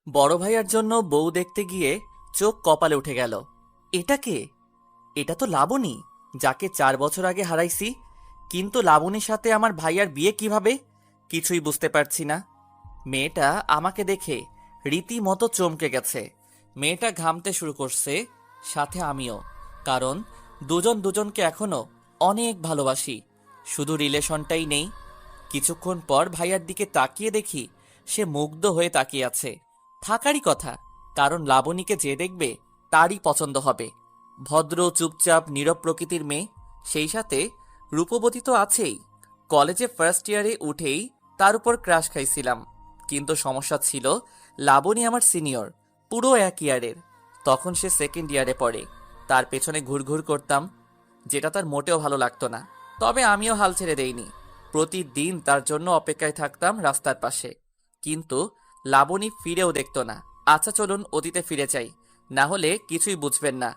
বড় ভাইয়ার জন্য বউ দেখতে গিয়ে চোখ কপালে উঠে গেল। এটা কে? এটা তো লাবণী, যাকে 4 বছর আগে হারাইছি। কিন্তু লাবণীর সাথে আমার ভাইয়ার বিয়ে কিভাবে? কিছুই বুঝতে পারছি না। মেয়েটা আমাকে দেখে রীতিমতো চমকে গেছে। মেয়েটা ঘামতে শুরু করছে, সাথে আমিও। কারণ দুজন দুজনকে এখনো অনেক ভালোবাসি, শুধু রিলেশনটাই নেই। কিছুক্ষণ পর ভাইয়ার দিকে তাকিয়ে দেখি সে মুগ্ধ হয়ে তাকিয়ে আছে। থাকারই কথা, কারণ লাবণীকে যে দেখবে তারই পছন্দ হবে। ভদ্র, চুপচাপ, নীরব প্রকৃতির মেয়ে, সেই সাথে রূপবতী তো আছেই। কলেজে ফার্স্ট ইয়ারে উঠেই তার উপর ক্রাশ খাইছিলাম। কিন্তু সমস্যা ছিল, লাবণী আমার সিনিয়র, পুরো 1 ইয়ারের। তখন সে সেকেন্ড ইয়ারে পড়ে। তার পেছনে ঘুরঘুর করতাম, যেটা তার মোটেও ভালো লাগতো না। তবে আমিও হাল ছেড়ে দেইনি। প্রতিদিন তার জন্য অপেক্ষায় থাকতাম রাস্তার পাশে। কিন্তু লাবণী ফিরেও দেখতো না। আচ্ছা চলুন অতীতে ফিরে যাই, না হলে কিছুই বুঝবেন না।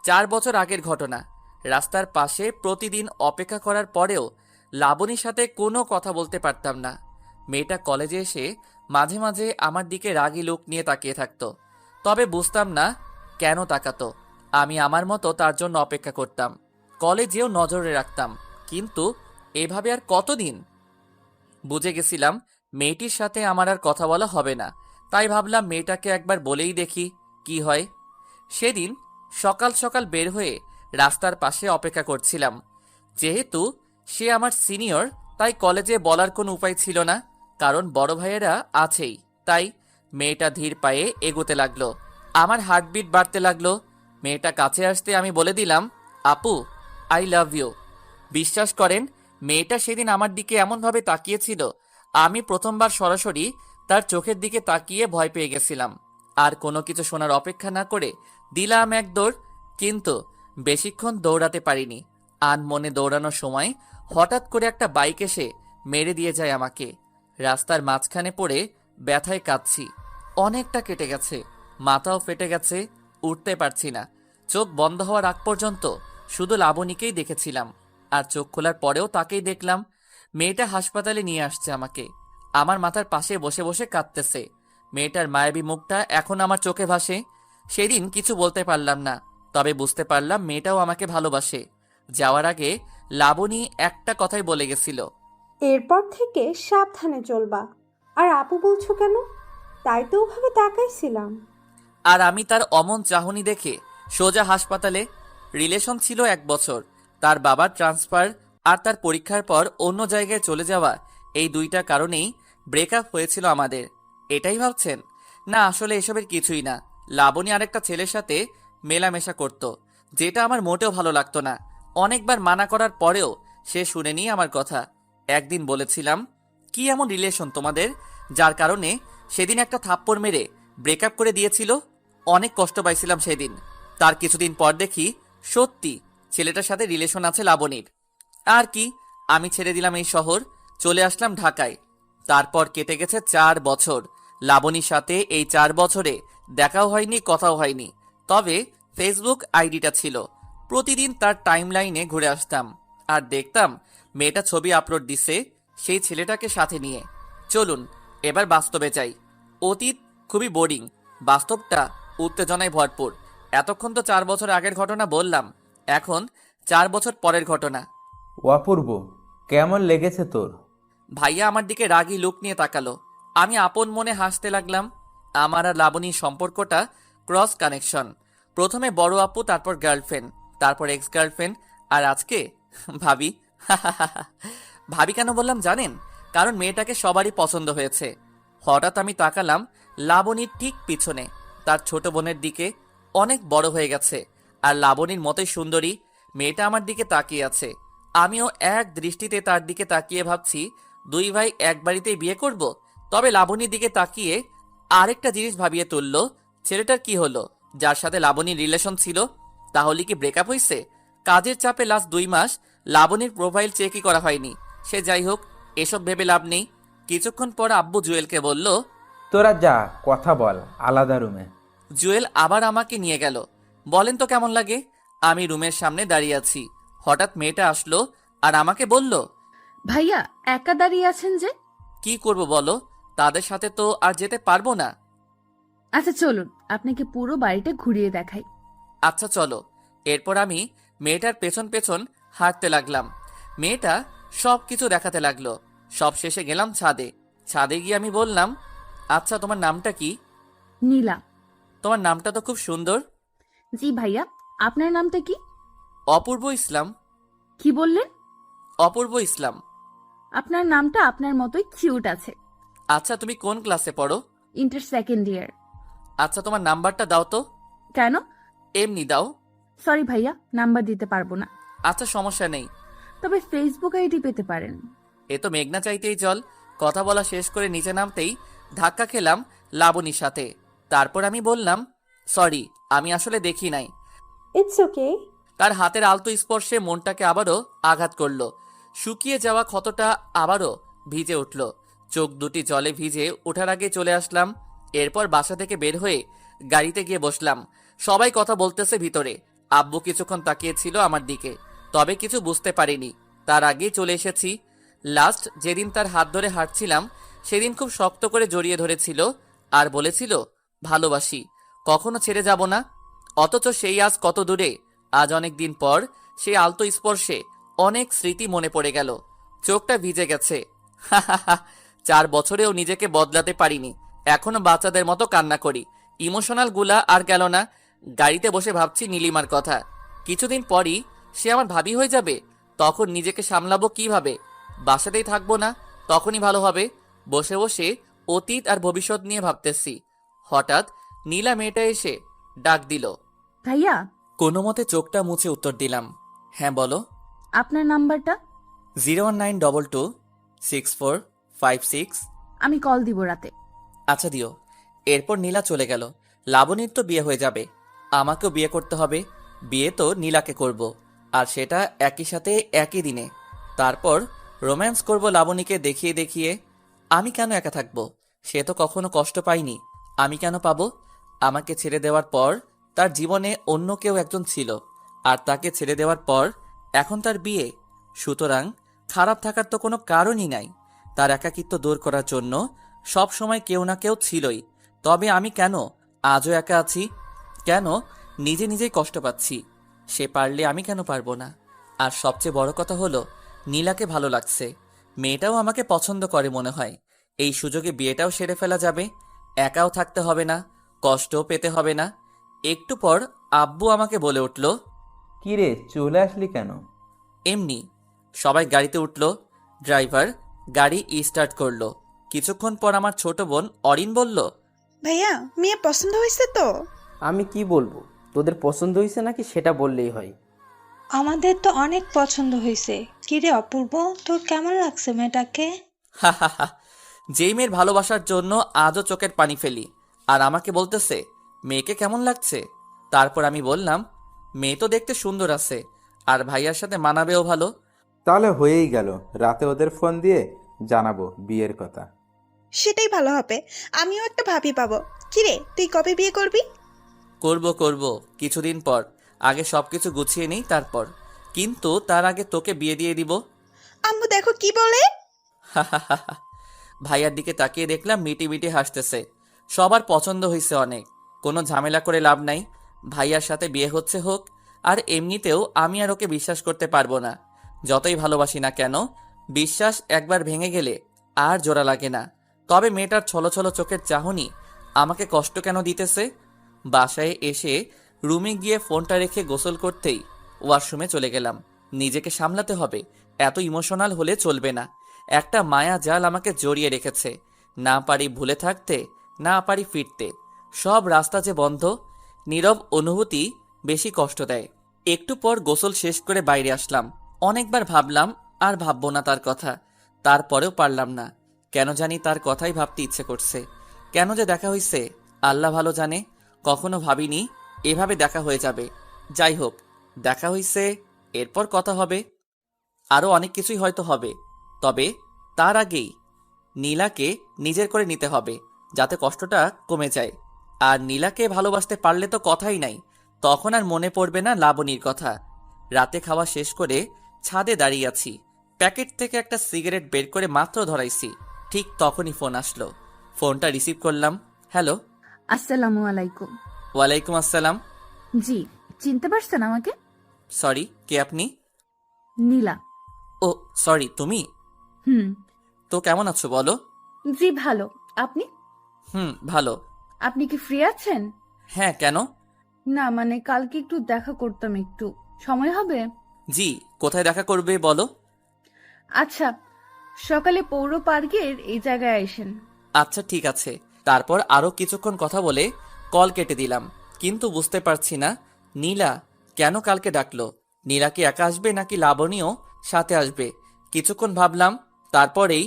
4 বছর আগের ঘটনা। রাস্তার পাশে প্রতিদিন অপেক্ষা করার পরেও লাবণীর সাথে কোনো কথা বলতে পারতাম না। মেয়েটা কলেজে এসে মাঝে মাঝে আমার দিকে রাগী লোক নিয়ে তাকিয়ে থাকতো। তবে বুঝতাম না কেন তাকাতো। আমি আমার মতো তার জন্য অপেক্ষা করতাম, কলেজেও নজরে রাখতাম। কিন্তু এভাবে আর কতদিন? বুঝে গেছিলাম মেয়েটির সাথে আমার আর কথা বলা হবে না। তাই ভাবলাম মেয়েটাকে একবার বলেই দেখি কি হয়। সেদিন সকাল সকাল বের হয়ে রাস্তার পাশে অপেক্ষা করছিলাম। যেহেতু সে আমার সিনিয়র, তাই কলেজে বলার কোনো উপায় ছিল না, কারণ বড় ভাইয়েরা আছেই। তাই মেয়েটা ধীর পায়ে এগোতে লাগলো। আমার হার্টবিট বাড়তে লাগলো। মেয়েটা কাছে আসতে আমি বলে দিলাম, আপু, আই লাভ ইউ। বিশ্বাস করেন, মেয়েটা সেদিন আমার দিকে এমনভাবে তাকিয়েছিল, আমি প্রথমবার সরাসরি তার চোখের দিকে তাকিয়ে ভয় পেয়ে গেছিলাম। আর কোনো কিছু শোনার অপেক্ষা না করে দিলাম এক দৌড়। কিন্তু বেশিক্ষণ দৌড়াতে পারিনি। আনমনে দৌড়ানোর সময় হঠাৎ করে একটা বাইক এসে মেরে দিয়ে যায় আমাকে। রাস্তার মাঝখানে পড়ে ব্যথায় কাঁদছি। অনেকটা কেটে গেছে, মাথাও ফেটে গেছে, উঠতে পারছি না। চোখ বন্ধ হওয়ার আগ পর্যন্ত শুধু লাবণীকেই দেখেছিলাম। আর চোখ খোলার পরেও তাকেই দেখলাম। মেয়েটা হাসপাতালে নিয়ে আসছে আমাকে। আমার মাথার পাশে বসে বসে কাঁদতেছে। মেয়েটার মায়াবী মুখটা এখন আমার চোখে ভাসে। সেদিন কিছু বলতে পারলাম না, তবে বুঝতে পারলাম মেয়েটাও আমাকে ভালোবাসে। যাওয়ার আগে লাবণী একটা কথাই বলে গেছিল, এরপর থেকে সাবধানে চলবা। আর আপু বলছো কেন? তাই তো ওভাবে তাকাইছিলাম। আর আমি তার অমন চাহনি দেখে সোজা হাসপাতালে। রিলেশন ছিল 1 বছর। তার বাবার ট্রান্সফার আর তার পরীক্ষার পর অন্য জায়গায় চলে যাওয়া, এই দুইটা কারণেই ব্রেকআপ হয়েছিল আমাদের। এটাই ভাবছেন? না, আসলে এসবের কিছুই না। লাবণী আরেকটা ছেলের সাথে মেলামেশা করত, যেটা আমার মোটেও ভালো লাগতো না। অনেকবার মানা করার পরেও সে শুনেনি আমার কথা। একদিন বলেছিলাম, কি এমন রিলেশন তোমাদের, যার কারণে সেদিন একটা থাপ্পড় মেরে ব্রেকআপ করে দিয়েছিল? অনেক কষ্ট পাইছিলাম সেদিন। তার কিছুদিন পর দেখি সত্যি ছেলেটার সাথে রিলেশন আছে লাবণীর। আর কি, আমি ছেড়ে দিলাম এই শহর, চলে আসলাম ঢাকায়। তারপর কেটে গেছে 4 বছর। লাবণীর সাথে এই 4 বছরে দেখাও হয়নি, কথাও হয়নি। তবে ফেসবুক আইডিটা ছিল। প্রতিদিন তার টাইমলাইনে ঘুরে আসতাম আর দেখতাম মেয়েটা ছবি আপলোড দিছে সেই ছেলেটাকে সাথে নিয়ে। চলুন এবার বাস্তবে যাই। অতীত খুবই বোরিং, বাস্তবটা উত্তেজনায় ভরপুর। এতক্ষণ তো 4 বছর আগের ঘটনা বললাম, এখন 4 বছর পরের ঘটনা। অপূর্ব, কেমন লেগেছে তোর? ভাইয়া আমার দিকে রাগী লুক নিয়ে তাকালো। আমি আপন মনে হাসতে লাগলাম। আমার আর লাবণীর সম্পর্কটা ক্রস কানেকশন। প্রথমে বড় আপু, তারপর গার্লফ্রেন্ড, তারপর এক্স গার্লফ্রেন্ড, আর আজকে ভাবি। ভাবি কেন বললাম জানেন? কারণ মেয়েটাকে সবারই পছন্দ হয়েছে। হঠাৎ আমি তাকালাম লাবণীর ঠিক পিছনে, তার ছোট বোনের দিকে। অনেক বড় হয়ে গেছে আর লাবণীর মতোই সুন্দরী। মেয়েটা আমার দিকে তাকিয়ে আছে। আমিও এক দৃষ্টিতে তার দিকে তাকিয়ে ভাবছি, দুই ভাই এক বাড়িতেই বিয়ে করব। তবে লাবণীর দিকে তাকিয়ে আরেকটা জিনিস ভাবিয়ে তুলল, ছেলেটার কি হলো যার সাথে লাবণীর রিলেশন ছিল? তাহলে কি ব্রেকআপ হয়েছে? কাজের চাপে লাস্ট 2 মাস লাবণীর প্রোফাইল চেকই করা হয়নি। সে যাই হোক, এসব ভেবে লাভ নেই। কিছুক্ষণ পর আব্বু জুয়েলকে বলল, তোরা যা, কথা বল আলাদা রুমে। জুয়েল আবার আমাকে নিয়ে গেল। বলেন তো কেমন লাগে? আমি রুমের সামনে দাঁড়িয়ে আছি। হঠাৎ মেয়েটা আসলো আর আমাকে বলল, ভাইয়া, একা দাঁড়িয়ে আছেন যে? কি করব বলো, তাদের সাথে তো আর যেতে পারবো না। আচ্ছা চলুন, আপনাকে পুরো বাড়িটা ঘুরিয়ে দেখাই। আচ্ছা চলো। এরপর আমি মেয়েটার পেছন পেছন হাঁটতে লাগলাম। মেয়েটা সব কিছু দেখাতে লাগলো। সব শেষে গেলাম ছাদে। ছাদে গিয়ে আমি বললাম, আচ্ছা তোমার নামটা কি? নীলা। তোমার নামটা তো খুব সুন্দর। জি ভাইয়া, আপনার নামটা কি? অপূর্ব ইসলাম। কি বললেন? অপূর্ব ইসলাম। আপনার নামটা আপনার মতোই কিউট আছে। আচ্ছা তুমি কোন ক্লাসে পড়ো? Inter second year. আচ্ছা তোমার নাম্বারটা দাও তো। কেন? এমনি দাও। সরি ভাইয়া, নাম্বার দিতে পারবো না। আচ্ছা সমস্যা নেই। তবে ফেসবুক আইডি পেতে পারেন। এ তো মেঘনা চাইতেই জল। কথা বলা শেষ করে নিচে নামতেই ধাক্কা খেলাম লাবণীর সাথে। তারপর আমি বললাম, সরি, আমি আসলে দেখি নাই। It's okay. তার হাতের আলতো স্পর্শে মনটাকে আবারও আঘাত করলো। শুকিয়ে যাওয়া ক্ষতটা আবারও ভিজে উঠল। চোখ দুটি জলে ভিজে ওঠার আগে চলে আসলাম। এরপর বাসা থেকে বের হয়ে গাড়িতে গিয়ে বসলাম। সবাই কথা বলতেছে ভিতরে। আব্বু কিছুক্ষণ তাকিয়েছিল আমার দিকে, তবে কিছু বুঝতে পারিনি। তার আগেই চলে এসেছি। লাস্ট যেদিন তার হাত ধরে হাঁটছিলাম সেদিন খুব শক্ত করে জড়িয়ে ধরেছিল আর বলেছিল, ভালোবাসি, কখনো ছেড়ে যাব না। অথচ সেই আজ কত দূরে। আজ অনেক দিন পর সেই আলতো স্পর্শে অনেক স্মৃতি মনে পড়ে গেল। চোখটা ভিজে গেছে। 4 বছরেও নিজেকে বদলাতে পারিনি। এখনো বাচ্চাদের মতো কান্না করি। ইমোশনাল গুলা আর গেল না। গাড়িতে বসে ভাবছি নীলিমার কথা। কিছুদিন পরই সে আমার ভাবি হয়ে যাবে। তখন নিজেকে সামলাবো কিভাবে? বাসাতেই থাকবো না, তখনই ভালো হবে। বসে বসে অতীত আর ভবিষ্যৎ নিয়ে ভাবতেছি। হঠাৎ নীলা মেয়েটা এসে ডাক দিল। ভাইয়া, কোনো মতে চোখটা মুছে উত্তর দিলাম, হ্যাঁ বলো। আপনার নাম্বারটা? 019226456। আমি কল দিব রাতে। আচ্ছা দিও। এরপর নীলা চলে গেল। লাবণীর তো বিয়ে হয়ে যাবে, আমাকেও বিয়ে করতে হবে। বিয়ে তো নীলাকে করব, আর সেটা একই সাথে একই দিনে। তারপর রোম্যান্স করব লাবণীকে দেখিয়ে দেখিয়ে। আমি কেন একা থাকবো? সে তো কখনো কষ্ট পায়নি, আমি কেন পাবো? আমাকে ছেড়ে দেওয়ার পর তার জীবনে অন্য কেউ একজন ছিল, আর তাকে ছেড়ে দেওয়ার পর এখন তার বিয়ে। সুতরাং খারাপ থাকার তো কোনো কারণই নাই। তার একাকিত্ব দূর করার জন্য সব সময় কেউ না কেউ ছিলই। তবে আমি কেন আজও একা আছি? কেন নিজে নিজেই কষ্ট পাচ্ছি? সে পারলে আমি কেন পারবো না? আর সবচেয়ে বড় কথা হলো, নীলাকে ভালো লাগছে। মেয়েটাও আমাকে পছন্দ করে মনে হয়। এই সুযোগে বিয়েটাও সেরে ফেলা যাবে। একাও থাকতে হবে না, কষ্টও পেতে হবে না। একটু পর আব্বু আমাকে বলে উঠল, কি রে, চলে আসলি কেন? এমনি। সবাই গাড়িতে উঠল। ড্রাইভার গাড়ি স্টার্ট করলো। কিছুক্ষণ পর আমার ছোট বোন অরিন বলল, ভাইয়া, মেয়ে পছন্দ হয়েছে তো? আমি কি বলবো, তোদের পছন্দ হয়েছে নাকি সেটা বললেই হয়। আমাদের তো অনেক পছন্দ হয়েছে। কিরে অপূর্ব, তোর কেমন লাগছে মেয়েটাকে? হা হা হা। যেই মেয়ের ভালোবাসার জন্য আজও চোখের পানি ফেলি, আর আমাকে বলতেছে মেয়েকে কেমন লাগছে। তারপর আমি বললাম, মেয়ে তো দেখতে সুন্দর আছে, আর ভাইয়ার সাথে মানাবেও ভালো। তাহলে হয়েই গেল, রাতে ওদের ফোন দিয়ে জানাবো বিয়ের কথা। সেটাই ভালো হবে, আমিও একটা ভাবি পাবো। কিরে, তুই কবে বিয়ে করবি? করব করব, কিছুদিন পর। আগে সবকিছু গুছিয়ে নেই তারপর। কিন্তু তার আগে তোকে বিয়ে দিয়ে দিব। আম্মু দেখো কি বলে। ভাইয়ার দিকে তাকিয়ে দেখলাম মিটি মিটি হাসতেছে। সবার পছন্দ হয়েছে অনেক, কোনো ঝামেলা করে লাভ নাই। ভাইয়ার সাথে বিয়ে হচ্ছে হোক। আর এমনিতেও আমি আর ওকে বিশ্বাস করতে পারবো না। যতই ভালোবাসি না কেন, বিশ্বাস একবার ভেঙে গেলে আর জোড়া লাগে না। তবে মেয়েটার ছলো ছলো চোখের চাহনি আমাকে কষ্ট কেন দিতেছে? বাসায় এসে রুমে গিয়ে ফোনটা রেখে গোসল করতেই ওয়াশরুমে চলে গেলাম। নিজেকে সামলাতে হবে, এত ইমোশনাল হলে চলবে না। একটা মায়া জাল আমাকে জড়িয়ে রেখেছে। না পারি ভুলে থাকতে, না পারি ফিরতে। সব রাস্তা যে বন্ধ। নীরব অনুভূতি বেশি কষ্ট দেয়। একটু পর গোসল শেষ করে বাইরে আসলাম। অনেকবার ভাবলাম আর ভাববো না তার কথা, তারপরেও পারলাম না। কেন জানি তার কথাই ভাবতে ইচ্ছে করছে। কেন যে দেখা হয়েছে আল্লাহ ভালো জানে। কখনো ভাবিনি এভাবে দেখা হয়ে যাবে। যাই হোক, দেখা হয়েছে, এরপর কথা হবে। আরও অনেক কিছুই হয়তো হবে। তবে তার আগেই নীলাকে নিজের করে নিতে হবে, যাতে কষ্টটা কমে যায়। আর নীলাকে ভালোবাসতে পারলে তো কথাই নাই। তখন আর মনে পড়বে না লাবণীর কথা। রাতে খাওয়া শেষ করে ছাদে দাঁড়িয়ে আছি। প্যাকেট থেকে একটা সিগারেট বের করে মাত্র ধরাইছি, ঠিক তখনই ফোন আসলো। ফোনটা রিসিভ করলাম। হ্যালো। আসসালামু আলাইকুম। ওয়ালাইকুম আসসালাম। জি, চিনতে পারছেন আমাকে? সরি, কে আপনি? নীলা। ও সরি, তুমি? হুম। তো কেমন আছো বলো? জি ভালো। আপনি? ভালো। আপনি কি ফ্রি আছেন? হ্যাঁ, কেন? না মানে কালকে একটু দেখা করতাম, একটু সময় হবে? জি, কোথায় দেখা করবে বলো? আচ্ছা, সকালে পৌর পার্কের এই জায়গায় আইসেন। আচ্ছা ঠিক আছে। তারপর আরো কিছুক্ষণ কথা বলে কল কেটে দিলাম, কিন্তু বুঝতে পারছি না নীলা কেন কালকে ডাকলো। নীলা কি একা আসবে নাকি লাবণীও সাথে আসবে? কিছুক্ষণ ভাবলাম, তারপরেই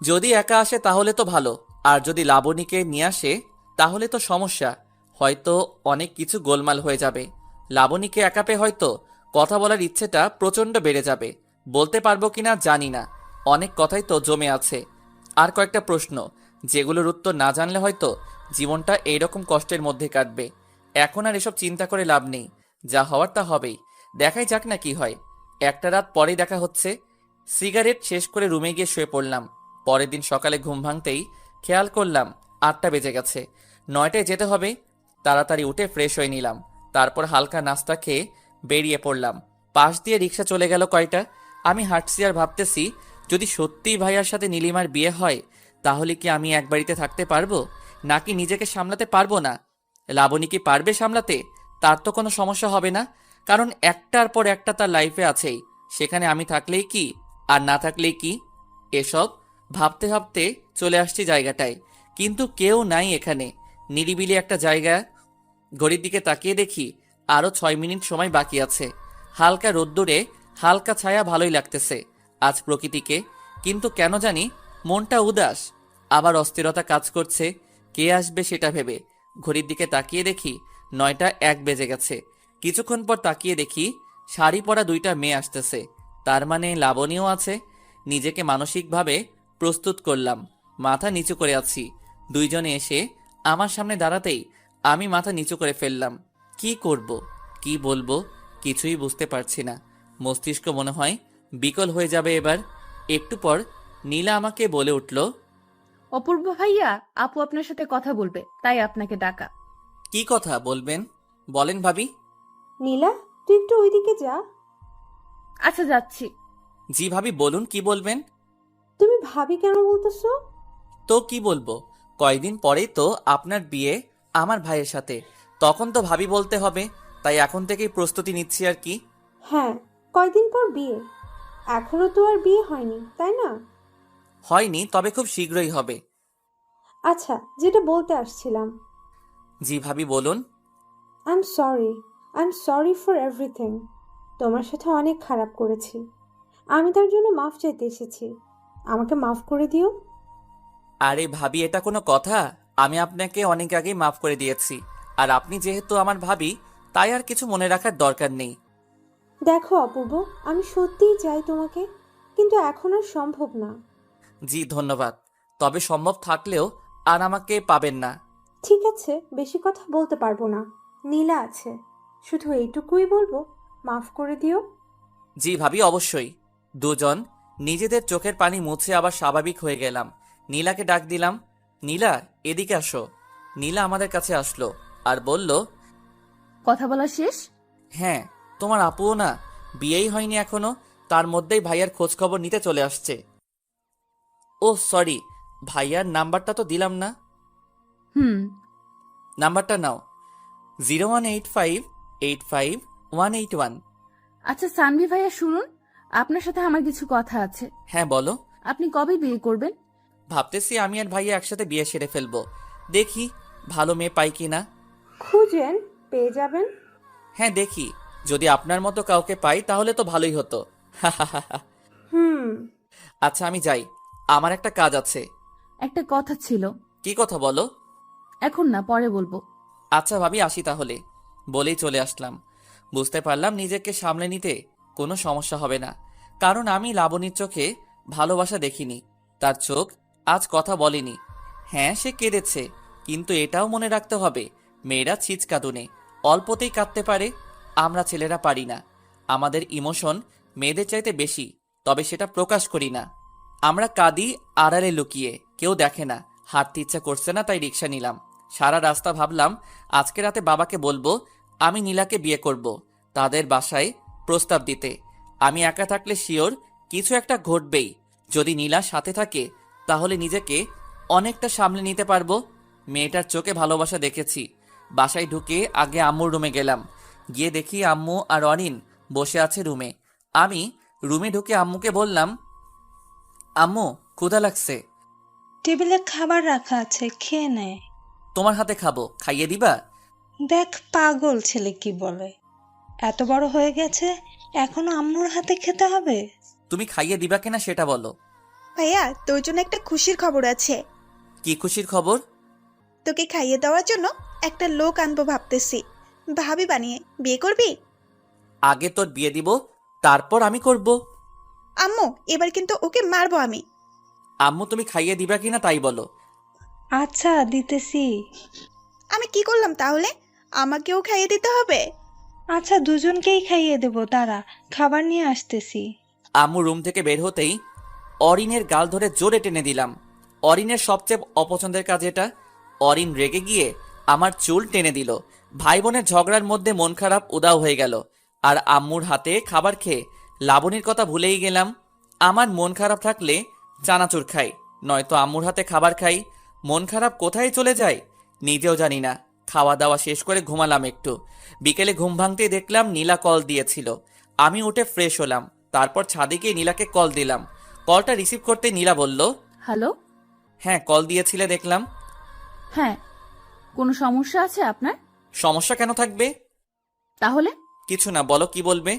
যদি একা আসে তাহলে তো ভালো, আর যদি লাবণীকে নিয়ে আসে তাহলে তো সমস্যা, হয়তো অনেক কিছু গোলমাল হয়ে যাবে। লাবণীকে একা পেয়ে হয়তো কথা বলার ইচ্ছেটা প্রচণ্ড বেড়ে যাবে। বলতে পারবো কিনা জানি না, অনেক কথাই তো জমে আছে। আর কয়েকটা প্রশ্ন যেগুলোর উত্তর না জানলে হয়তো জীবনটা এইরকম কষ্টের মধ্যে কাটবে। এখন আর এসব চিন্তা করে লাভ নেই, যা হওয়ার তা হবেই। দেখাই যাক না কি হয়। একটা রাত পরেই দেখা হচ্ছে। সিগারেট শেষ করে রুমে গিয়ে শুয়ে পড়লাম। পরের দিন সকালে ঘুম ভাঙতেই খেয়াল করলাম 8টা বেজে গেছে। 9টায় যেতে হবে। তাড়াতাড়ি উঠে ফ্রেশ হয়ে নিলাম। তারপর হালকা নাস্তা খেয়ে বেরিয়ে পড়লাম। পাশ দিয়ে রিক্সা চলে গেল কয়টা। আমি হাঁটছি আর ভাবতেছি, যদি সত্যিই ভাইয়ার সাথে নীলিমার বিয়ে হয় তাহলে কি আমি এক বাড়িতে থাকতে পারবো, নাকি নিজেকে সামলাতে পারবো না? লাবণী কি পারবে সামলাতে? তার তো কোনো সমস্যা হবে না, কারণ একটার পর একটা তার লাইফে আছেই। সেখানে আমি থাকলেই কি আর না থাকলেই কি? এসব ভাবতে ভাবতে চলে আসছি জায়গাটায়, কিন্তু কেউ নাই এখানে। নিরিবিলি একটা জায়গা। ঘড়ির দিকে তাকিয়ে দেখি আরো 6 মিনিট সময় বাকি আছে। হালকা রোদ্দুরে হালকা ছায়া ভালোই লাগতেছে আজ প্রকৃতিকে, কিন্তু কেন জানি মনটা উদাস। আবার অস্থিরতা কাজ করছে কে আসবে সেটা ভেবে। ঘড়ির দিকে তাকিয়ে দেখি 9টা 1 বেজে গেছে। কিছুক্ষণ পর তাকিয়ে দেখি শাড়ি পরা 2টা মেয়ে আসতেছে, তার মানে লাবণীও আছে। নিজেকে মানসিকভাবে প্রস্তুত করলাম, মাথা নিচু করে আছি। দুইজনে এসে আমার সামনে দাঁড়াতেই আমি মাথা নিচু করে ফেললাম। কি করব, কি বলবো কিছুই বুঝতে পারছি না। মস্তিষ্ক মনে হয় বিকল হয়ে যাবে এবার। একটু পর নীলা আমাকে বলে উঠল, অপূর্ব ভাইয়া, আপু আপনার সাথে কথা বলবে, তাই আপনাকে ডাকা। কি কথা বলবেন বলেন ভাবি। নীলা, তুই একটু ওইদিকে যা। আচ্ছা যাচ্ছি। জি ভাবি বলুন, কি বলবেন? তুমি ভাবি কেন বলতেছো? তো কি বলবো, কয়দিন পরেই তো আপনার বিয়ে আমার ভাইয়ের সাথে, তখন তো ভাবি বলতে হবে, তাই এখন থেকেই প্রস্তুতি নিচ্ছি আর কি। হ্যাঁ, কয়দিন পর বিয়ে? এখনো তো আর বিয়ে হয়নি, তাই না? হয়নি, তবে খুব শীঘ্রই হবে। আচ্ছা, যেটা বলতে আসছিলাম, জি ভাবি বলুন। I am sorry. I am sorry for everything. তোমার সাথে অনেক খারাপ করেছি। আমি তার জন্য মাফ চাইতে এসেছি। আমাকে মাফ করে দিও। আরে ভাবি, এটা কোনো কথা? আমি আপনাকে অনেক আগেই মাফ করে দিয়েছি, আর আপনি যেহেতু আমার ভাবি তাই আর কিছু মনে রাখার দরকার নেই। দেখো অপূর্ব, আমি সত্যিই চাই তোমাকে, কিন্তু এখন আর সম্ভব না। জি ধন্যবাদ, তবে সম্ভব থাকলেও আর আমাকে পাবেন না। ঠিক আছে, বেশি কথা বলতে পারবো না। নীলা আছে, শুধু এইটুকুই বলবো, মাফ করে দিও। জি ভাবি অবশ্যই। দুজন নিজেদের চোখের পানি মুছে আবার স্বাভাবিক হয়ে গেলাম। নীলাকে ডাক দিলাম, নীলা এদিকে আসো। নীলা আমাদের কাছে আসলো আর বলল, কথা বলা শেষ? হ্যাঁ, তোমার আপুও না বিয়েই হয়নি এখনো, তার মধ্যেই ভাইয়ার খোঁজ খবর নিতে চলে আসছে। ও সরি, ভাইয়ার নাম্বারটা তো দিলাম না। হুম। নাম্বারটা নাও, 0185851181। আচ্ছা সানভি ভাইয়া শুনুন, আপনার সাথে আমার কিছু কথা আছে। হ্যাঁ বলো। আপনি কবে বিয়ে করবেন? ভাবতেছি আমি আর ভাইয়া একসাথে বিয়ে সেরে ফেলবো, দেখি ভালো মেয়ে পাই কিনা। খুঁজেন, পেয়ে যাবেন। হ্যাঁ দেখি, যদি আপনার মতো কাউকে পাই তাহলে তো ভালোই হতো। হুম। আচ্ছা আমি যাই, আমার একটা কাজ আছে। একটা কথা ছিল। কি কথা বলো? এখন না, পরে বলবো। আচ্ছা ভাবি আসি তাহলে, বলেই চলে আসলাম। বুঝতে পারলাম নিজেকে সামলে নিতে কোনো সমস্যা হবে না, কারণ আমি লাবণীর চোখে ভালোবাসা দেখিনি। তার চোখ আজ কথা বলেনি। হ্যাঁ সে কেঁদেছে, কিন্তু এটাও মনে রাখতে হবে মেয়েরা ছিচকাদুনে অল্পতেই কাঁদতে পারে, আমরা ছেলেরা পারি না। আমাদের ইমোশন মেয়েদের চাইতে বেশি, তবে সেটা প্রকাশ করি না। আমরা কাঁদি আড়ালে লুকিয়ে, কেউ দেখে না। হাঁটতে ইচ্ছা করছে না তাই রিক্সা নিলাম। সারা রাস্তা ভাবলাম আজকে রাতে বাবাকে বলবো আমি নীলাকে বিয়ে করব, তাদের বাসায় প্রস্তাব দিতে। আমি একা থাকলে শিওর কিছু একটা ঘটবেই। যদি নীলা সাথে থাকে তাহলে নিজেকে অনেকটা সামলে নিতে পারবো। মেয়েটার চোখে ভালোবাসা দেখেছি। বাসায় ঢুকে আগে আম্মুর রুমে গেলাম। গিয়ে দেখি আম্মু আর অরিন বসে আছে রুমে। আমি রুমে ঢুকে আম্মুকে বললাম, আম্মু ক্ষুধা লাগছে, টেবিলে খাবার রাখা আছে, খেয়ে নে। তোমার হাতে খাবো, খাইয়ে দিবা? দেখ পাগল ছেলে কি বলে, এত বড় হয়ে গেছে এখনো আম্মুর হাতে খেতে হবে? তুমি খাইয়ে দিবা কিনা সেটা বলো। ভাইয়া, তোর জন্য একটা খুশির খবর আছে। কি খুশির খবর? তোকে খাইয়ে দেওয়ার জন্য একটা লোক আনবো ভাবতেছি। ভাবি বানিয়ে বিয়ে করবি? আগে তোর বিয়ে দিব, তারপর আমি করব। আম্মু, এবার কিন্তু ওকে মারবো আমি। আম্মু তুমি খাইয়ে দিবা কিনা তাই বলো। আচ্ছা দিতেছি। আমি কি করলাম তাহলে? আমাকেও খাইয়ে দিতে হবে? আচ্ছা দুজনকেই খাইয়ে দেবো, দাঁড়া খাবার নিয়ে আসতেছি। আম্মু রুম থেকে বের হতেই অরিনের গাল ধরে জোরে টেনে দিলাম। অরিনের সবচেয়ে অপছন্দের কাজ এটা। অরিন রেগে গিয়ে আমার চুল টেনে দিল। ভাই বোনের ঝগড়ার মধ্যে মন খারাপ উদাও হয়ে গেল। আর আম্মুর হাতে খাবার খেয়ে লাবণীর কথা ভুলেই গেলাম। আমার মন খারাপ থাকলে চানাচুর খাই, নয়তো আম্মুর হাতে খাবার খাই। মন খারাপ কোথায় চলে যায় নিজেও জানি না। খাওয়া দাওয়া শেষ করে ঘুমালাম একটু। বিকেলে ঘুম ভাঙতেই দেখলাম নীলা কল দিয়েছিল। আমি উঠে ফ্রেশ হলাম, তারপর ছাদে গিয়ে নীলাকে কল দিলাম। কলটা রিসিভ করতে নীলা বলল, হ্যালো। হ্যাঁ কল দিয়েছিলে দেখলাম। হ্যাঁ, কোনো সমস্যা আছে আপনার? সমস্যা কেন থাকবে? তাহলে? কিছু না, বলো কি বলবে।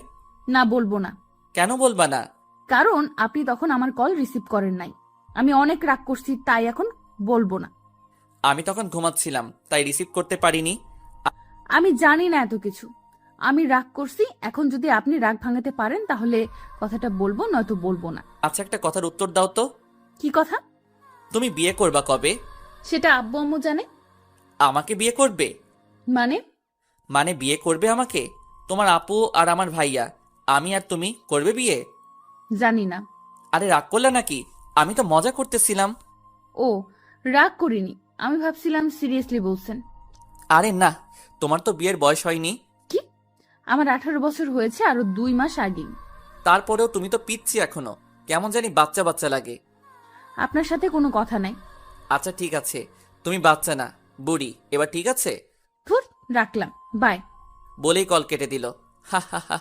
না, বলবো না। কেন বলবা না? কারণ আপনি তখন আমার কল রিসিভ করেন নাই। আমি অনেক রাগ করছি, তাই এখন বলবো না। আমি তখন ঘুমাচ্ছিলাম, তাই রিসিভ করতে পারিনি। আমি জানি না এত কিছু। আমি রাগ করছি, এখন যদি আপনি রাগ ভাঙাতে পারেন তাহলে কথাটা বলবো, নয়তো বলবো না। আচ্ছা একটা কথার উত্তর দাও তো, কি কথা? তুমি বিয়ে করবা কবে? সেটা আব্বু আম্মু জানে। আমাকে বিয়ে করবে? মানে? মানে বিয়ে করবে আমাকে? তোমার আপু আর আমার ভাইয়া, আমি আর তুমি করবে বিয়ে? জানি না। আরে রাগ করলে নাকি? আমি তো মজা করতেছিলাম। ও, রাগ করিনি, আমি ভাবছিলাম সিরিয়াসলি বলছেন। আরে না, তোমার তো বিয়ের বয়স হয়নি। কি? আমার 18 বছর হয়েছে আরো 2 মাস আগেই। তারপরেও তুমি তো পিচ্ছি এখনো, কেমন জানি বাচ্চা বাচ্চা লাগে। আপনার সাথে কোনো কথা নাই। আচ্ছা ঠিক আছে, তুমি বাচ্চা না, বুড়ি। এবার ঠিক আছে? ধুর, রাখলাম, বাই। বলেই কল কেটে দিল। হা হা হা,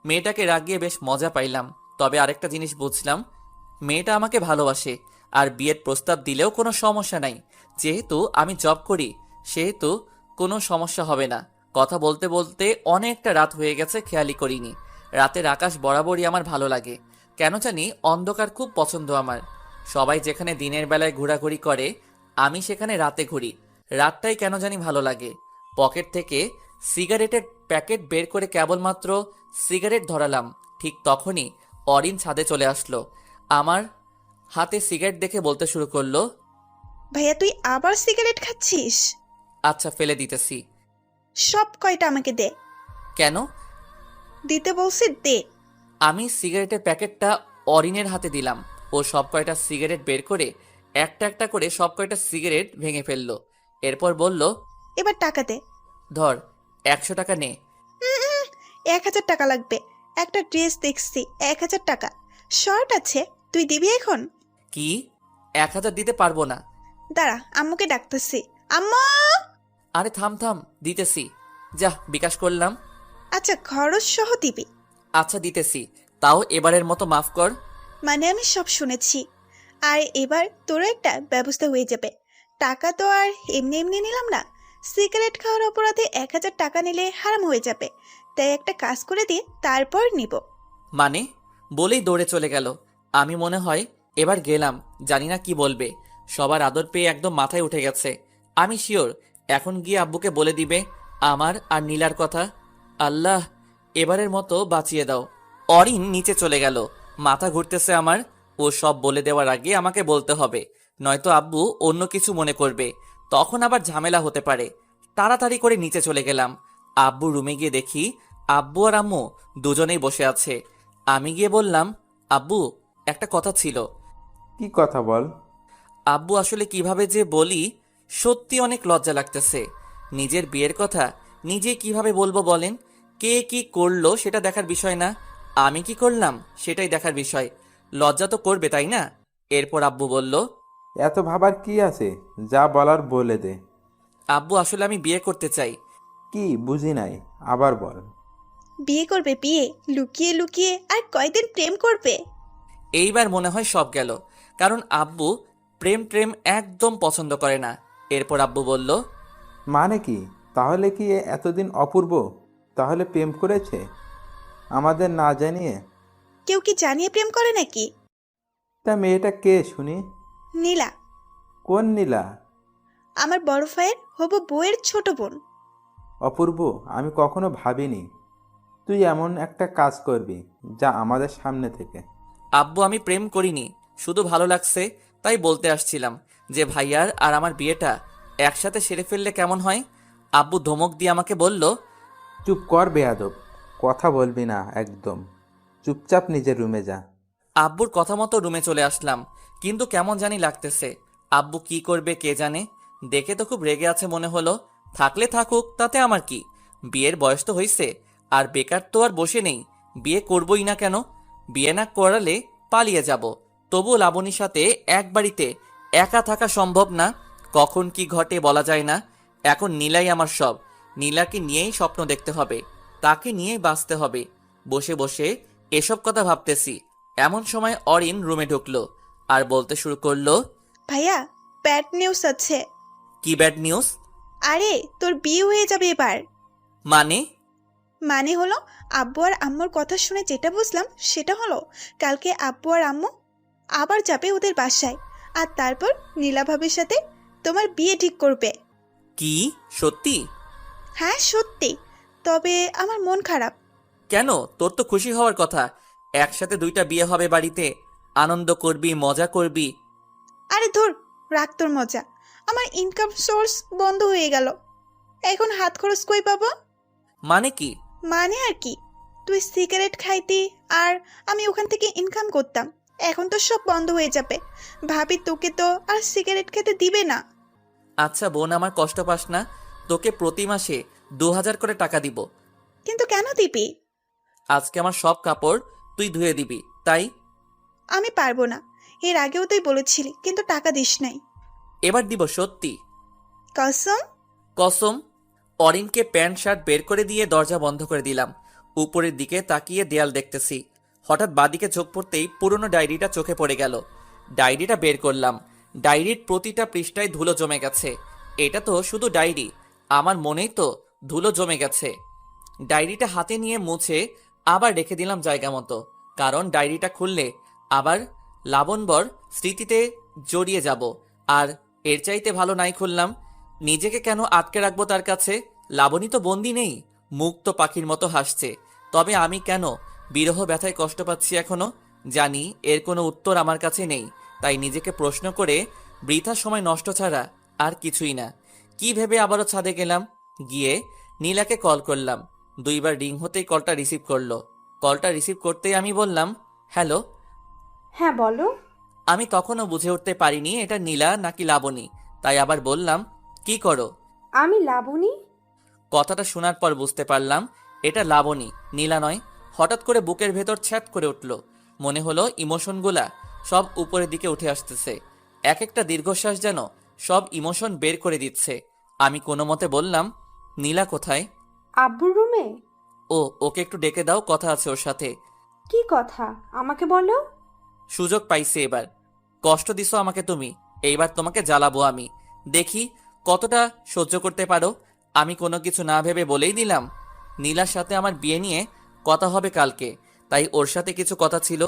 মেয়েটাকে রাগিয়ে বেশ মজা পাইলাম। তবে আরেকটা জিনিস বুঝলাম, মেয়েটা আমাকে ভালোবাসে। আর বিয়ের প্রস্তাব দিলেও কোনো সমস্যা নাই। যেহেতু আমি জব করি সেহেতু কোনো সমস্যা হবে না। কথা বলতে বলতে অনেকটা রাত হয়ে গেছে, খেয়ালই করিনি। রাতের আকাশ বরাবরই আমার ভালো লাগে। কেন জানি অন্ধকার খুব পছন্দ আমার। সবাই যেখানে দিনের বেলায় ঘোরাঘুরি করে আমি সেখানে রাতে ঘুরি। রাতটাই কেন জানি ভালো লাগে। পকেট থেকে সিগারেটের প্যাকেট বের করে কেবলমাত্র সিগারেট ধরালাম, ঠিক তখনই অরিন ছাদে চলে আসলো। আমার হাতে সিগারেট দেখে বলতে শুরু করলো, ভাইয়া, তুই আবার সিগারেট খাচ্ছিস? আচ্ছা ফেলে দিতেছি। সব কয়টা আমাকে দে। কেন? দিতে বলছি, দে। আমি সিগারেটের প্যাকেটটা অরিনের হাতে দিলাম। ও সব কয়টা সিগারেট বের করে একটা একটা করে সব কয়টা সিগারেট ভেঙে ফেললো। এরপর বলল, এবার টাকা দে। ধর 100 টাকা নে। 1000 টাকা লাগবে। একটা ড্রেস দেখছি, 1000 টাকা। শর্ট আছে, তুই দিবি এখন? কি? 1000 দিতে পারবো না। দাঁড়া, আম্মুকে ডাকতেছি। আম্মু! আরে থাম থাম, দিতেছি। যা বিকাশ করলাম। আচ্ছা, খরচ সহ দিবি? আচ্ছা দিতেছি, তাও এবারের মতো মাফ কর। মানে আমি সব শুনেছি। আর এবার তোরও একটা ব্যবস্থা হয়ে যাবে। টাকা তো আর এমনি এমনি নিলাম না। সিগারেট খাওয়ার অপরাধে 1000 টাকা নিলে হারাম হয়ে যাবে। তাই একটা কাজ করে দিয়ে তারপর নিব। মানে? বলেই দৌড়ে চলে গেল। আমি মনে হয় এবার গেলাম, জানি না কি বলবে। সবার আদর পেয়ে একদম মাথায় উঠে গেছে। আমি শিওর এখন গিয়ে আব্বুকে বলে দিবে আমার আর নীলার কথা। আল্লাহ, এবারের মতো বাঁচিয়ে দাও। অরিন নিচে চলে গেল। মাথা ঘুরতেছে আমার। ও সব বলে দেওয়ার আগে আমাকে বলতে হবে, নয়তো আব্বু অন্য কিছু মনে করবে। তখন আবার ঝামেলা হতে পারে। তাড়াতাড়ি করে নিচে চলে গেলাম। আব্বু রুমে গিয়ে দেখি আব্বু আর আম্মু দুজনেই বসে আছে। আমি গিয়ে বললাম, আব্বু একটা কথা ছিল। কি কথা বল। আব্বু আসলে কিভাবে যে বলি সত্যি অনেক লজ্জা লাগতেছে। নিজের বিয়ের কথা নিজে কিভাবে বলবো বলেন? কে কি করলো সেটা দেখার বিষয় না, আমি কি করলাম সেটাই দেখার বিষয়। লজ্জা তো করবে, তাই না? এরপর আব্বু বলল, এত ভাবার কি আছে, যা বলার বলে দে। আব্বু আসলে আমি বিয়ে করতে চাই। কি বুঝি নাই, আবার বল। বিয়ে করবে? বিয়ে লুকিয়ে লুকিয়ে? আর কয়দিন প্রেম করবে? এইবার মনে হয় সব গেল, কারণ আব্বু প্রেম প্রেম একদম পছন্দ করে না। এরপর আব্বু বলল, মানে কি? তাহলে কি এ এতদিন অপূর্ব তাহলে প্রেম করেছে আমাদের না জানিয়ে? কেউ কি জানিয়ে প্রেম করে নাকি? তা মেয়েটা কে শুনি? নীলা, কোন নীলা? আমার বড় ভাইয়ের হবু বউয়ের ছোট বোন। অপূর্ব, আমি কখনো ভাবিনি তুই এমন একটা কাজ করবি, যা আমাদের সামনে থেকে। আব্বু আমি প্রেম করিনি, শুধু ভালো লাগছে তাই বলতে আসছিলাম যে ভাইয়ার আর আমার বিয়েটা একসাথে সেরে ফেললে কেমন হয়। আব্বু ধমক দিয়ে আমাকে বলল, চুপ কর বেয়াদব, কথা বলবি না একদম। চুপচাপ নিজের রুমে যা। আব্বুর কথা মতো রুমে চলে আসলাম, কিন্তু কেমন জানি লাগতেছে। আব্বু কি করবে কে জানে, দেখে তো খুব রেগে আছে মনে হলো। থাকলে থাকুক, তাতে আমার কি? বিয়ের বয়স তো হয়েছে, আর বেকার তো আর বসে নেই। বিয়ে করবই না কেন? বিয়ে না করালে পালিয়ে যাব, তবুও লাবণীর সাথে এক বাড়িতে একা থাকা সম্ভব না। কখন কি ঘটে বলা যায় না। এখন নীলাই আমার সব, নীলাকে নিয়েই স্বপ্ন দেখতে হবে, তাকে নিয়েই বাঁচতে হবে। বসে বসে এসব কথা ভাবতেছি, এমন সময় অরিন রুমে ঢুকলো আর বলতে শুরু করলো, ভাইয়া, ব্যাড নিউজ আছে। কি ব্যাড নিউজ? আরে তোর বিয়ে হয়ে যাবে এবার। মানে? মানে হলো, আব্বু আর আম্মুর কথা শুনে যেটা বুঝলাম সেটা হলো, কালকে আব্বু আর আম্মু আবার যাবে ওদের বাসায়, আর তারপর নীলা ভাবির সাথে তোমার বিয়ে ঠিক করবে। কি সত্যি? হ্যাঁ সত্যি, তবে আমার মন খারাপ। কেন? তোর তো খুশি হওয়ার কথা, একসাথে দুইটা বিয়ে হবে বাড়িতে, আনন্দ করবি, মজা করবি। আরে ধুর, রাখ তোর মজা। আমার ইনকাম সোর্স বন্ধ হয়ে গেল, এখন হাত খরচ কই পাবো? মানে কি? মানে আর কি, তুই সিগারেট খাইতি আর আমি ওখান থেকে ইনকাম করতাম, এখন তো সব বন্ধ হয়ে যাবে। ভাবি তোকে তো আর সিগারেট খেতে দিবে না। আচ্ছা বোন, আমার কষ্ট পাস না, তোকে প্রতি মাসে 2000 করে টাকা দিব। কিন্তু কেন দিবি? আজকে আমার সব কাপড় তুই ধুয়ে দিবি, তাই। আমি পারবো না, এর আগেও তুই বলেছিলি কিন্তু টাকা দিস নাই। এবার দিব সত্যি। কসম? কসম। অরিনকে প্যান্ট শার্ট বের করে দিয়ে দরজা বন্ধ করে দিলাম। উপরের দিকে তাকিয়ে দেয়াল দেখতেছি, হঠাৎ বাদিকে চোখ পড়তেই পুরনো ডায়েরিটা চোখে পড়ে গেল। ডায়েরিটা বের করলাম, ডায়েরির প্রতিটা পৃষ্ঠায় ধুলো জমে গেছে। এটা তো শুধু ডায়েরি, আমার মনেই তো ধুলো জমে গেছে। ডায়েরিটা হাতে নিয়ে মুছে আবার রেখে দিলাম জায়গা মতো, কারণ ডায়েরিটা খুললে আবার লাবণবর স্মৃতিতে জড়িয়ে যাব। আর এর চাইতে ভালো নাই খুললাম, নিজেকে কেন আটকে রাখবো তার কাছে? লাবণী তো বন্দি নেই, মুক্ত পাখির মতো হাসছে। তবে আমি কেন বিরহ ব্যথায় কষ্ট পাচ্ছি এখনো? জানি এর কোনো উত্তর আমার কাছে নেই, তাই নিজেকে প্রশ্ন করে বৃথা সময় নষ্ট ছাড়া আর কিছুই না। কি ভেবে আবারও ছাদে গেলাম, গিয়ে নীলাকে কল করলাম। 2বার রিং হতেই কলটা রিসিভ করলো। কলটা রিসিভ করতেই আমি বললাম, হ্যালো। হ্যাঁ বলো। আমি তখনও বুঝে উঠতে পারিনি এটা নীলা নাকি লাবণী, তাই আবার বললাম, কি করো? আমি লাবণী। কথাটা শোনার পর বুঝতে পারলাম এটা লাবণী, নীলা নয়। হঠাৎ করে বুকের ভেতর ছ্যাত করে উঠল, মনে হলো ইমোশনগুলা সব উপরের দিকে উঠে আসতেছে। এক একটা দীর্ঘশ্বাস যেন সব ইমোশন বের করে দিচ্ছে। আমি কোনো মতে বললাম, নীলা কোথায়? আব্বুর রুমে। ও, ওকে একটু ডেকে দাও, কথা আছে ওর সাথে। কি কথা আমাকে বলো। সুযোগ পাইছে এবার, কষ্ট দিছো আমাকে তুমি, এইবার তোমাকে জ্বালাবো আমি, দেখি কতটা সহ্য করতে পারো। আমি কোনো কিছু না ভেবে বলেই দিলাম, নীলার সাথে আমার বিয়ে নিয়ে কথা হবে কালকে, তাই ওর সাথে কিছু কথা ছিল,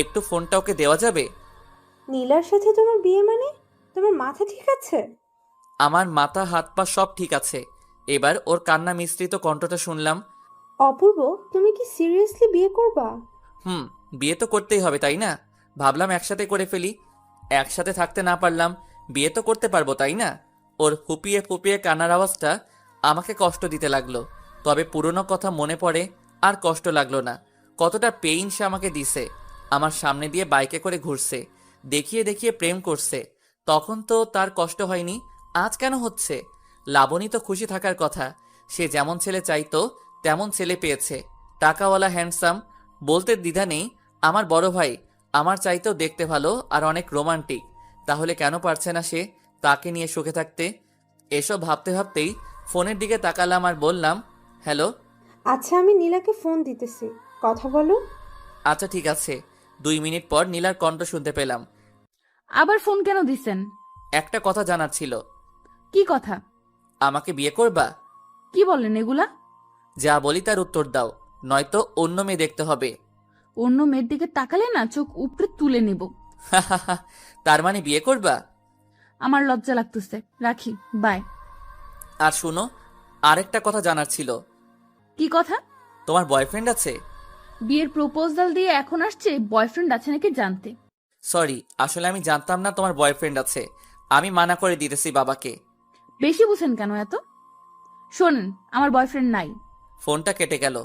একটু ফোনটা ওকে দেওয়া যাবে? নীলার সাথে তোমার বিয়ে মানে? তোমার মাথা ঠিক আছে? আমার মাথা হাত পা সব ঠিক আছে। এবার ওর কান্না মিশ্রিত কণ্ঠটা শুনলাম। অপূর্ব, তুমি কি সিরিয়াসলি বিয়ে করবা? বিয়ে তো করতেই হবে তাই না? ভাবলাম একসাথে করে ফেলি, একসাথে থাকতে না পারলাম, বিয়ে তো করতে পারবো তাই না? ওর ফুপিয়ে ফুপিয়ে কান্নার আওয়াজটা আমাকে কষ্ট দিতে লাগলো। তবে পুরনো কথা মনে পড়ে আর কষ্ট লাগলো না। কতটা পেইন সে আমাকে দিছে। আমার সামনে দিয়ে বাইকে করে ঘুরছে, দেখিয়ে দেখিয়ে প্রেম করছে, তখন তো তার কষ্ট হয়নি, আজ কেন হচ্ছে? লাবণী তো খুশি থাকার কথা। সে যেমন ছেলে চাইতো তেমন ছেলে পেয়েছে, টাকাওয়ালা, হ্যান্ডসাম। বলতে দ্বিধা নেই, আমার বড় ভাই আমার চাইতেও দেখতে ভালো আর অনেক রোমান্টিক। তাহলে কেন পারছে না সে তাকে নিয়ে সুখে থাকতে? এসব ভাবতে ভাবতেই ফোনের দিকে তাকালাম আর বললাম, হ্যালো। আচ্ছা, আমি নীলাকে ফোন দিতেছি, কথা বলো। আচ্ছা ঠিক আছে। 2 মিনিট পর নীলার কণ্ঠ শুনতে পেলাম। আবার ফোন কেন দিছেন? একটা কথা জানার ছিল। কি কথা? আমাকে বিয়ে করবা? কি বলেন এগুলা? যা বলি তার উত্তর দাও, নয়তো অন্য মেয়ে দেখতে হবে। অন্য মেয়ের দিকে তাকালে না চোখ উপড়ে তুলে নেব। তার মানে বিয়ে করবা? আমার লজ্জা লাগতেছে, রাখি, বাই। আর শুনো, আরেকটা কথা জানার ছিল। কি কথা? তোমার বয়ফ্রেন্ড আছে? বিয়ের প্রপোজাল দিয়ে এখন আসছে বয়ফ্রেন্ড আছে নাকি জানতে। সরি, আসলে আমি জানতাম না তোমার বয়ফ্রেন্ড আছে। আমি মানা করে দিতেছি বাবাকে। বেশি বুঝেন কেন এত? শোনেন, আমার বয়ফ্রেন্ড নাই। ফোনটা কেটে গেল।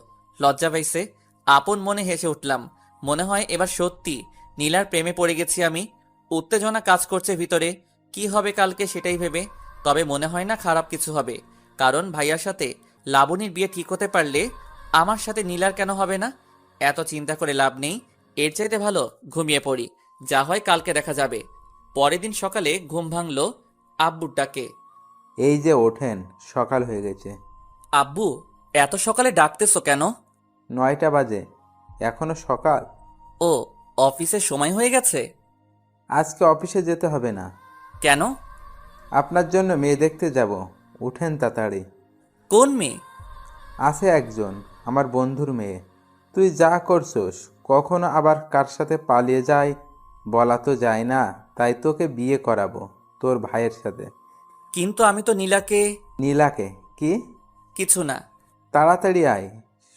লজ্জা পাইছে। আপন মনে হেসে উঠলাম। মনে হয় এবার সত্যি নীলার প্রেমে পড়ে গেছি আমি। উত্তেজনা কাজ করছে ভিতরে, কি হবে কালকে সেটাই ভেবে। তবে মনে হয় না খারাপ কিছু হবে, কারণ ভাইয়ার সাথে লাবণীর বিয়ে ঠিক হতে পারলে আমার সাথে নীলার কেন হবে না? এত চিন্তা করে লাভ নেই, এর চাইতে ভালো ঘুমিয়ে পড়ি। যা হয় কালকে দেখা যাবে। পরের দিন সকালে ঘুম ভাঙলো আব্বুর ডাকে। এই যে ওঠেন, সকাল হয়ে গেছে। আব্বু, এত সকালে ডাকতেছো কেন? 9টা বাজে, এখনো সকাল? ও, অফিসের সময় হয়ে গেছে? আজকে অফিসে যেতে হবে না। কেন? আপনার জন্য মেয়ে দেখতে যাব। উঠেন তাড়াতাড়ি। কোন মেয়ে? আছে একজন, আমার বন্ধুর মেয়ে। তুই যা করছস, কখনো আবার কার সাথে পালিয়ে যায় বলা তো যায় না, তাই তোকে বিয়ে করাবো তোর ভাইয়ের সাথে। কিন্তু আমি তো নীলাকে। নীলাকে? কি? কিছু না। তাড়াতাড়ি আয়,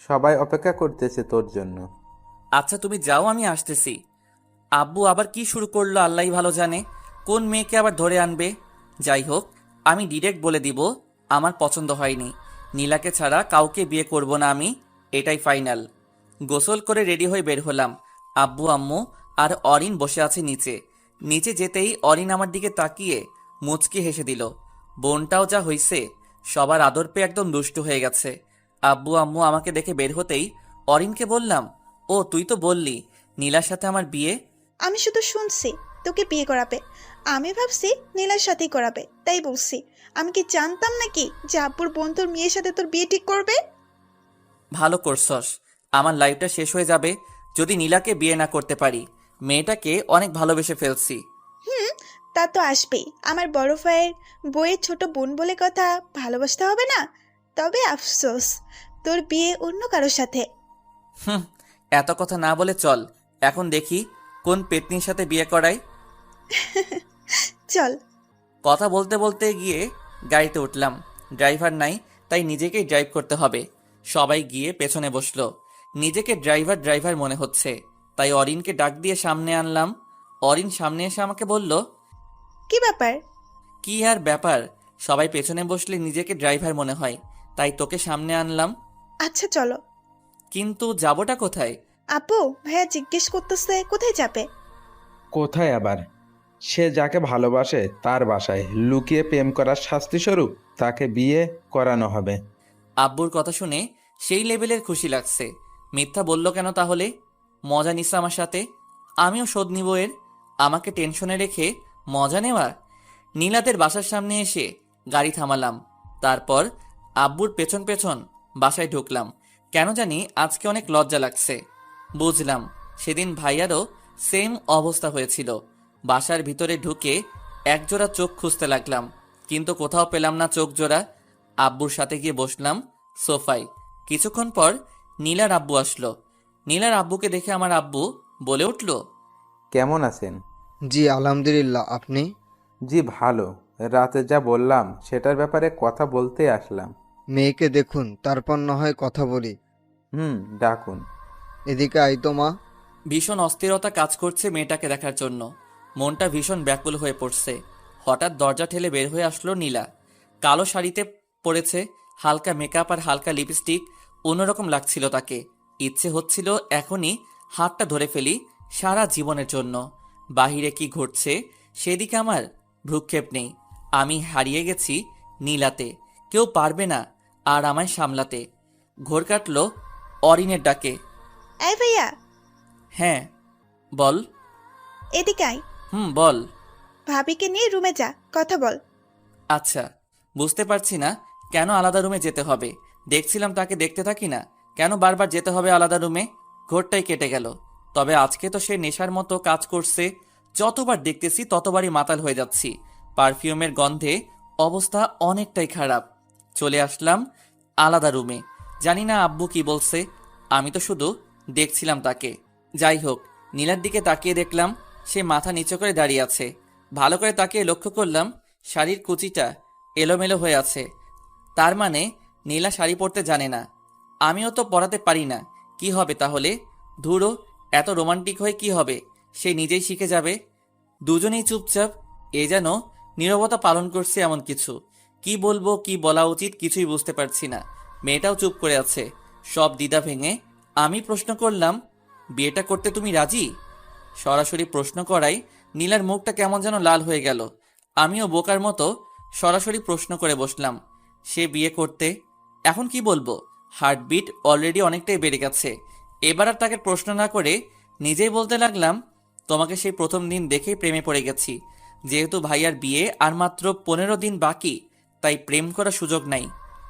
সবাই অপেক্ষা করতেছে তোর জন্য। আচ্ছা তুমি যাও, আমি আসতেছি। আব্বু আবার কি শুরু করলো আল্লাহই ভালো জানে। কোন মেয়েকে আবার ধরে আনবে? যাই হোক, আমি ডিরেক্ট বলে দিব আমার পছন্দ হয়নি। নীলাকে ছাড়া কাউকে বিয়ে করব না আমি, এটাই ফাইনাল। গোসল করে রেডি হয়ে বের হলাম। আব্বু, আম্মু আর অরিন বসে আছে নিচে। নিচে যেতেই অরিন আমার দিকে তাকিয়ে মুচকি হেসে দিল। বোনটাও যা হইছে, সবার আদর পেয়ে একদম দুষ্টু হয়ে গেছে। আব্বু আম্মু আমাকে দেখে বের হতেই অরিনকে বললাম, ও তুই তো বললি নীলার সাথে আমার বিয়ে। আমি শুধু শুনছি তোকে বিয়ে করাবে। আমি ভাবছি নীলার সাথেই করাবে, তাই বলছি। আমি কি জানতাম নাকি যে আব্বুর বোন তোর মেয়ের সাথে তোর বিয়ে ঠিক করবে? ভালো করছস। আমার লাইফটা শেষ হয়ে যাবে যদি নীলাকে বিয়ে না করতে পারি। মেয়েটাকে অনেক ভালোবেসে ফেলছি। হুম, তা তো আসবেই। আমার বড় ভাইয়ের বইয়ের ছোট বোন বলে কথা, ভালোবাসতে হবে না? তবে আফসোস, তোর বিয়ে অন্য কারোর সাথে। হুম, এত কথা না বলে চল এখন দেখি কোন পেতনির সাথে বিয়ে করাই। চল। কথা বলতে বলতে গিয়ে গাড়িতে উঠলাম। ড্রাইভার নাই, তাই নিজেকেই ড্রাইভ করতে হবে। সবাই গিয়ে পেছনে বসলো। নিজেকে ড্রাইভার ড্রাইভার মনে হচ্ছে, তাই অরিনকে ডাক দিয়ে সামনে আনলাম। অরিন সামনে এসে আমাকে বলল, কি ব্যাপার? কি আর ব্যাপার, সবাই পেছনে বসলে নিজেকে ড্রাইভার মনে হয়, তাই তোকে সামনে আনলাম। আচ্ছা চলো। কিন্তু যাবোটা কোথায়? আপু, ভাইয়া জিজ্ঞেস করতেছে কোথায় যাবে। কোথায় আবার? সে যাকে ভালোবাসে তার বাসায় লুকিয়ে প্রেম করার শাস্তিস্বরূপ তাকে বিয়ে করানো হবে। আব্বুর কথা শুনে সেই লেভেলের খুশি লাগছে। মিথ্যা বলল কেন তাহলে? মজা নিচ্ছে আমার সাথে, আমিও শোধ নিব এর। আমাকে টেনশনে রেখে মজা নেওয়া। নীলাদের বাসার সামনে এসে গাড়ি থামালাম। তারপর আব্বুর পেছন পেছন বাসায় ঢুকলাম। কেন জানি আজকে অনেক লজ্জা লাগছে। বুঝলাম সেদিন ভাইয়ারও সেম অবস্থা হয়েছিল। বাসার ভিতরে ঢুকে একজোড়া চোখ খুঁজতে লাগলাম, কিন্তু কোথাও পেলাম না চোখ জোড়া। আব্বুর সাথে গিয়ে বসলাম সোফায়। কিছুক্ষণ পর নীলার আব্বু আসলো। নীলার আব্বুকে দেখে আমার আব্বু বলে উঠল, কেমন আছেন? জি আলহামদুলিল্লাহ, আপনি? জি ভালো। রাতে যা বললাম সেটার ব্যাপারে কথা বলতে আসলাম। মেয়েকে দেখুন, তারপর না হয় কথা বলি। ডাকুন। এদিকে আইতো মা। ভীষণ অস্থিরতা কাজ করছে মেয়েটাকে দেখার জন্য। মনটা ভীষণ ব্যাকুল হয়ে পড়ছে। হঠাৎ দরজা ঠেলে বের হয়ে আসলো নীলা। কালো শাড়িতে পরেছে, হালকা মেকআপ আর হালকা লিপস্টিক। অন্যরকম লাগছিল তাকে। ইচ্ছে হচ্ছিল এখনই হাতটা ধরে ফেলি সারা জীবনের জন্য। বাহিরে কি ঘটছে সেদিকে আমার ভ্রুক্ষেপ নেই। আমি হারিয়ে গেছি নীলাতে। কেউ পারবে না আর আমায় সামলাতে। ঘোর কাটলো অরিনের ডাকে। এই ভাইয়া, হ্যাঁ বল। এদিকে আয়। বল। ভাবিকে নিয়ে রুমে যা, কথা বল। আচ্ছা, বুঝতে পারছি না কেন আলাদা রুমে যেতে হবে। দেখছিলাম তাকে দেখতে থাকি না, কেন বারবার যেতে হবে আলাদা রুমে? ঘোরটাই কেটে গেল। তবে আজকে তো সে নেশার মতো কাজ করছে। যতবার দেখতেছি ততবারই মাতাল হয়ে যাচ্ছি। পারফিউমের গন্ধে অবস্থা অনেকটাই খারাপ। চলে আসলাম আলাদা রুমে। জানি না আব্বু কি বলছে, আমি তো শুধু দেখছিলাম তাকে। যাই হোক, নীলার দিকে তাকিয়ে দেখলাম সে মাথা নিচু করে দাঁড়িয়ে আছে। ভালো করে তাকিয়ে লক্ষ্য করলাম শাড়ির কুচিটা এলোমেলো হয়ে আছে। তার মানে নীলা শাড়ি পরতে জানে না। আমিও তো পরাতে পারি না। কি হবে তাহলে? ধুরো, এত রোমান্টিক হয়ে কি হবে? সে নিজেই শিখে যাবে। দুজনেই চুপচাপ, এ যেন নীরবতা পালন করছে এমন কিছু। কি বলবো, কি বলা উচিত কিছুই বুঝতে পারছি না। মেয়েটাও চুপ করে আছে। সব দ্বিধা ভেঙে আমি প্রশ্ন করলাম, বিয়েটা করতে তুমি রাজি? সরাসরি প্রশ্ন করাই নীলার মুখটা কেমন যেন লাল হয়ে গেল। আমিও বোকার মতো সরাসরি প্রশ্ন করে বসলাম, সে বিয়ে করতে? এখন কি বলবো? হার্টবিট অলরেডি অনেকটাই বেড়ে গেছে। এবার আর তাকে প্রশ্ন না করে নিজেই বলতে লাগলাম, তোমাকে সেই প্রথম দিন দেখেই প্রেমে পড়ে গেছি। যেহেতু ভাইয়ার বিয়ে আর মাত্র 15 দিন বাকি, তাই প্রেম করার সুযোগ নাই।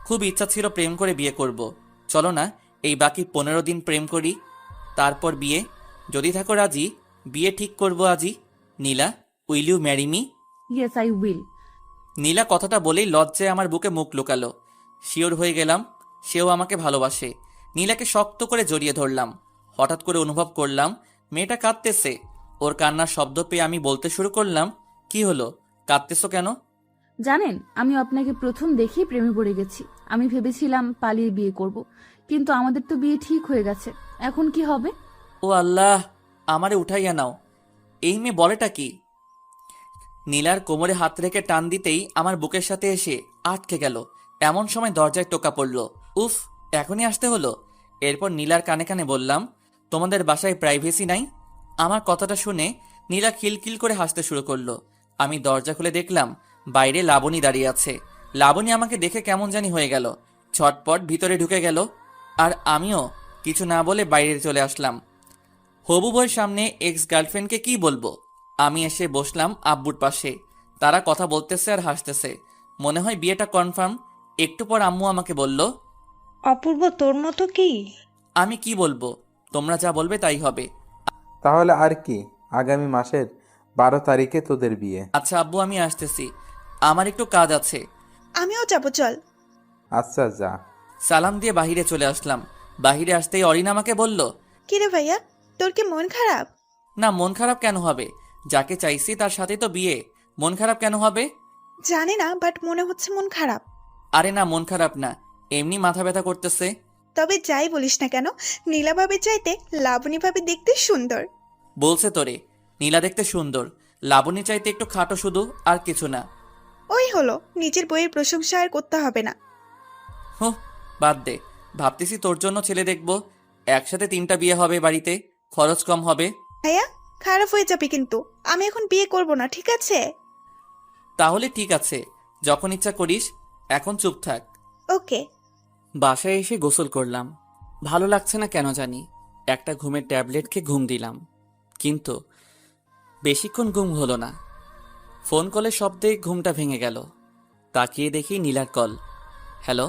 খুব ইচ্ছা ছিল প্রেম করে বিয়ে করব। চলো না এই বাকি 15 দিন প্রেম করি, তারপর বিয়ে। যদি থাকো রাজি, বিয়ে ঠিক করব আজই। Nila, will you marry me? Yes, I will. Nila কথাটা বলেই লজ্জায় আমার বুকে মুখ লুকালো। শিওর হয়ে গেলাম সেও আমাকে ভালোবাসে। নীলাকে শক্ত করে জড়িয়ে ধরলাম। হঠাৎ করে অনুভব করলাম মেয়েটা কাঁদতেছে। ওর কান্নার শব্দ পেয়ে আমি বলতে শুরু করলাম, কি হলো, কাঁদতেছো কেন? জানেন, আমি আপনাকে প্রথম দেখেই প্রেমে পড়ে গেছি। আমি ভেবেছিলাম পালিয়ে বিয়ে করব, কিন্তু আমাদের তো বিয়ে ঠিক হয়ে গেছে। এখন কি হবে? ও আল্লাহ, আমারে উঠাইয়া নাও। এই মেয়ে বলেটা কি? নীলার কোমরে হাত রেখে টান দিতেই আমার বুকের সাথে এসে আটকে গেল। এমন সময় দরজায় টোকা পড়ল। উফ, এখনই আসতে হলো। এরপর নীলার কানে কানে বললাম, তোমাদের বাসায় প্রাইভেসি নাই? আমার কথাটা শুনে নীলা খিলখিল করে হাসতে শুরু করলো। আমি দরজা খুলে দেখলাম বাইরে লাবণী দাঁড়িয়ে আছে। লাবণী আমাকে দেখে কেমন জানি হয়ে গেল, ছটপট ভিতরে ঢুকে গেল। আর আমিও কিছু না বলে বাইরে চলে আসলাম। হবু বউয়ের সামনে এক্স গার্লফ্রেন্ডকে কি বলবো? আমি এসে বসলাম আব্বুর পাশে। তারা কথা বলতেছে আর হাসতেছে। মনে হয় বিয়েটা কনফার্ম। একটু পর আম্মু আমাকে বলল, অপূর্ব, তোর মতো কি? আমি কি বলবো? তোমরা যা বলবে তাই হবে। তাহলে আর কি, আগামী মাসের 12 তারিখে তোদের বিয়ে। আচ্ছা আব্বু, আমি আসতেছি, আমার একটু কাজ আছে। আমিও যাবো, চল। আচ্ছা যা। সালাম দিয়ে বাহিরে চলে আসলাম। বাহিরে আসতেই অরিন আমাকে বলল, কিরে ভাইয়া, তোর কি মন খারাপ? না, মন খারাপ কেন হবে? যাকে চাইছি তার সাথে তো বিয়ে, মন খারাপ কেন হবে? জানি না, বাট মনে হচ্ছে মন খারাপ। আরে না, মন খারাপ না, এমনি মাথা ব্যথা করতেছে। তবে যাই বলিস না কেন, নীলা ভাবির চাইতে লাবণী ভাবি দেখতে সুন্দর। বলছে তোরে নীলা দেখতে সুন্দর, লাবণী চাইতে একটু খাটো শুধু, আর কিছু না। ওই হলো, নিজের বইয়ের প্রশংসা আর করতে হবে না। হুঁ, বাদ দে। ভাবতেছি তোর জন্য ছেলে দেখব, একসাথে 3টা বিয়ে হবে বাড়িতে, খরচ কম হবে। ভাইয়া, খারাপ হয়ে যাবে কিন্তু। আমি এখন বিয়ে করব না, ঠিক আছে? তাহলে ঠিক আছে, যখন ইচ্ছা করিস। এখন চুপ থাক। ওকে। বাসায় এসে গোসল করলাম। ভালো লাগছে না কেন জানি। একটা ঘুমের ট্যাবলেট খেয়ে ঘুম দিলাম, কিন্তু বেশিক্ষণ ঘুম হলো না। ফোন কলের শব্দে ঘুমটা ভেঙে গেল। তাকিয়ে দেখি নীলার কল। হ্যালো।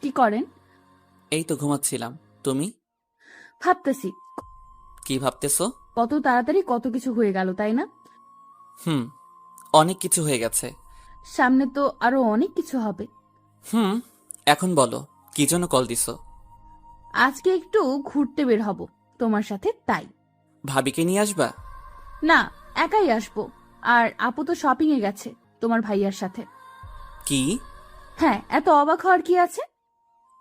কি করেন? এই তো ঘুমাচ্ছিলাম। তুমি? ভাবতেছি কি ভাবতেছো? কত তাড়াতাড়ি কত কিছু হয়ে গেল, তাই না? অনেক কিছু হয়ে গেছে। সামনে তো আরো অনেক কিছু হবে। এখন বলো, কি জন্য কল দিছো? আজকে একটু ঘুরতে বের হব তোমার সাথে, তাই। ভাবিকে নিয়ে আসবা? না, একাই আসবো। আর আপু তো শপিং এ গেছে তোমার ভাইয়ার সাথে। কি? হ্যাঁ, এত অবাক হওয়ার কি আছে?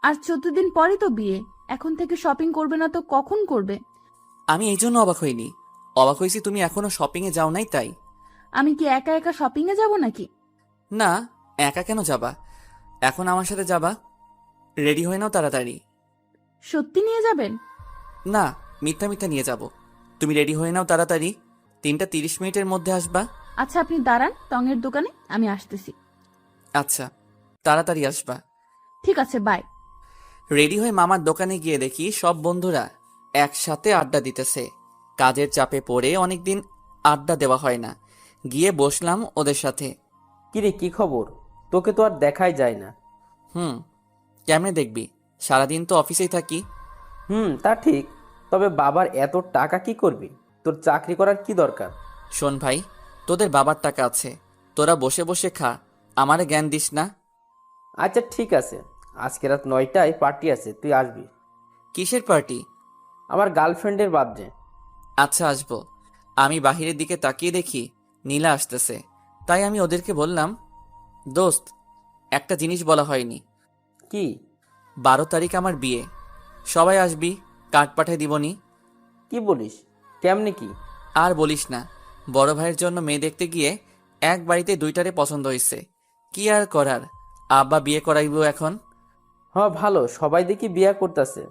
আর 14 দিন পরে তো বিয়ে, এখন থেকে শপিং করবে না তো কখন করবে? আমি এই জন্য অবাক হইনি। অবাক হয়েছি তুমি এখনো শপিং এ যাও নাই তাই। আমি কি একা একা শপিং এ যাব নাকি? না, একা কেন যাবা? এখন আমার সাথে যাবা। রেডি হয়ে নাও তাড়াতাড়ি। সত্যি নিয়ে যাবেন? না, মিথ্যা মিথ্যা নিয়ে যাব। তুমি রেডি হয়ে নাও তাড়াতাড়ি, 3টা 30 মিনিটের মধ্যে আসবা। আচ্ছা আপনি দাঁড়ান টঙের দোকানে, আমি আসতেছি। আচ্ছা, তাড়াতাড়ি আসবা। ঠিক আছে, বাই। রেডি হয়ে মামার দোকানে গিয়ে দেখি সব বন্ধুরা একসাথে আড্ডা দিতেছে। কাজের চাপে পড়ে অনেকদিন আড্ডা দেওয়া হয় না। গিয়ে বসলাম ওদের সাথে। কিরে, কি খবর? তোকে তো আর দেখাই যায় না। হুম, কেমনে দেখবি? সারাদিন তো অফিসেই থাকি। তা ঠিক। তবে বাবার এত টাকা কি করবি? তোর চাকরি করার কি দরকার? শোন ভাই, তোদের বাবার টাকা আছে, তোরা বসে বসে খা, আমারে জ্ঞান দিস না। আচ্ছা ঠিক আছে, আজকে রাত 9টায় পার্টি আছে, তুই আসবি। কিসের পার্টি? আমার গার্লফ্রেন্ডের বার্থডে। আচ্ছা, আসবো। আমি বাহিরের দিকে তাকিয়ে দেখি নীলা আসতেছে। তাই আমি ওদেরকে বললাম, দোস্ত, একটা জিনিস বলা হয়নি। কি? 12 তারিখ আমার বিয়ে, সবাই আসবি, কার্ড পাঠাই দিবনি। কি বলিস? কেমনে কি? আর বলিস না, বড় ভাইয়ের জন্য মেয়ে দেখতে গিয়ে এক বাড়িতে দুইটারে পছন্দ হয়েছে। কি আর করার, আব্বা বিয়ে করাইব এখন। হ্যাঁ ভালো, সবাই দেখি বিয়ে করতেছে,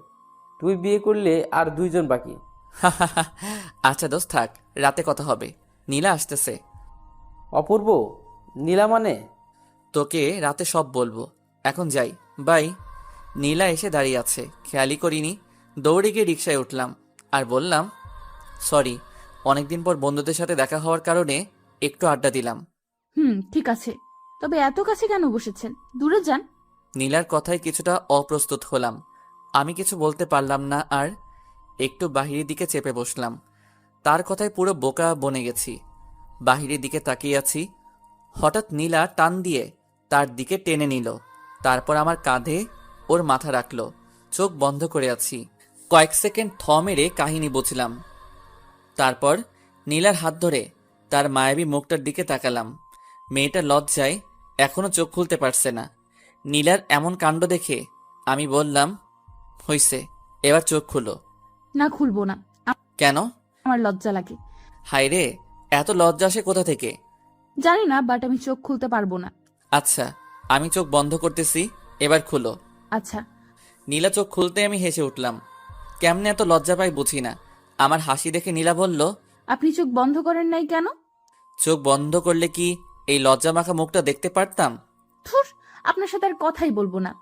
তুই বিয়ে করলে আর 2জন বাকি। আচ্ছা দোস্ত থাক, রাতে কথা হবে। নীলা আসতেছে। অপূর্ব? নীলা মানে? তোকে রাতে সব বলবো, এখন যাই, বাই। নীলা এসে দাঁড়িয়ে আছে, খেয়ালই করিনি। দৌড়ে গিয়ে রিকশায় উঠলাম আর বললাম, সরি, অনেকদিন পর বন্ধুদের সাথে দেখা হওয়ার কারণে একটু আড্ডা দিলাম। ঠিক আছে, তবে এত কাছে কেন বসেছেন? দূরে যান। নীলার কথায় কিছুটা অপ্রস্তুত হলাম। আমি কিছু বলতে পারলাম না আর একটু বাহিরের দিকে চেপে বসলাম। তার কথায় পুরো বোকা বনে গেছি। বাহিরের দিকে তাকিয়ে আছি, হঠাৎ নীলা টান দিয়ে তার দিকে টেনে নিল। তারপর আমার কাঁধে ওর মাথা রাখলো। চোখ বন্ধ করে আছি। কয়েক সেকেন্ড থ মেরে কাহিনী বুঝলাম। তারপর নীলার হাত ধরে তার মায়াবী মুখটার দিকে তাকালাম। মেয়েটা লজ্জায় এখনো চোখ খুলতে পারছে না। নীলার এমন কাণ্ড দেখে আমি বললাম, হইছে, এবার চোখ খুলো। না, খুলবো না। কেন? আমার লজ্জা লাগে। হায় রে, এত লজ্জা আসে কোথা থেকে? জানি না, বাট আমি চোখ খুলতে পারবো না। আচ্ছা, আমি চোখ বন্ধ করতেছি, এবার খুলো। আচ্ছা। নীলা চোখ খুলতে আমি হেসে উঠলাম। কেমনে এত লজ্জা পাই বুঝি না। আমার হাসি দেখে নীলা বলল, আপনি চোখ বন্ধ করেন নাই কেন? চোখ বন্ধ করলে কি এই লজ্জা মাখা মুখটা দেখতে পারতাম? ধুর, আপনার সাথে আর কথাই বলবো না।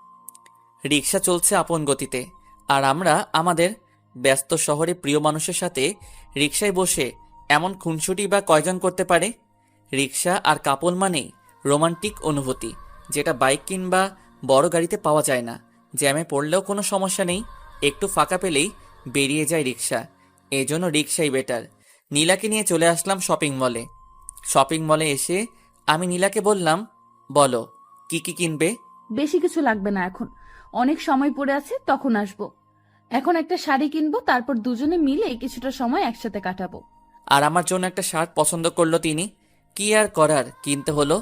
রিক্সা চলছে আপন গতিতে, আর আমরা আমাদের ব্যস্ত শহরে প্রিয় মানুষের সাথে রিক্সায় বসে এমন খুনসুটি বা কয়জন করতে পারে? রিক্সা আর কাপল মানেই রোমান্টিক অনুভূতি, যেটা বাইক কিংবা বড় গাড়িতে পাওয়া যায় না। জ্যামে পড়লেও কোনো সমস্যা নেই, একটু ফাঁকা পেলেই বেরিয়ে যায় রিক্সা। এজন্য রিক্সাই বেটার। নীলাকে নিয়ে চলে আসলাম শপিং মলে। শপিং মলে এসে আমি নীলাকে বললাম, বলো কি কি কিনবে? বেশি কিছু লাগবে না এখন, অনেক সময় পড়ে আছে, তখন আসবো। এখন একটা শাড়ি কিনবো, তারপর দুজনে মিলে কিছুটা সময় একসাথে কাটাবো। আর আমার জন্য একটা শার্ট পছন্দ করলো তিনি। কি আর করার, কিনতে হলো।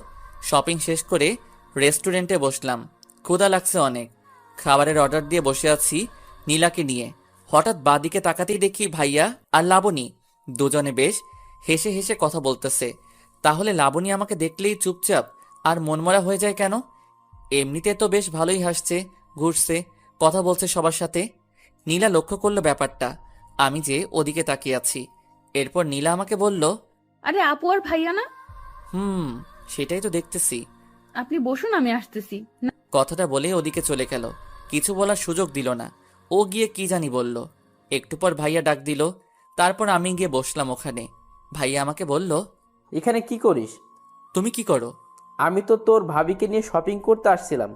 শপিং শেষ করে রেস্টুরেন্টে বসলাম। ক্ষুধা লাগছে অনেক। খাবারের অর্ডার দিয়ে বসে আছি নীলাকে নিয়ে। হঠাৎ বাঁদিকে তাকাতেই দেখি ভাইয়া আর লাবণী দুজনে বেশ হেসে হেসে কথা বলতেছে। তাহলে লাবণী আমাকে দেখলেই চুপচাপ আর মনমরা হয়ে যায় কেন? এমনিতে তো বেশ ভালোই হাসছে, ঘুরছে, কথা বলছে সবার সাথে। নীলা লক্ষ্য করলো ব্যাপারটা, আমি যে ওদিকে তাকিয়ে আছি। এরপর নীলা আমাকে বলল, আরে আপু আর ভাইয়া না? সেটাই তো দেখতেছি। আপনি বসুন, আমি আসতেছি। না, কথাটা বলে ওদিকে চলে গেল। কিছু বলার সুযোগ দিল না। ও গিয়ে কি জানি বলল। একটু পর ভাইয়া ডাক দিল। তারপর আমি গিয়ে বসলাম ওখানে। ভাইয়া আমাকে বলল, এখানে কি করিস? তুমি কি করো? আমি তো তোর ভাবিকে নিয়ে শপিং করতে আসছিলাম,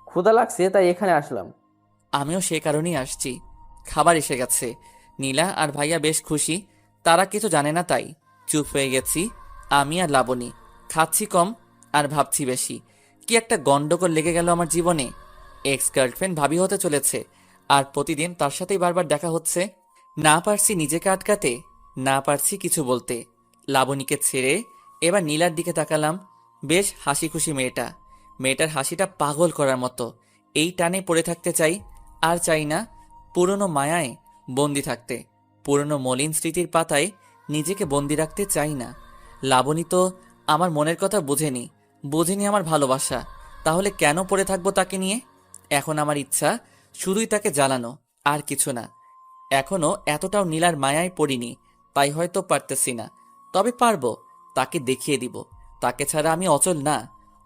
ক্ষুধা লাগছে তাই এখানে আসলাম। আমিও সে কারণেই আসছি। খাবার এসে গেছে। নীলা আর ভাইয়া বেশ খুশি। তারা কিছু জানে না তাই চুপ হয়ে গেছি আমি আর লাবণী। খাচ্ছি কম আর ভাবছি বেশি। কি একটা গন্ডগোল লেগে গেল আমার জীবনে। এক্স গার্লফ্রেন্ড ভাবি হতে চলেছে, আর প্রতিদিন তার সাথেই বারবার দেখা হচ্ছে। না পারছি নিজেকে আটকাতে, না পারছি কিছু বলতে। লাবণীকে ছেড়ে এবার নীলার দিকে তাকালাম। বেশ হাসি খুশি মেয়েটা। মেয়েটার হাসিটা পাগল করার মতো। এই টানে পড়ে থাকতে চাই, আর চাই না পুরনো মায়ায় বন্দি থাকতে। পুরনো মলিন স্মৃতির পাতায় নিজেকে বন্দি রাখতে চাই না। লাবণী তো আমার মনের কথা বুঝেনি আমার ভালোবাসা। তাহলে কেন পড়ে থাকবো তাকে নিয়ে? এখন আমার ইচ্ছা শুধুই তাকে জ্বালানো, আর কিছু না। এখনো এতটাও নীলার মায়ায় পড়িনি, তাই হয়তো পারতেছি না। তবে পারবো, তাকে দেখিয়ে দিব তাকে ছাড়া আমি অচল না।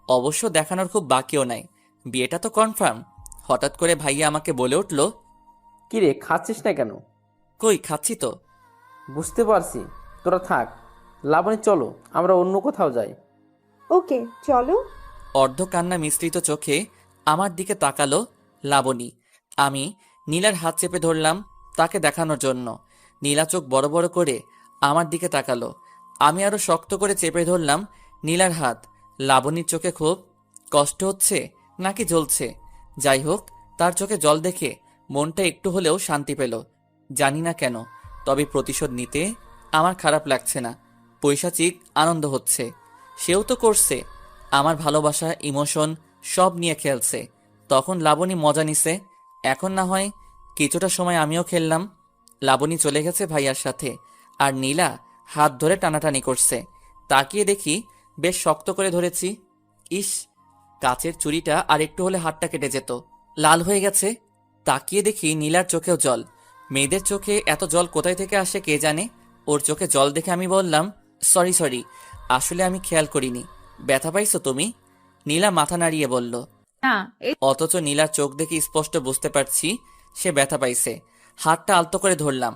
অবশ্য দেখানোর খুব বাকিও নাই, বিয়েটা তো কনফার্ম। হঠাৎ করে ভাইয়া আমাকে বলে উঠল, কিরে খাচ্ছিস না কেন? কই খাচ্ছি তো। বুঝতে পারছি, তোরা থাক। লাবণী চলো আমরা অন্য কোথাও যাই। ওকে চলো। অর্ধ কান্না মিশ্রিত চোখে আমার দিকে তাকালো লাবণী। আমি নীলার হাত চেপে ধরলাম তাকে দেখানোর জন্য। নীলা চোখ বড় বড় করে আমার দিকে তাকালো। আমি আরো শক্ত করে চেপে ধরলাম নীলার হাত। লাবণীর চোখে খুব কষ্ট হচ্ছে নাকি জ্বলছে, যাই হোক তার চোখে জল দেখে মনটা একটু হলেও শান্তি পেল। জানি না কেন, তবে প্রতিশোধ নিতে আমার খারাপ লাগছে না, পৈশাচিক আনন্দ হচ্ছে। সেও তো করছে, আমার ভালোবাসা ইমোশন সব নিয়ে খেলছে। তখন লাবণী মজা নিছে, এখন না হয় কিছুটা সময় আমিও খেললাম। লাবণী চলে গেছে ভাইয়ার সাথে, আর নীলা হাত ধরে টানাটানি করছে। তাকিয়ে দেখি বেশ শক্ত করে ধরেছি। ইস, কাচের চুড়িটা আর একটু হলে হাতটা কেটে যেত। লাল হয়ে গেছে। তাকিয়ে দেখি নীলার চোখেও জল। মেয়েদের চোখে এত জল কোথায় থেকে আসে কে জানে। ওর চোখে জল দেখে আমি বললাম, সরি, আসলে আমি খেয়াল করিনি। ব্যথা পাইছো তুমি? নীলা মাথা নাড়িয়ে বলল। না, এই অথচ নীলার চোখ দেখে স্পষ্ট বুঝতে পারছি সে ব্যথা পাইছে। হাতটা আলতো করে ধরলাম।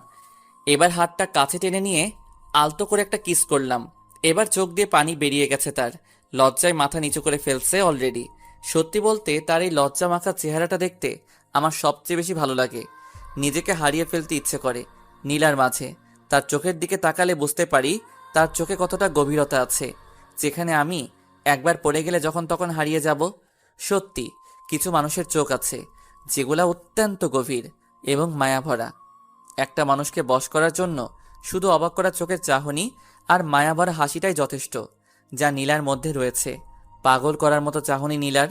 এবার হাতটা কাছে টেনে নিয়ে আলতো করে একটা কিস করলাম। এবার চোখ দিয়ে পানি বেরিয়ে গেছে তার। লজ্জায় মাথা নিচু করে ফেলছে অলরেডি। সত্যি বলতে তার এই লজ্জা মাখা চেহারাটা দেখতে আমার সবচেয়ে বেশি ভালো লাগে। নিজেকে হারিয়ে ফেলতে ইচ্ছে করে নীলার মাঝে। তার চোখের দিকে তাকালে বুঝতে পারি তার চোখে কতটা গভীরতা আছে, যেখানে আমি একবার পড়ে গেলে যখন তখন হারিয়ে যাব। সত্যি কিছু মানুষের চোখ আছে যেগুলা অত্যন্ত গভীর এবং মায়াভরা। একটা মানুষকে বশ করার জন্য শুধু অবাক করা চোখের চাহনি আর মায়াভরা হাসিটাই যথেষ্ট, যা নীলার মধ্যে রয়েছে। পাগল করার মতো চাহনি নীলার।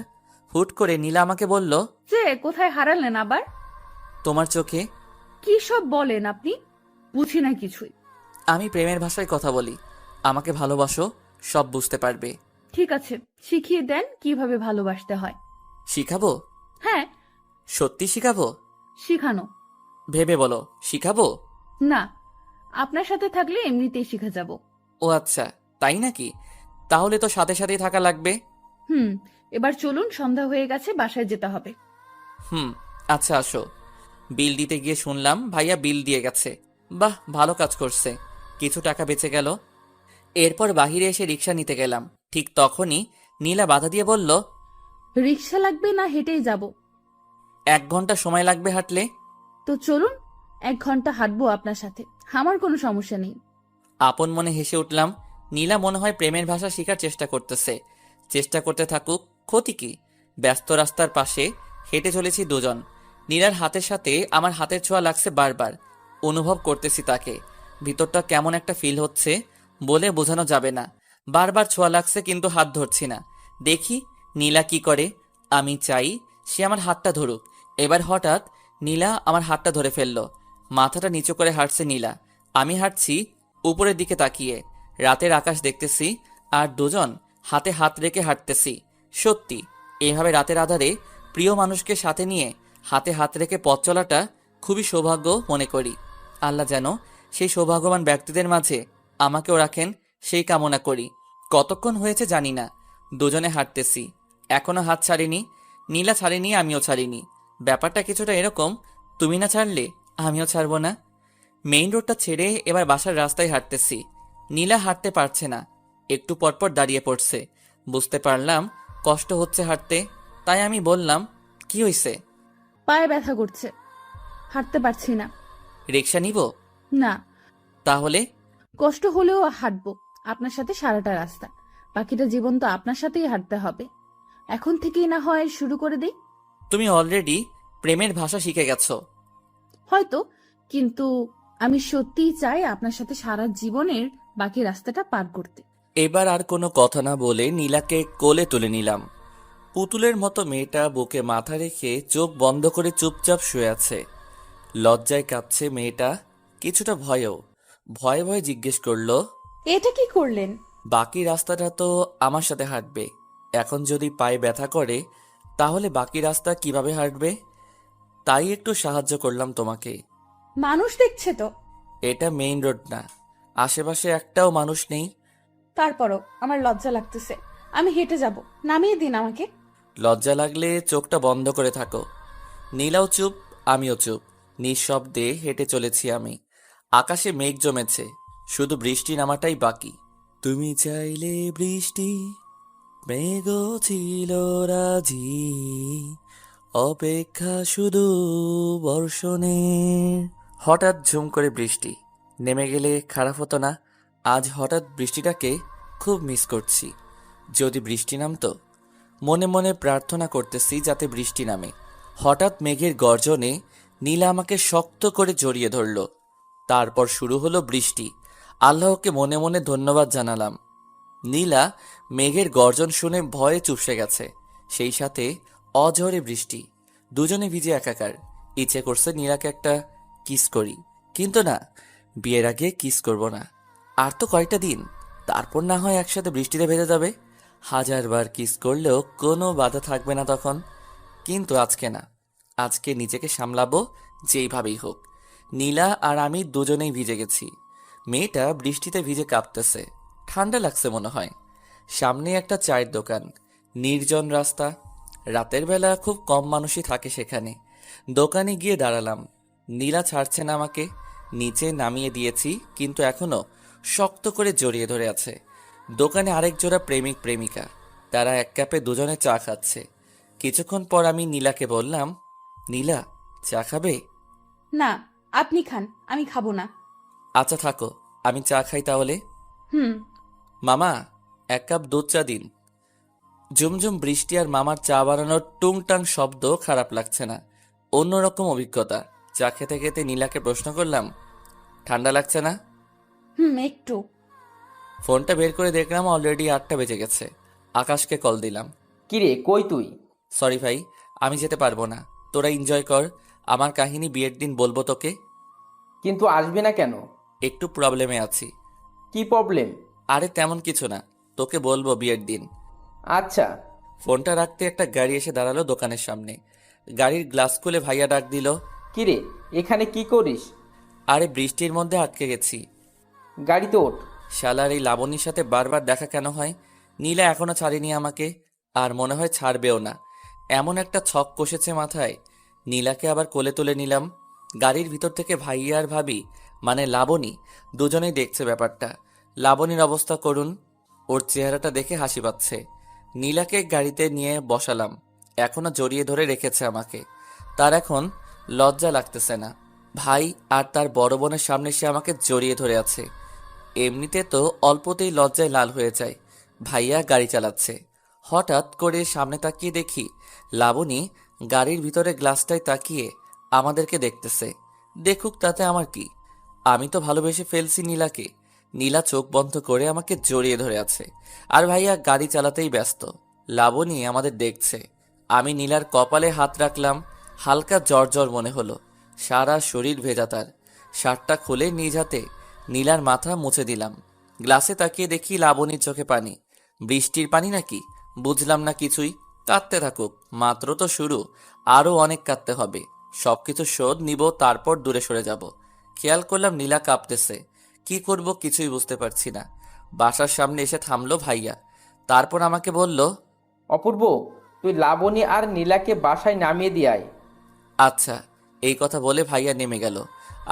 হুট করে নীলা আমাকে বলল, যে কোথায় হারালেন আবার? তোমার চোখে। কি সব বলেন আপনি? বুঝি না কিছুই। আমি প্রেমের ভাষায় কথা বলি, আমাকে ভালোবাসো, সব বুঝতে পারবে। ঠিক আছে, শিখিয়ে দেন কিভাবে ভালোবাসতে হয়। শিখাবো? হ্যাঁ, সত্যি শিখাবো? শিখানো। ভেবে বলো, শিখাবো? না, আপনার সাথে থাকলে এমনিতেই শিখে যাব। ও আচ্ছা, তাই নাকি? তাহলে তো সাথে সাথেই থাকা লাগবে। হুম, এবার চলুন, সন্ধ্যা হয়ে গেছে, বাসায় যেতে হবে। আচ্ছা আসো। বিল দিতে গিয়ে শুনলাম ভাইয়া বিল দিয়ে গেছে। বাহ, ভালো কাজ করছে, কিছু টাকা বেঁচে গেল। এরপর বাহিরে এসে রিক্সা নিতে গেলাম। ঠিক তখনই নীলা বাধা দিয়ে বলল, রিক্সা লাগবে না হেঁটেই যাব? 1 ঘন্টা সময় লাগবে হাঁটলে। তো চলুন, 1 ঘন্টা হাঁটবো আপনার সাথে, আমার কোনো সমস্যা নেই। আপন মনে হেসে উঠলাম। নীলা মনে হয় প্রেমের ভাষা শেখার চেষ্টা করতেছে। চেষ্টা করতে থাকুক, ক্ষতি কি? ব্যস্ত রাস্তার পাশে হেঁটে চলেছি দুজন। নীলার হাতের সাথে আমার হাতের ছোঁয়া লাগছে বারবার। অনুভব করতেছি তাকে। ভিতরটা কেমন একটা ফিল হচ্ছে, বলে বোঝানো যাবে না। বারবার ছোঁয়া লাগছে কিন্তু হাত ধরছি না। দেখি নীলা কি করে। আমি চাই সে আমার হাতটা ধরুক। এবার হঠাৎ নীলা আমার হাতটা ধরে ফেলল। মাথাটা নিচু করে হাঁটছে নীলা। আমি হাঁটছি উপরের দিকে তাকিয়ে। রাতের আকাশ দেখতেছি আর দুজন হাতে হাত রেখে হাঁটতেছি। সত্যি এভাবে রাতের আধারে প্রিয় মানুষকে সাথে নিয়ে হাতে হাত রেখে পথ চলাটা খুবই সৌভাগ্য মনে করি। আল্লাহ যেন সেই সৌভাগ্যবান ব্যক্তিদের মাঝে আমাকেও রাখেন, সেই কামনা করি। কতক্ষণ হয়েছে জানি না, দুজনে হাঁটতেছি, এখনো হাত ছাড়িনি। নীলা ছাড়িনি, আমিও ছাড়িনি। ব্যাপারটা কিছুটা এরকম, তুমি না ছাড়লে আমিও ছাড়বো না। মেইন রোডটা ছেড়ে এবার বাসার রাস্তায় হাঁটতেছি। নীলা হাঁটতে পারছে না, একটু পরপর দাঁড়িয়ে পড়ছে। বুঝতে পারলাম কষ্ট হচ্ছে হাঁটতে, তাই আমি বললাম, কি হইছে? পায়ে ব্যথা করছে, হাঁটতে পারছি না। রিক্সা নিব? না, তাহলে? কষ্ট হলেও হাঁটবো আপনার সাথে সারাটা রাস্তা। বাকিটা জীবন তো আপনার সাথেই হাঁটতে হবে। এখন থেকেই না হয় শুরু করে দেই। তুমি অলরেডি প্রেমের ভাষা শিখে গেছো। হয়তো, কিন্তু আমি সত্যিই চাই আপনার সাথে সারা জীবনের বাকি রাস্তাটা পার করতে। এবার আর কোনো কথা না বলে নীলাকে কোলে তুলে নিলাম। পুতুলের মতো মেয়েটা বুকে মাথা রেখে চোখ বন্ধ করে চুপচাপ শুয়ে আছে। লজ্জায় কাঁপছে মেয়েটা, কিছুটা ভয়েও। ভয়ে ভয়ে জিজ্ঞেস করলো, এটা কি করলেন? বাকি রাস্তাটা তো আমার সাথে হাঁটবে। এখন যদি পায়ে ব্যথা করে তাহলে বাকি রাস্তা কিভাবে হাঁটবে? তাই একটু সাহায্য করলাম তোমাকে। মানুষ দেখছে তো। এটা মেইন রোড না, আশেপাশে একটাও মানুষ নেই। তারপরও আমার লজ্জা লাগতেছে। আমি হেঁটে যাব, নামিয়ে দিন আমাকে। লজ্জা লাগলে চোখটা বন্ধ করে থাকো। নীলাও চুপ, আমিও চুপ। নিঃশব্দে হেঁটে চলেছি আমি। আকাশে মেঘ জমেছে, শুধু বৃষ্টি নামাটাই বাকি। তুমি চাইলে বৃষ্টি, মেঘও ছিল রাজি, অপেক্ষা শুধু বর্ষণের। হঠাৎ ঝুম করে বৃষ্টি নেমে গেলে খারাপ হতো না? আজ হঠাৎ বৃষ্টিটাকে খুব মিস করছি। যদি বৃষ্টি নামতো। মনে মনে প্রার্থনা করতেছি যাতে বৃষ্টি নামে। হঠাৎ মেঘের গর্জনে নীলা আমাকে শক্ত করে জড়িয়ে ধরল। তারপর শুরু হলো বৃষ্টি। আল্লাহকে মনে মনে ধন্যবাদ জানালাম। নীলা মেঘের গর্জন শুনে ভয়ে চুপসে গেছে, সেই সাথে অঝরে বৃষ্টি। দুজনে ভিজে একাকার। ইচ্ছে করছে নীলাকে একটা কিস করি, কিন্তু না, বিয়ের আগে কিস করব না। আর তো কয়েকটা দিন, তারপর না হয় একসাথে বৃষ্টিতে ভেজে যাবে। হাজারবার কিস করলেও কোনো বাধা থাকবে না তখন। কিন্তু আজকে না, আজকে নিজেকে সামলাবো যেইভাবেই হোক। নীলা আর আমি দুজনেই ভিজে গেছি। মেয়েটা বৃষ্টিতে ভিজে কাঁপতেছে, ঠান্ডা লাগছে মনে হয়। সামনে একটা চায়ের দোকান, নির্জন রাস্তা। রাতের বেলা খুব কম মানুষই থাকে সেখানে। দোকানে গিয়ে দাঁড়ালাম। নীলা ছাড়ছে না আমাকে। নিচে নামিয়ে দিয়েছি, কিন্তু এখনো শক্ত করে জড়িয়ে ধরে আছে। দোকানে আরেক জোড়া প্রেমিক প্রেমিকা, তারা এক কাপে দুজনে চা খাচ্ছে। কিছুক্ষণ পর আমি নীলাকে বললাম, নীলা, চা খাবে? না, আপনি খান, আমি খাবো না। আচ্ছা থাকো, আমি চা খাই তাহলে। হুম। মামা, এক কাপ দুধ চা দিন। ঝুমঝুম বৃষ্টি আর মামার চা বানানোর টুংটাং শব্দ খারাপ লাগছে না, অন্যরকম অভিজ্ঞতা। চা খেতে খেতে নীলাকে প্রশ্ন করলাম, ঠান্ডা লাগছে না? হুম, একটু। ফোনটা বের করে দেখলাম অলরেডি 8টা বেজে গেছে। আকাশকে কল দিলাম। কিরে, কই তুই? সরি ভাই, আমি যেতে পারবো না। তোরা এনজয় কর, আমার কাহিনী বিয়ের দিন বলবো তোকে। কিন্তু আসবি না কেন? একটু প্রবলেমে আছি। কি প্রবলেম? আরে তেমন কিছু না, তোকে বলবো বিয়ের দিন। আচ্ছা। ফোনটা রাখতে একটা গাড়ি এসে দাঁড়ালো দোকানের সামনে। গাড়ির গ্লাস খুলে ভাইয়া ডাক দিল, কিরে, এখানে কি করিস? আরে বৃষ্টির মধ্যে আটকে গেছি। গাড়িতে ওঠ। শালার এই লাবণীর সাথে বারবার দেখা কেন হয়? নীলা এখনো ছাড়েনি আমাকে, আর মনে হয় ছাড়বেও না। এমন একটা ছক কষেছে মাথায়। নীলাকে আবার কোলে তুলে নিলাম। গাড়ির ভিতর থেকে ভাইয়া আর ভাবি, মানে লাবণী, দুজনেই দেখছে ব্যাপারটা। লাবণীর অবস্থা করুন, ওর চেহারাটা দেখে হাসি পাচ্ছে। নীলাকে গাড়িতে নিয়ে বসালাম। এখনো জড়িয়ে ধরে রেখেছে আমাকে। তার এখন লজ্জা লাগতেছে না। ভাই আর তার বড় বোনের সামনে সে আমাকে জড়িয়ে ধরে আছে। এমনিতে তো অল্পতেই লজ্জায় লাল হয়ে যায়। ভাইয়া গাড়ি চালাচ্ছে। হঠাৎ করে সামনে তাকিয়ে দেখি লাবণী গাড়ির ভিতরে গ্লাসটায় তাকিয়ে আমাদেরকে দেখতেছে। দেখুক, তাতে আমার কি? আমি তো ভালোবেসে ফেলছি নীলাকে। নীলা চোখ বন্ধ করে আমাকে জড়িয়ে ধরে আছে, আর ভাইয়া গাড়ি চালাতেই ব্যস্ত। লাবণী আমাদের দেখছে। আমি নীলার কপালে হাত রাখলাম। হালকা জ্বর জ্বর মনে হলো, সারা শরীর ভেজা তার। শার্টটা খুলে নিজ হাতে নীলার মাথা মুছে দিলাম। গ্লাসে তাকিয়ে দেখি লাবণীর চোখে পানি। বৃষ্টির পানি নাকি? বুঝলাম না কিছুই। কাঁদতে থাকুক, মাত্র তো শুরু, আরও অনেক কাঁদতে হবে। সবকিছু শোধ নিব, তারপর দূরে সরে যাব। খেয়াল করলাম নীলা কাঁপতেছে। কি করব কিছুই বুঝতে পারছি না। বাসার সামনে এসে থামলো ভাইয়া। তারপর আমাকে বলল, অপূর্ব, তুই লাবণী আর নীলাকে বাসায় নামিয়ে দিয়ে আয়। আচ্ছা। এই কথা বলে ভাইয়া নেমে গেল।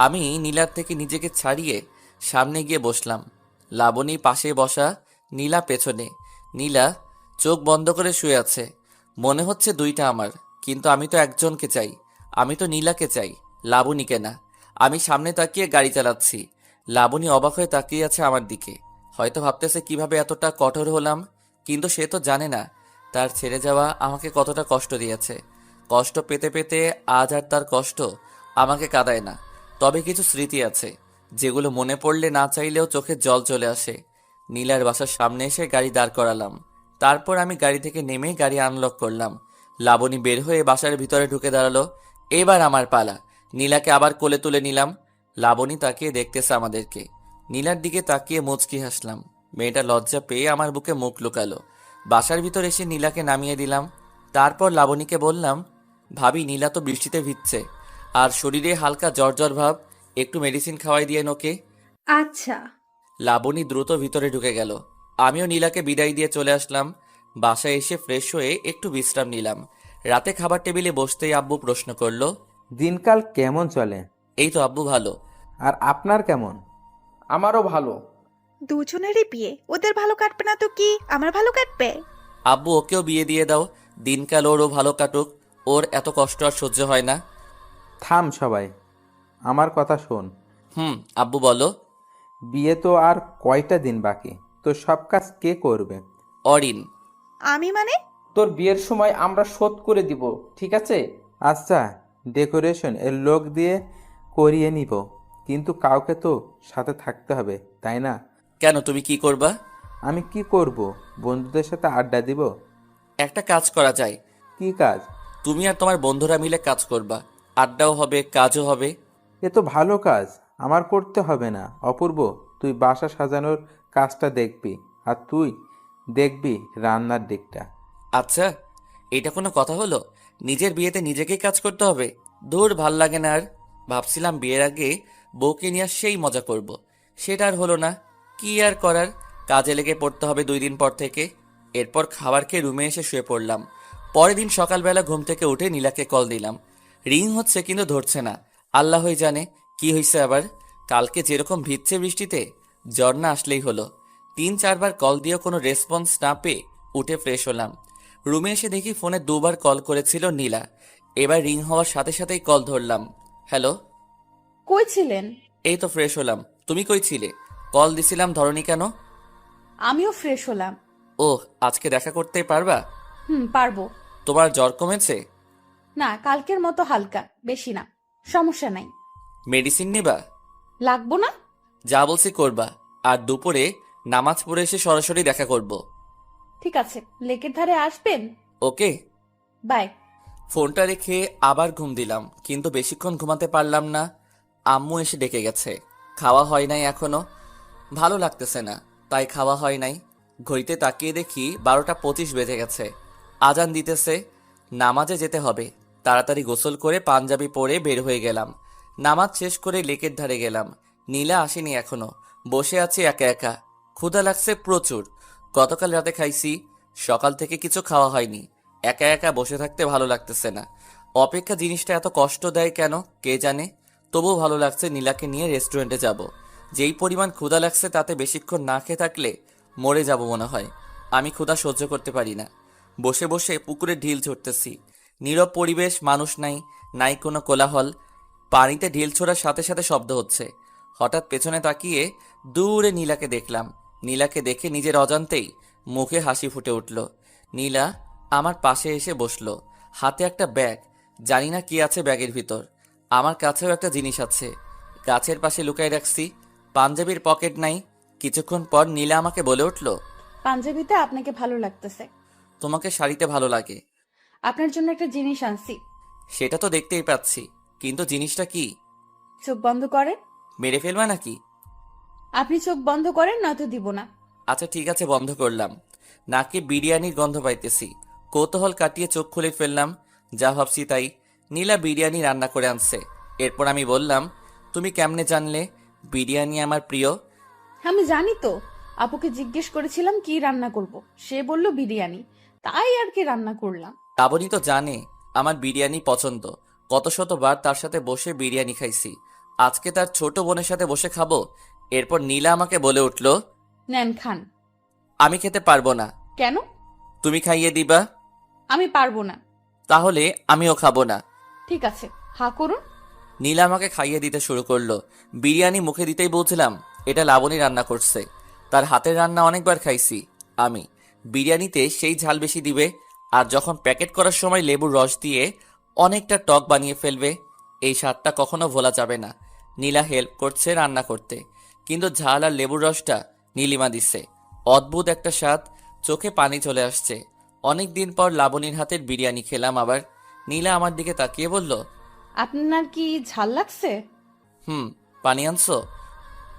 আমি নীলার থেকে নিজেকে ছাড়িয়ে সামনে গিয়ে বসলাম। লাবণী পাশে বসা, নীলা পেছনে। নীলা চোখ বন্ধ করে শুয়ে আছে। মনে হচ্ছে দুইটা আমার, কিন্তু আমি তো একজনকে চাই। আমি তো নীলাকে চাই, লাবণীকে না। আমি সামনে তাকিয়ে গাড়ি চালাচ্ছি। লাবণী অবাক হয়ে তাকিয়ে আছে আমার দিকে। হয়তো ভাবতেছে কিভাবে এতটা কঠোর হলাম, কিন্তু সে তো জানে না তার ছেড়ে যাওয়া আমাকে কতটা কষ্ট দিয়েছে। কষ্ট পেতে পেতে আজ আর তার কষ্ট আমাকে কাঁদায় না। তবে কিছু স্মৃতি আছে যেগুলো মনে পড়লে না চাইলেও চোখে জল চলে আসে। নীলার বাসার সামনে এসে গাড়ি দাঁড় করালাম। তারপর আমি গাড়ি থেকে নেমে গাড়ি আনলক করলাম। লাবণী বের হয়ে বাসার ভিতরে ঢুকে দাঁড়ালো। এবার আমার পালা। নীলাকে আবার কোলে তুলে নিলাম। লাবণী তাকিয়ে দেখতেছে আমাদেরকে। নীলার দিকে তাকিয়ে মুচকি হাসলাম। মেয়েটা লজ্জা পেয়ে আমার বুকে মুখ লুকালো। বাসার ভিতর এসে নীলাকে নামিয়ে দিলাম। তারপর লাবণীকে বললাম, ভাবি, নীলা তো বৃষ্টিতে ভিজছে আর শরীরে হালকা জ্বর জ্বর ভাব, একটু মেডিসিন খাওয়াই দিয়ে ওকে। আচ্ছা। লাবণী দ্রুত ভিতরে ঢুকে গেল। আমিও নীলাকে বিদায় দিয়ে চলে আসলাম। বাসায় এসে ফ্রেশ হয়ে একটু বিশ্রাম নিলাম। রাতে খাবার টেবিলে বসতেই আব্বু প্রশ্ন করলো, দিনকাল কেমন চলে? এই তো আব্বু ভালো। আর আপনার কেমন? আমারও ভালো। দুজনেরই বিয়ে, ওদের ভালো কাটবে না তো কি আমার ভালো কাটবে? আব্বু ওকেও বিয়ে দিয়ে দাও, দিনকাল ওরও ভালো কাটুক, ওর এত কষ্ট আর সহ্য হয় না। থাম সবাই, আমার কথা শোন। আব্বু বলো। বিয়ে তো আর কয়টা দিন বাকি, তো সব কাজ কে করবে? অরিন। আমি মানে? তোর বিয়ের সময় আমরা শোধ করে দিব, ঠিক আছে? আচ্ছা, ডেকোরেশন এর লোক দিয়ে করিয়ে নিব, কিন্তু কাউকে তো সাথে থাকতে হবে, তাই না? কেন, তুমি কি করবা? আমি কি করব? বন্ধুদের সাথে আড্ডা দিব। একটা কাজ করা যায়, কি কাজ? তুমি আর তোমার বন্ধুরা মিলে কাজ করবা, আড্ডাও হবে কাজও হবে। এ তো ভালো কাজ, আমার করতে হবে না। অপূর্ব, তুই বাসা সাজানোর কাজটা দেখবি, আর তুই দেখবি রান্নার দিকটা। আচ্ছা, এটা কোনো কথা হলো? নিজের বিয়েতে নিজেকেই কাজ করতে হবে? দূর, ভাল লাগে না আর। ভাবছিলাম বিয়ের আগে বউকে নিয়ে সেই মজা করব, সেটা আর হলো না। কি আর করার, কাজে লেগে পড়তে হবে 2 দিন পর থেকে। এরপর খাবার খেয়ে রুমে এসে শুয়ে পড়লাম। পরের দিন সকালবেলা ঘুম থেকে উঠে নীলাকে কল দিলাম। রিং হচ্ছে কিন্তু ধরছে না। আল্লাহই জানে কি হয়েছে আবার। কালকে যেরকম ভিজছে বৃষ্টিতে, জ্বর না আসলেই হলো। 3-4 বার কল দিয়েও কোনো রেসপন্স না পেয়ে উঠে ফ্রেশ হলাম। রুমে এসে দেখি ফোনে 2 বার কল করেছিল নীলা। এবার রিং হওয়ার সাথে সাথেই কল ধরলাম। হ্যালো। কই ছিলেন? এই তো ফ্রেশ হলাম। তুমি কই ছিলে? কল দিছিলাম, ধরনি কেন? আমিও ফ্রেশ হলাম। ওহ, আজকে দেখা করতে পারবা? পারবো। তোমার জ্বর কমেছে? না, কালকের মতো হালকা, বেশি না। সমস্যা নাই। মেডিসিন নিবা? লাগবো না। যা বলছি করবা। আর দুপুরে নামাজ পড়ে এসে সরাসরি দেখা করব। ঠিক আছে, লেকের ধারে আসবেন। ওকে। বাই। ফোনটা রেখে আবার ঘুম দিলাম, কিন্তু বেশিক্ষণ ঘুমাতে পারলাম না। আম্মু এসে ডেকে গেছে। খাওয়া হয় নাই এখনো, ভালো লাগতেছে না, তাই খাওয়া হয় নাই। ঘড়িতে তাকিয়ে দেখি 12টা 25 বেজে গেছে। আজান দিতেছে, নামাজে যেতে হবে। তাড়াতাড়ি গোসল করে পাঞ্জাবি পরে বের হয়ে গেলাম। নামাজ শেষ করে লেকের ধারে গেলাম। নীলা আসেনি এখনো, বসে আছি একা একা। ক্ষুধা লাগছে প্রচুর। গতকাল রাতে খাইছি, সকাল থেকে কিছু খাওয়া হয়নি। একা একা বসে থাকতে ভালো লাগতেছে না। অপেক্ষা জিনিসটা এত কষ্ট দেয় কেন কে জানে। তবুও ভালো লাগছে নীলাকে নিয়ে রেস্টুরেন্টে যাব। যেই পরিমাণ ক্ষুধা লাগছে তাতে বেশিক্ষণ না খেয়ে থাকলে মরে যাব মনে হয়। আমি ক্ষুধা সহ্য করতে পারি না। বসে বসে পুকুরে ঢিল ছুটতেছি। নীরব পরিবেশ, মানুষ নাই, নাই কোনো কোলাহল। পানিতে ঢিল ছোড়ার সাথে সাথে শব্দ হচ্ছে। হঠাৎ পেছনে তাকিয়ে দূরে নীলাকে দেখলাম। নীলাকে দেখে নিজের অজান্তেই মুখে হাসি ফুটে উঠল। নীলা আমার পাশে এসে বসলো, হাতে একটা ব্যাগ। জানি না কি আছে ব্যাগের ভিতর। আমার কাছেও একটা জিনিস আছে, গাছের পাশে লুকাই রাখছি। পাঞ্জাবির পকেট নাই। কিছুক্ষণ পর নীলা আমাকে বলে উঠল, পাঞ্জাবিতে আপনাকে ভালো লাগতেছে। তোমাকে শাড়িতে ভালো লাগে। আপনার জন্য একটা জিনিস আনছি। সেটা তো দেখতেই পাচ্ছি, কিন্তু জিনিসটা কি? চোখ বন্ধ করেন। মেরে ফেলবা নাকি? আপনি চোখ বন্ধ করেন, নয়তো দিব না। আচ্ছা ঠিক আছে, বন্ধ করলাম। নাকে বিরিয়ানির গন্ধ পাইতেছি। কৌতূহল কাটিয়ে চোখ খুলে ফেললাম। যা ভাবছি তাই, নীলা বিরিয়ানি রান্না করে আনছে। এরপর আমি বললাম, তুমি কেমনে জানলে বিরিয়ানি আমার প্রিয়? আমি জানি তো, আপুকে জিজ্ঞেস করেছিলাম কি রান্না করব, সে বলল বিরিয়ানি, তাই আর কি রান্না করলাম। লাবণী তো জানে আমার বিরিয়ানি পছন্দ। কত শতবার তার সাথে বসে বিরিয়ানি খাইছি, আজকে তার ছোট বোনের সাথে বসে খাবো। এরপর নীলা আমাকে বলে উঠল, নেন খান। আমি খেতে পারবো না। কেন? তুমি খাইয়ে দিবা। আমি পারবো না। তাহলে আমিও খাবো না। ঠিক আছে, হা করুন। নীলা আমাকে খাইয়ে দিতে শুরু করলো। বিরিয়ানি মুখে দিতেই বলছিলাম, এটা লাবণী রান্না করছে। তার হাতের রান্না অনেকবার খাইছি আমি। বিরিয়ানিতে সেই ঝাল বেশি দিবে, আর যখন প্যাকেট করার সময় লেবুর রস দিয়ে অনেকটা টক বানিয়ে ফেলবে। এই স্বাদটা কখনো ভোলা যাবে না। নীলা হেল্প করছে রান্না করতে, কিন্তু ঝাল আর লেবুর রসটা নীলিমা দিচ্ছে। অদ্ভুত একটা স্বাদ, চোখে পানি চলে আসছে। অনেক দিন পর লাবণীর হাতের বিরিয়ানি খেলাম আবার। নীলা আমার দিকে তাকিয়ে বলল, আপনার কি ঝাল লাগছে? পানি আনছো?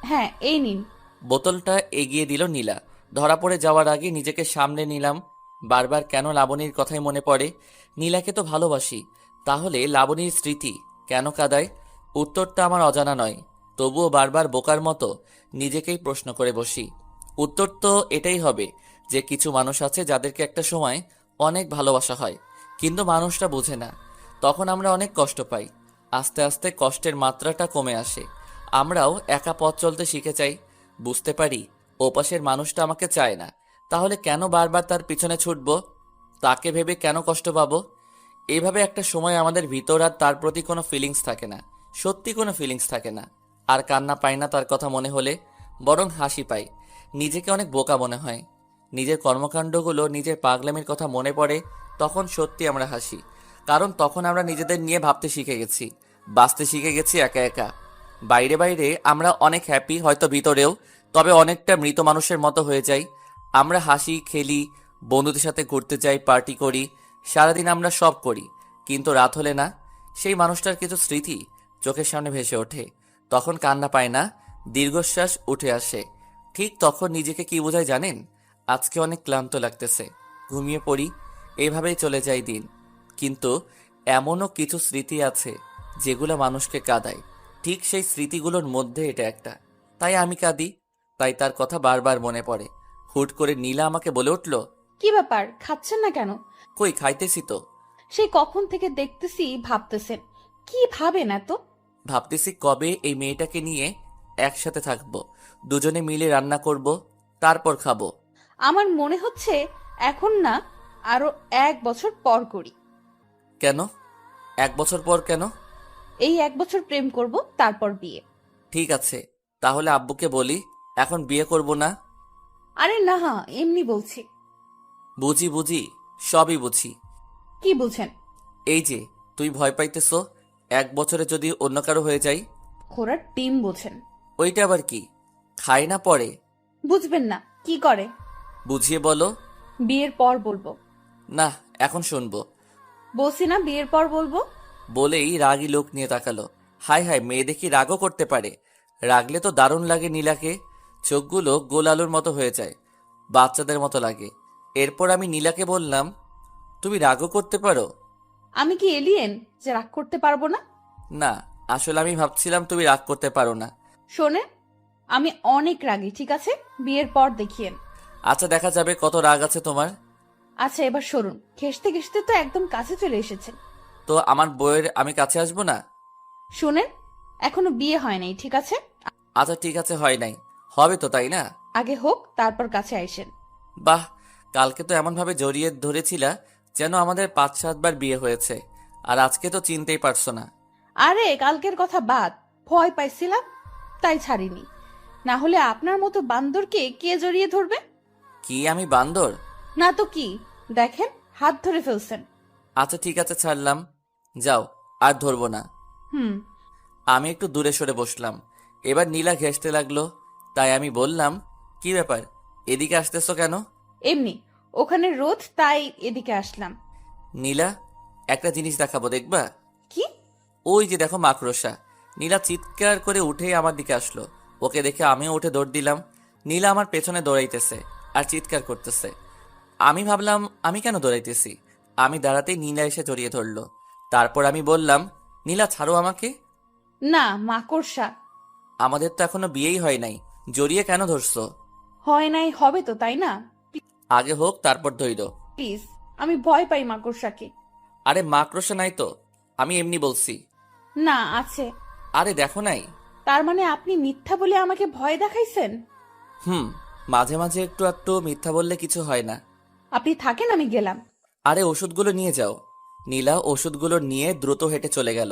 হ্যাঁ, এই নিন। বোতলটা এগিয়ে দিল নীলা। ধরা পড়ে যাওয়ার আগে নিজেকে সামলে নিলাম। বারবার কেন লাবণীর কথাই মনে পড়ে? নীলাকে তো ভালোবাসি, তাহলে লাবণীর স্মৃতি কেন কাঁদায়? উত্তরটা আমার অজানা নয়, তবুও বারবার বোকার মতো নিজেকেই প্রশ্ন করে বসি। উত্তর তো এটাই হবে যে কিছু মানুষ আছে যাদেরকে একটা সময় অনেক ভালোবাসা হয়, কিন্তু মানুষটা বোঝে না। তখন আমরা অনেক কষ্ট পাই। আস্তে আস্তে কষ্টের মাত্রাটা কমে আসে। আমরাও একা পথ চলতে শিখে যাই। বুঝতে পারি ওপাশের মানুষটা আমাকে চায় না, তাহলে কেন বারবার তার পিছনে ছুটবো? তাকে ভেবে কেন কষ্ট পাবো? এইভাবে একটা সময় আমাদের ভিতর আর তার প্রতি কোনো ফিলিংস থাকে না, সত্যি কোনো ফিলিংস থাকে না। আর কান্না পাই না তার কথা মনে হলে, বরং হাসি পাই। নিজেকে অনেক বোকা মনে হয়। নিজের কর্মকাণ্ডগুলো, নিজের পাগলামির কথা মনে পড়ে, তখন সত্যি আমরা হাসি। কারণ তখন আমরা নিজেদের নিয়ে ভাবতে শিখে গেছি, বাঁচতে শিখে গেছি একা একা। বাইরে বাইরে আমরা অনেক হ্যাপি, হয়তো ভিতরেও, তবে অনেকটা মৃত মানুষের মতো হয়ে যাই। আমরা হাসি, খেলি, বন্ধুদের সাথে ঘুরতে যাই, পার্টি করি, সারাদিন আমরা সব করি, কিন্তু রাত হলে না, সেই মানুষটার কিছু স্মৃতি চোখের সামনে ভেসে ওঠে। তখন কান্না পায় না, দীর্ঘশ্বাস উঠে আসে। ঠিক তখন নিজেকে কি বোঝায় জানেন? আজকে অনেক ক্লান্ত লাগতেছে, ঘুমিয়ে পড়ি। এইভাবেই চলে যায় দিন। কিন্তু এমনও কিছু স্মৃতি আছে যেগুলো মানুষকে কাঁদায়। ঠিক সেই স্মৃতিগুলোর মধ্যে এটা একটা। তাই আমি কাঁদি, তাই তার কথা বারবার মনে পড়ে। হুট করে নীলা আমাকে বলে উঠল, কি ব্যাপার, খাচ্ছেন না কেন? কই, খাইতেছি তো। সেই কখন থেকে দেখতেছি ভাবতেছেন। কি ভাবেন এত? ভাবতেছি কবে এই মেয়েটাকে নিয়ে একসাথে থাকবো, দুজনে মিলে রান্না করব, তারপর খাবো। আমার মনে হচ্ছে এখন না, আরো 1 বছর পর করি। কেন 1 বছর পর কেন? এই 1 বছর প্রেম করব, তারপর বিয়ে। ঠিক আছে, তাহলে আব্বুকে বলি এখন বিয়ে করব না। আরে না, এমনি বলছি। বুঝি বুঝি, সবই বুঝি। কি বুঝেন? এই যে তুই ভয় পাইতেছো 1 বছরে যদি অন্য কারো হয়ে যাই। ঘোড়ার ডিম বুঝেন? ওইটা আবার কি? খায় না পরে? বুঝবেন না, কি করে? বুঝিয়ে বলো। বিয়ের পর বলবো। না, এখন শুনবো। বলছি না, বিয়ের পর বলবো। বলেই রাগী লোক নিয়ে তাকালো। হায় হায়, মেয়ে দেখি রাগও করতে পারে। রাগলে তো দারুণ লাগে নীলাকে। চোখগুলো গোল আলুর মতো হয়ে যায়, বাচ্চাদের মতো লাগে। এরপর আমি নীলাকে বললাম, তুমি রাগও করতে পারো? আমি কি এলিয়েন যে রাগ করতে পারবো না? না, আসলে আমি ভাবছিলাম তুমি রাগ করতে পারো না। শোনেন, আমি অনেক রাগী, ঠিক আছে? বিয়ের পর দেখিয়েন। আচ্ছা, দেখা যাবে কত রাগ আছে তোমার। আচ্ছা, এবার সরুন। ঘেসতে ঘেসতে তো একদম কাছে চলে এসেছেন। তো আমার বউয়ের আমি কাছে আসবো না? শোনেন, এখনো বিয়ে হয় নাই, ঠিক আছে? আচ্ছা ঠিক আছে, হয় নাই, হবে তো, তাই না? আগে হোক, তারপর কাছে আইসেন। বাহ, কালকে তো এমনভাবে জড়িয়ে ধরেছিলা যেন আমাদের 5-7 বার বিয়ে হয়েছে, আর আজকে তো চিনতেই পারছো না। আরে কালকের কথা বাদ, ভয় পাইছিলাম তাই ছাড়িনি। না হলে আপনার মতো বান্দরকে কে জড়িয়ে ধরবে? কি আমি বান্দর? না তো কি, দেখেন হাত ধরে ফেলছেন। আচ্ছা ঠিক আছে, ছাড়লাম, যাও, আর ধরবো না। হুম। আমি একটু দূরে সরে বসলাম। এবার নীলা ঘেঁষতে লাগলো, তাই আমি বললাম, কি ব্যাপার, এদিকে আসতেছো কেন? এমনি, ওখানে রোদ, তাই এদিকে আসলাম। নীলা, একটা জিনিস দেখাবো, দেখবা? কি? ওই যে দেখো মাকড়সা। নীলা চিৎকার করে উঠেই আমার দিকে আসলো। ওকে দেখে আমিও উঠে দৌড় দিলাম। নীলা আমার পেছনে দৌড়াইতেছে আর চিৎকার করতেছে। আমি ভাবলাম আমি কেন দৌড়াইতেছি। আমি দাঁড়াতেই নীলা এসে জড়িয়ে ধরলো। তারপর আমি বললাম, নীলা ছাড়ো আমাকে। না, মাকড়সা। আমাদের তো এখনো বিয়েই হয় নাই, জড়িয়ে কেন ধরছো? হয় নাই, হবে তো, তাই না? আগে হোক তারপর ধইর। প্লিজ, আমি ভয় পাই মাকড়সাকে। আরে মাকড়সা নাই তো, আমি এমনি বলছি। না, আছে। আরে দেখো নাই। তার মানে আপনি মিথ্যা বলে আমাকে ভয় দেখাইছেন? মাঝে মাঝে একটু একটু মিথ্যা বললে কিছু হয় না। আপনি থাকেন, আমি গেলাম। আরে ওষুধগুলো নিয়ে যাও। নীলা ওষুধগুলো নিয়ে দ্রুত হেঁটে চলে গেল।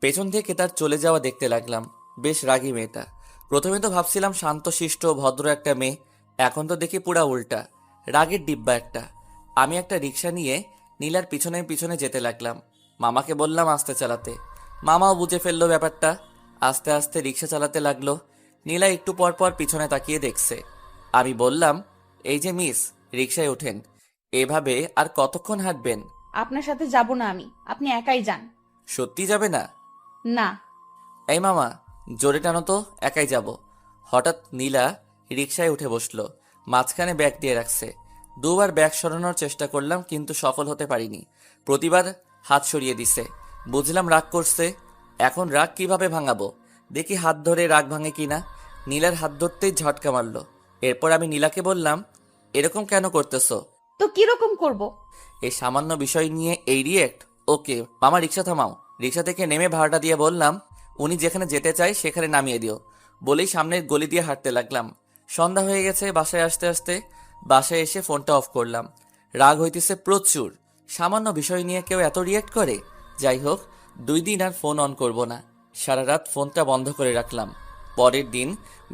পেছন থেকে তার চলে যাওয়া দেখতে লাগলাম। বেশ রাগী মেয়েটা। প্রথমে তো ভাবছিলাম শান্তশিষ্ট ভদ্র একটা মেয়ে, এখন তো দেখি পুরা উল্টা, রাগের ডিব্বা একটা। আমি একটা রিক্সা নিয়ে নীলার পিছনে পিছনে যেতে লাগলাম। মামাকে বললাম আস্তে চালাতে। মামাও বুঝে ফেললো ব্যাপারটা, আস্তে আস্তে রিক্সা চালাতে লাগলো। নীলা একটু পর পর পিছনে তাকিয়ে দেখছে। আমি বললাম, এই যে মিস, রিক্সায় ওঠেন। এভাবে আর কতক্ষণ হাঁটবেন? আপনার সাথে যাব না আমি, আপনি একাই যান। সত্যি যাবে না? না। এই মামা, জোরে টানো তো, একাই যাব। হঠাৎ নীলা রিকশায় উঠে বসলো, মাঝখানে ব্যাগ দিয়ে রাখছে। দুবার ব্যাগ সরানোর চেষ্টা করলাম, কিন্তু সফল হতে পারিনি। প্রতিবার হাত সরিয়ে দিছে। বুঝলাম রাগ করছে। এখন রাগ কিভাবে ভাঙাবো, দেখি হাত ধরে রাগ ভাঙে কিনা। নীলার হাত ধরতেই ঝটকা মারলো। এরপর আমি নীলাকে বললাম, এরকম কেন করতেছো? তো কিরকম করব? এই সামান্য বিষয় নিয়ে এই রিয়েক্ট? ওকে মামা, রিক্সা থামাও। রিক্সা থেকে নেমে ভাড়াটা দিয়ে বললাম, উনি যেখানে যেতে চায় সেখানে নামিয়ে দিও। বলেই সামনের গলি দিয়ে হাঁটতে লাগলাম। সন্ধ্যা হয়ে গেছে। বাসায় আসতে আসতে বাসায় এসে ফোনটা অফ করলাম। রাগ হইতেছে প্রচুর। সামান্য বিষয় নিয়ে কেউ এত রিয়েক্ট করে? যাই হোক, 2 দিন আর ফোন অন করব না। সারা রাত ফোনটা বন্ধ করে রাখলাম। পরের দিন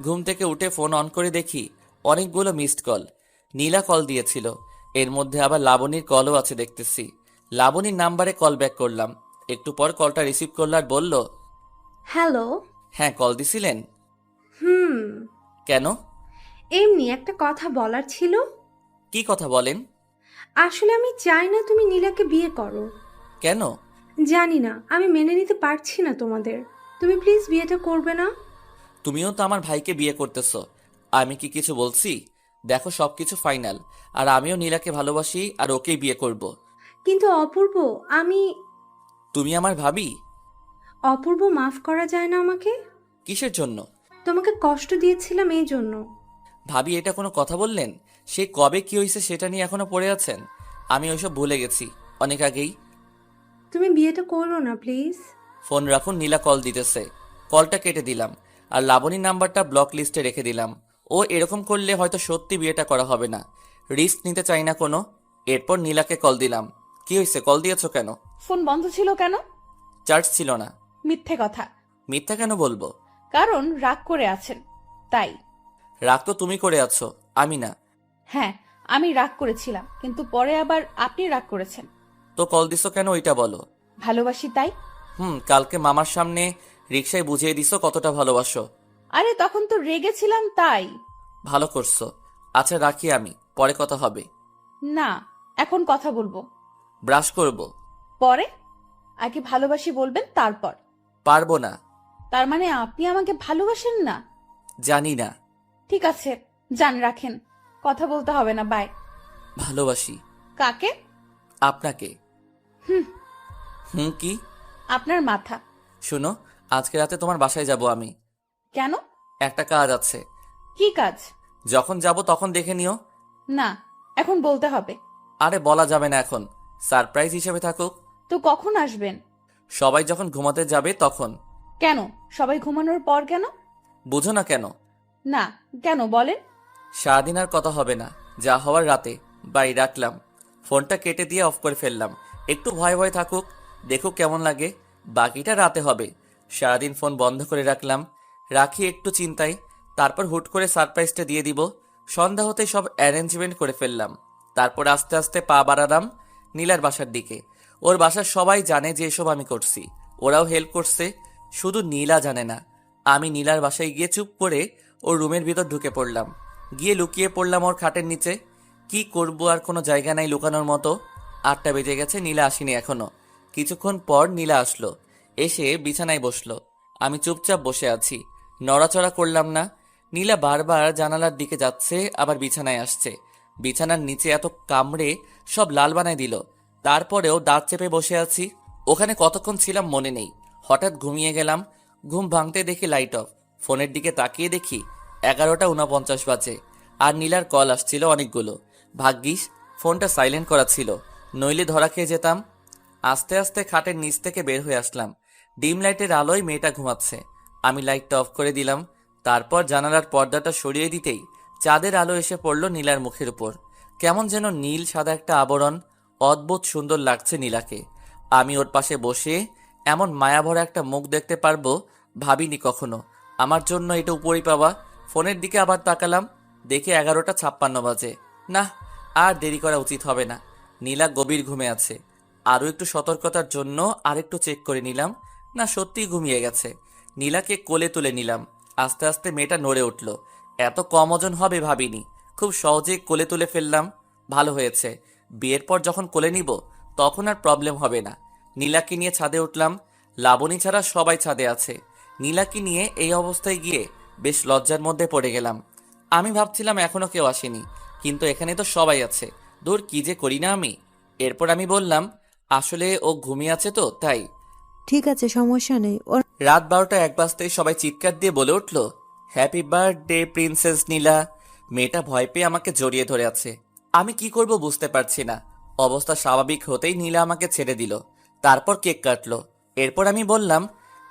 ঘুম থেকে উঠে ফোন অন করে দেখি অনেকগুলো মিসড কল। নীলা কল দিয়েছিল, এর মধ্যে আবার লাবণীর কলও আছে দেখতেছি। লাবণীর নাম্বারে কল ব্যাক করলাম। একটু পর কলটা রিসিভ করল আর বলল, হ্যালো। হ্যাঁ কল দিছিলেন? হুম। কেন? এমনি একটা কথা বলার ছিল। কি কথা বলেন? আসলে আমি চাই না তুমি নীলাকে বিয়ে করো। কেন? জানি না, আমি মেনে নিতে পারছি না তোমাদের। তুমি প্লিজ বিয়েটা করবে না? তুমিও তো আমার ভাইকে বিয়ে করতেছো, আমি কি কিছু বলছি? দেখো সবকিছু ফাইনাল, আর আমিও নীলাকে ভালোবাসি আর ওকেই বিয়ে করব। কিন্তু অপূর্ব, আমি তুমি আমার ভাবি। অপূর্ব, মাফ করা যায় না আমাকে? কিসের জন্য? তোমাকে কষ্ট দিয়েছিলাম এই জন্য। ভাবি, এটা কোনো কথা বললেন? সে কবে কি হয়েছে সেটা নিয়ে এখনো পড়ে আছেন? আমি ওইসব ভুলে গেছি অনেক আগেই। তুমি বিয়েটা করো না প্লিজ। ফোন রাখুন, নীলা কল দিতেছে। কলটা কেটে দিলাম আর লাবণীর নাম্বারটা ব্লক লিস্টে রেখে দিলাম। ও এরকম করলে হয়তো সত্যি বিয়েটা করা হবে না, রিস্ক নিতে চাই না কোনো। এরপর নীলাকে কল দিলাম। কি হয়েছে, কল দিয়েছো কেন? ফোন বন্ধ ছিল কেন? চার্জ ছিল না। মিথ্যে কথা। মিথ্যা কেন বলবো? কারণ রাগ করে আছেন তাই। রাগ তো তুমি করে আছো, আমি না। হ্যাঁ, আমি রাগ করেছিলাম, কিন্তু পরে আবার আপনি রাগ করেছেন। তো কল দিছো কেন ওইটা বলো। ভালোবাসি তাই। কালকে মামার সামনে রিকশায় বুঝিয়ে দিছো কতটা ভালোবাসো। আরে তখন তো রেগেছিলাম তাই। ভালো করছো। আচ্ছা রাখি, আমি পরে কথা হবে। না, এখন কথা বলবো। ব্রাশ করব। পরে। আগে ভালোবাসি বলবেন তারপর। পারবো না। তার মানে আপনি আমাকে ভালোবাসেন না? জানি না। ঠিক আছে, যান, রাখেন। কথা বলতে হবে না, বাই। ভালোবাসি। কাকে? আপনাকে। কি? আপনার মাথা। শোনো, আজকে রাতে তোমার বাসায় যাব আমি। কেন? একটা কাজ আছে। কি কাজ? যখন যাব তখন দেখে নিও। না, এখন বলতে হবে। আরে বলা যাবে না এখন, সারপ্রাইজ হিসেবে থাকুক। তো কখন আসবেন? সবাই যখন ঘুমাতে যাবে তখন। কেন? সবাই ঘুমানোর পর কেন? বুঝো না কেন? না, কেন বলেন। সারাদিন আর কথা হবে না, যা হওয়ার রাতে। বাই, রাখলাম। ফোনটা কেটে দিয়ে অফ করে ফেললাম। একটু ভয় ভয় থাকুক, দেখুক কেমন লাগে, বাকিটা রাতে হবে। সারাদিন ফোন বন্ধ করে রাখলাম। রাখি একটু চিন্তায়, তারপর হুট করে সারপ্রাইজটা দিয়ে দিব। সন্ধ্যা হতে সব অ্যারেঞ্জমেন্ট করে ফেললাম। তারপর আস্তে আস্তে পা বাড়ালাম নীলার বাসার দিকে। ওর বাসার সবাই জানে যে এসব আমি করছি, ওরাও হেল্প করছে। শুধু নীলা জানে না। আমি নীলার বাসায় গিয়ে চুপ করে ওর রুমের ভিতর ঢুকে পড়লাম। গিয়ে লুকিয়ে পড়লাম ওর খাটের নিচে। কি করব, আর কোনো জায়গা নাই লুকানোর মতো। 8টা বেজে গেছে, নীলা আসেনি এখনো। কিছুক্ষণ পর নীলা আসলো, এসে বিছানায় বসলো। আমি চুপচাপ বসে আছি, নড়াচড়া করলাম না। নীলা বারবার জানালার দিকে যাচ্ছে, আবার বিছানায় আসছে। বিছানার নিচে এত কামড়ে সব লাল বানায় দিল। তারপরেও দাঁত চেপে বসে আছি। ওখানে কতক্ষণ ছিলাম মনে নেই। হঠাৎ ঘুমিয়ে গেলাম। ঘুম ভাঙতে দেখি লাইট অফ। ফোনের দিকে তাকিয়ে দেখি 11:49 বাজে, আর নীলার কল আসছিল অনেকগুলো। ভাগ্যিস ফোনটা সাইলেন্ট করা ছিল, নইলে ধরা খেয়ে যেতাম। আস্তে আস্তে খাটের নিচ থেকে বের হয়ে আসলাম। ডিম লাইটের আলোয় মেয়েটা ঘুমাচ্ছে। আমি লাইটটা অফ করে দিলাম। তারপর জানালার পর্দাটা সরিয়ে দিতেই চাঁদের আলো এসে পড়ল নীলার মুখের উপর। কেমন যেন নীল সাদা একটা আবরণ। অদ্ভুত সুন্দর লাগছে নীলাকে। আমি ওর পাশে বসে এমন মায়াভরা একটা মুখ দেখতে পারবো ভাবিনি কখনো। আমার জন্য এটা উপরই পাওয়া। ফোনের দিকে আবার তাকালাম, দেখে 11:56 বাজে। না, আর দেরি করা উচিত হবে না। নীলা গভীর ঘুমে আছে। আরও একটু সতর্কতার জন্য আরেকটু চেক করে নিলাম। না, সত্যিই ঘুমিয়ে গেছে। নীলাকে কোলে তুলে নিলাম। আস্তে আস্তে মেয়েটা নড়ে উঠল। এত কম ওজন হবে ভাবিনি। খুব সহজেই কোলে তুলে ফেললাম। ভালো হয়েছে, বিয়ের পর যখন কোলে নিব তখন আর প্রবলেম হবে না। নীলাকে নিয়ে ছাদে উঠলাম। লাবণী ছাড়া সবাই ছাদে আছে। নীলাকে নিয়ে এই অবস্থায় গিয়ে বেশ লজ্জার মধ্যে পড়ে গেলাম। আমি ভাবছিলাম এখনো কেউ আসেনি, কিন্তু এখানে তো সবাই আছে। দূর, কি যে করি না আমি। এরপর আমি বললাম, আসলে ও ঘুমিয়ে আছে তো তাই। ঠিক আছে, সমস্যা নেই। ওর রাত 12টা 1 বাজতেই সবাই চিৎকার দিয়ে বলে উঠল, হ্যাপি বার্থডে প্রিন্সেস নীলা। মেয়েটা ভয় পেয়ে আমাকে জড়িয়ে ধরে আছে। আমি কি করব বুঝতে পারছি না। অবস্থা স্বাভাবিক হতেই নীলা আমাকে ছেড়ে দিল। তারপর কেক কাটলো। এরপর আমি বললাম,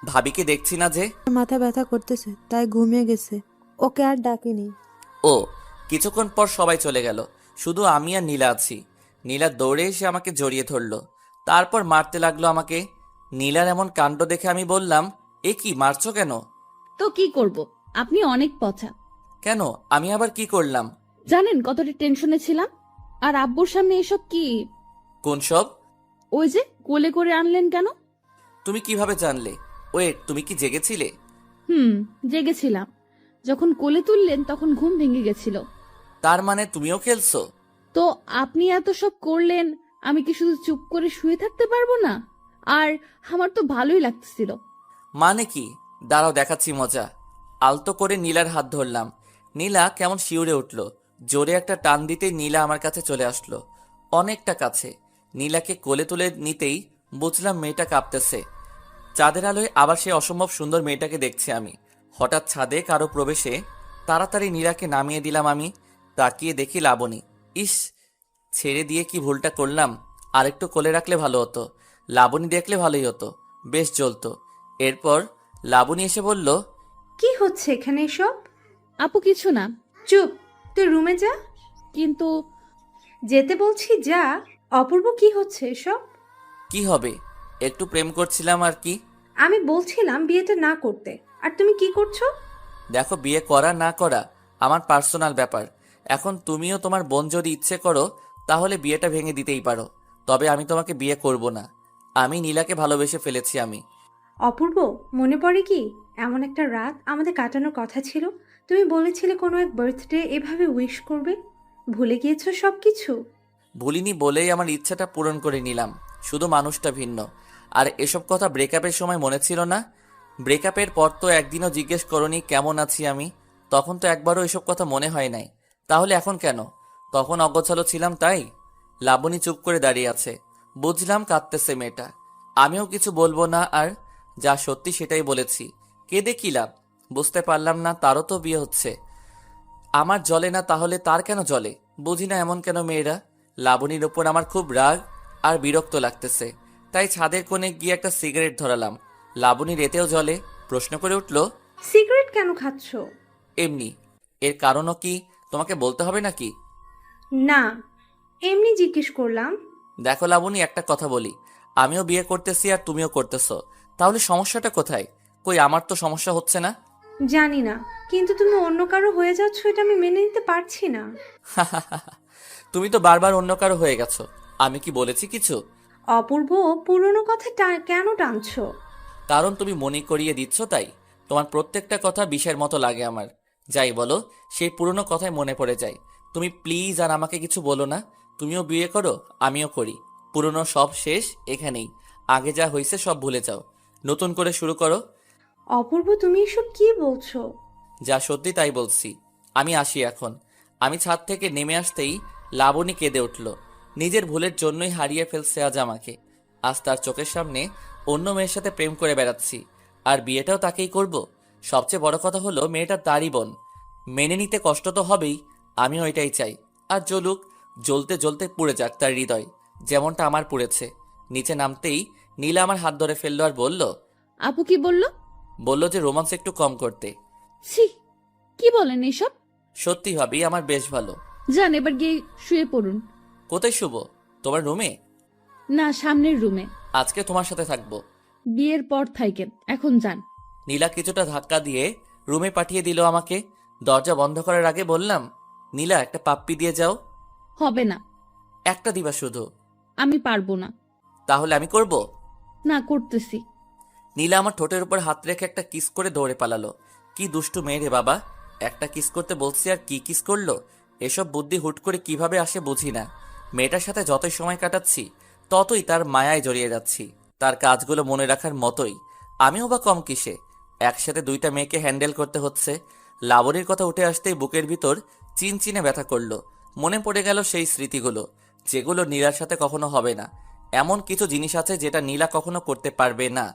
ভাবিকে দেখছি না যে? মাথা ব্যথা করতেছে তাই ঘুমিয়ে গেছে, ওকে আর ডাকিনি। ও, কিছুক্ষণ পর সবাই চলে গেল, শুধু আমি আর নীলা আছি। নীলা দৌড়ে এসে আমাকে জড়িয়ে ধরলো, তারপর মারতে লাগলো আমাকে। নীলার এমন কাণ্ড দেখে আমি বললাম, এ কি, মারছো কেন? তো কি করব, আপনি অনেক পচা। কেন, আমি আবার কি করলাম? জানেন কতটা টেনশনে ছিলাম। আর আব্বুর সামনে এসব কি? কোন সব? ওই যে কোলে করে আনলেন কেন? তুমি কিভাবে জানলে? ওয়েট, তুমি কি জেগেছিলে? জেগেছিলাম। যখন কোলে তুললেন তখন ঘুম ভেঙে গেছিল। তার মানে তুমিও খেলছো? তো আপনি এত সব করলেন, আমি কি শুধু চুপ করে শুয়ে থাকতে পারবো না? আর আমার তো ভালোই লাগতেছিল। মানে কি? দাঁড়াও, দেখাচ্ছি মজা। আলতো করে নীলার হাত ধরলাম। নীলা কেমন শিউরে উঠল। জোরে একটা টান দিতেই নীলা আমার কাছে চলে আসলো, অনেকটা কাছে। নীলাকে কোলে তুলে নিতেই বুঝলাম মেয়েটা কাঁপতেছে। চাঁদের আলোয় আবার সেই অসম্ভব সুন্দর মেয়েটাকে দেখছি আমি। হঠাৎ ছাদে কারো প্রবেশে তাড়াতাড়ি নীলাকে নামিয়ে দিলাম আমি। তাকিয়ে দেখি লাবণী। ইস, ছেড়ে দিয়ে কি ভুলটা করলাম। আরেকটু কোলে রাখলে ভালো হতো। লাবণী দেখলে ভালোই হতো, বেশ জ্বলতো। এরপর লাবণী এসে বলল, কি হচ্ছে এখানে এসব? আপু কিছু না। চুপ, তুই রুমে যা। কিন্তু যেতে বলছি যা। অপূর্ব, কি হচ্ছে এসব? কি হবে, একটু প্রেম করছিলাম আর কি। আমি বলছিলাম বিয়েটা না করতে, আর তুমি কি করছো? দেখো, বিয়ে করা না করা আমার পার্সোনাল ব্যাপার। এখন তুমিও তোমার বোন যদি ইচ্ছে করো তাহলে বিয়েটা ভেঙে দিতেই পারো, তবে আমি তোমাকে বিয়ে করব না। আমি নীলাকে ভালোবেসে ফেলেছি আমি। অপূর্ব, মনে পড়ে কি এমন একটা রাত আমাদের কাটানোর কথা ছিল? তুমি বলেছিলে কোনো এক বার্থডে এভাবে উইশ করবে। ভুলে গিয়েছো সবকিছু? ভুলিনি বলেই আমার ইচ্ছাটা পূরণ করে নিলাম, শুধু মানুষটা ভিন্ন। আর এসব কথা ব্রেকআপের সময় মনে ছিল না? ব্রেকআপের পর তো একদিনও জিজ্ঞেস করনি কেমন আছি আমি। তখন তো একবারও এসব কথা মনে হয় নাই। তাহলে এখন কেন? তখন অগোছালো ছিলাম তাই? লাবণী চুপ করে দাঁড়িয়ে আছে। বুঝলাম কাঁদতেছে মেয়েটা। আমিও কিছু বলবো না, আর যা সত্যি সেটাই বলেছি। কেঁদে কি লাভ? বুঝতে পারলাম না তারও তো বিয়ে হচ্ছে। আমার জ্বলে না, তাহলে তার কেন জ্বলে? বুঝি না এমন কেন মেয়েরা। লাবণীর ওপর আমার খুব রাগ আর বিরক্ত লাগতেছে, তাই ছাদের কোণে গিয়ে একটা সিগারেট ধরালাম। লাবণীর এতেও জ্বলে, প্রশ্ন করে উঠল, সিগারেট কেন খাচ্ছো? এমনি। এর কারণও কি তোমাকে বলতে হবে নাকি? না, এমনি জিজ্ঞেস করলাম। দেখো লাবণী, একটা কথা বলি, আমিও বিয়ে করতেছি আর তুমিও করতেছো, তাহলে সমস্যাটা কোথায়? কই, আমার তো সমস্যা হচ্ছে না। জানি না, কিন্তু তুমি অন্য কারো হয়ে যাচ্ছ, এটা আমি মেনে নিতে পারছি না। তুমি তো বারবার অন্য কারো হয়ে গেছো, আমি কি বলেছি কিছু? অপূর্ব, পুরনো কথা কেন টানছো? কারণ তুমি মনে করিয়ে দিচ্ছ তাই। তোমার প্রত্যেকটা কথা বিষের মতো লাগে আমার। যাই বলো, সেই পুরনো কথাই মনে পড়ে যায়। তুমি প্লিজ আর আমাকে কিছু বলো না। তুমিও বিয়ে করো, আমিও করি। পুরনো সব শেষ এখানেই। আগে যা হয়েছে সব ভুলে যাও, নতুন করে শুরু করো। অপূর্ব, তুমি এসব কি বলছো? যা সত্যি তাই বলছি। আমি আসি এখন। আমি ছাদ থেকে নেমে আসতেই লাবণী কেঁদে উঠল। নিজের ভুলের জন্যই হারিয়ে ফেলছে আজ আমাকে। আজ তার চোখের সামনে অন্য মেয়ের সাথে প্রেম করে বেড়াচ্ছি, আর বিয়েটাও তাকেই করব। সবচেয়ে বড় কথা হলো মেয়েটা তারই বোন। মেনে নিতে কষ্ট তো হবেই, আমিও এটাই চাই। আর জ্বলুক, জ্বলতে জ্বলতে পুড়ে যাক তার হৃদয়, যেমনটা আমার পুড়েছে। নিচে নামতেই নীলা আমার হাত ধরে ফেললো আর বলল, আপু কি বললো? বলল যে রোমান্স একটু কম করতে। ছি, কি বলেন এসব? সত্যি ভাবি, আমার বেশ ভালো। যান এবার গিয়ে শুয়ে পড়ুন। কোথায় শুভ? তোমার রুমে? না, সামনের রুমে। আজকে তোমার সাথে থাকবো। বিয়ের পর থাকেন, এখন যান। নীলা কিছুটা ধাক্কা দিয়ে রুমে পাঠিয়ে দিল আমাকে। দরজা বন্ধ করার আগে বললাম, নীলা, একটা পাপ্পি দিয়ে যাও। হবে না। একটা দিবা শুধু? আমি পারবো না। তাহলে আমি করব। না, করতেছি। নীলা আমার ঠোঁটের উপর হাত রেখে একটা কিস করে দৌড়ে পালালো। কি দুষ্টু মেয়ে রে বাবা, একটা কিস করতে বলছি আর কি কিস করলো। এসব বুদ্ধি হুট করে কিভাবে আসে বুঝি না। মেয়েটার সাথে যতই সময় কাটাচ্ছি ততই তার মায়ায় জড়িয়ে যাচ্ছি, তার কাজগুলো মনে রাখার মতোই। আমিও বা কম কিসে, একসাথে দুইটা মেয়েকে হ্যান্ডেল করতে হচ্ছে। লাবণীর কথা উঠে আসতেই বুকের ভিতর চিনচিনে ব্যথা করলো। মনে পড়ে গেল সেই স্মৃতিগুলো, যেগুলো নীলার সাথে কখনো হবে না। এমন কিছু জিনিস আছে যেটা নীলা কখনো করতে পারবে না।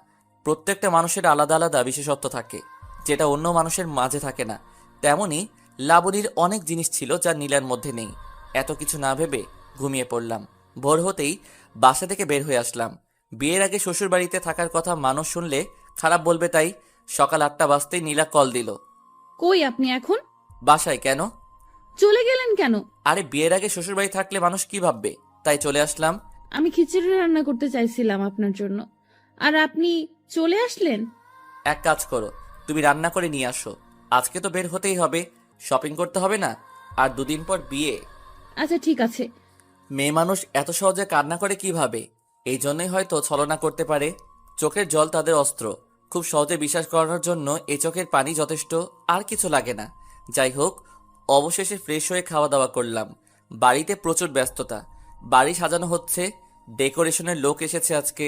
প্রত্যেকটা মানুষের আলাদা আলাদা বিশেষত্ব থাকে, যেটা অন্য মানুষের মাঝে থাকে না। তেমনি লাবণীর অনেক জিনিস ছিল যা নীলার মধ্যে নেই। এত কিছু না ভেবে ঘুমিয়ে পড়লাম। ভোর হতেই বাসা থেকে বের হয়ে আসলাম। বিয়ের আগে শ্বশুর বাড়িতে থাকার কথা মানুষ শুনলে খারাপ বলবে, তাই সকাল 8টা বাজতেই নীলা কল দিল। কই আপনি এখন? বাসায়। কেন? চলে গেলেন কেন? আরে বিয়ের আগে শ্বশুর বাড়ি থাকলে মানুষ কি ভাববে, তাই চলে আসলাম। আমি খিচুড়ি রান্না করতে চাইছিলাম আপনার জন্য, আর আপনি চলে আসলেন। এক কাজ করো, তুমি রান্না করে নিয়ে আসো। আজকে তো বের হতেই হবে, শপিং করতে হবে না? আর 2 দিন পর বিয়ে। আচ্ছা ঠিক আছে। মেয়ে মানুষ এত সহজে কান্না করে কিভাবে? এই জন্যই হয়তো ছলনা করতে পারে। চোখের জল তাদের অস্ত্র, খুব সহজে বিশ্বাস করানোর জন্য এ চোখের পানি যথেষ্ট, আর কিছু লাগে না। যাই হোক, অবশেষে ফ্রেশ হয়ে খাওয়া দাওয়া করলাম। বাড়িতে প্রচুর ব্যস্ততা, বাড়ি সাজানো হচ্ছে, ডেকোরেশনের লোক এসেছে আজকে।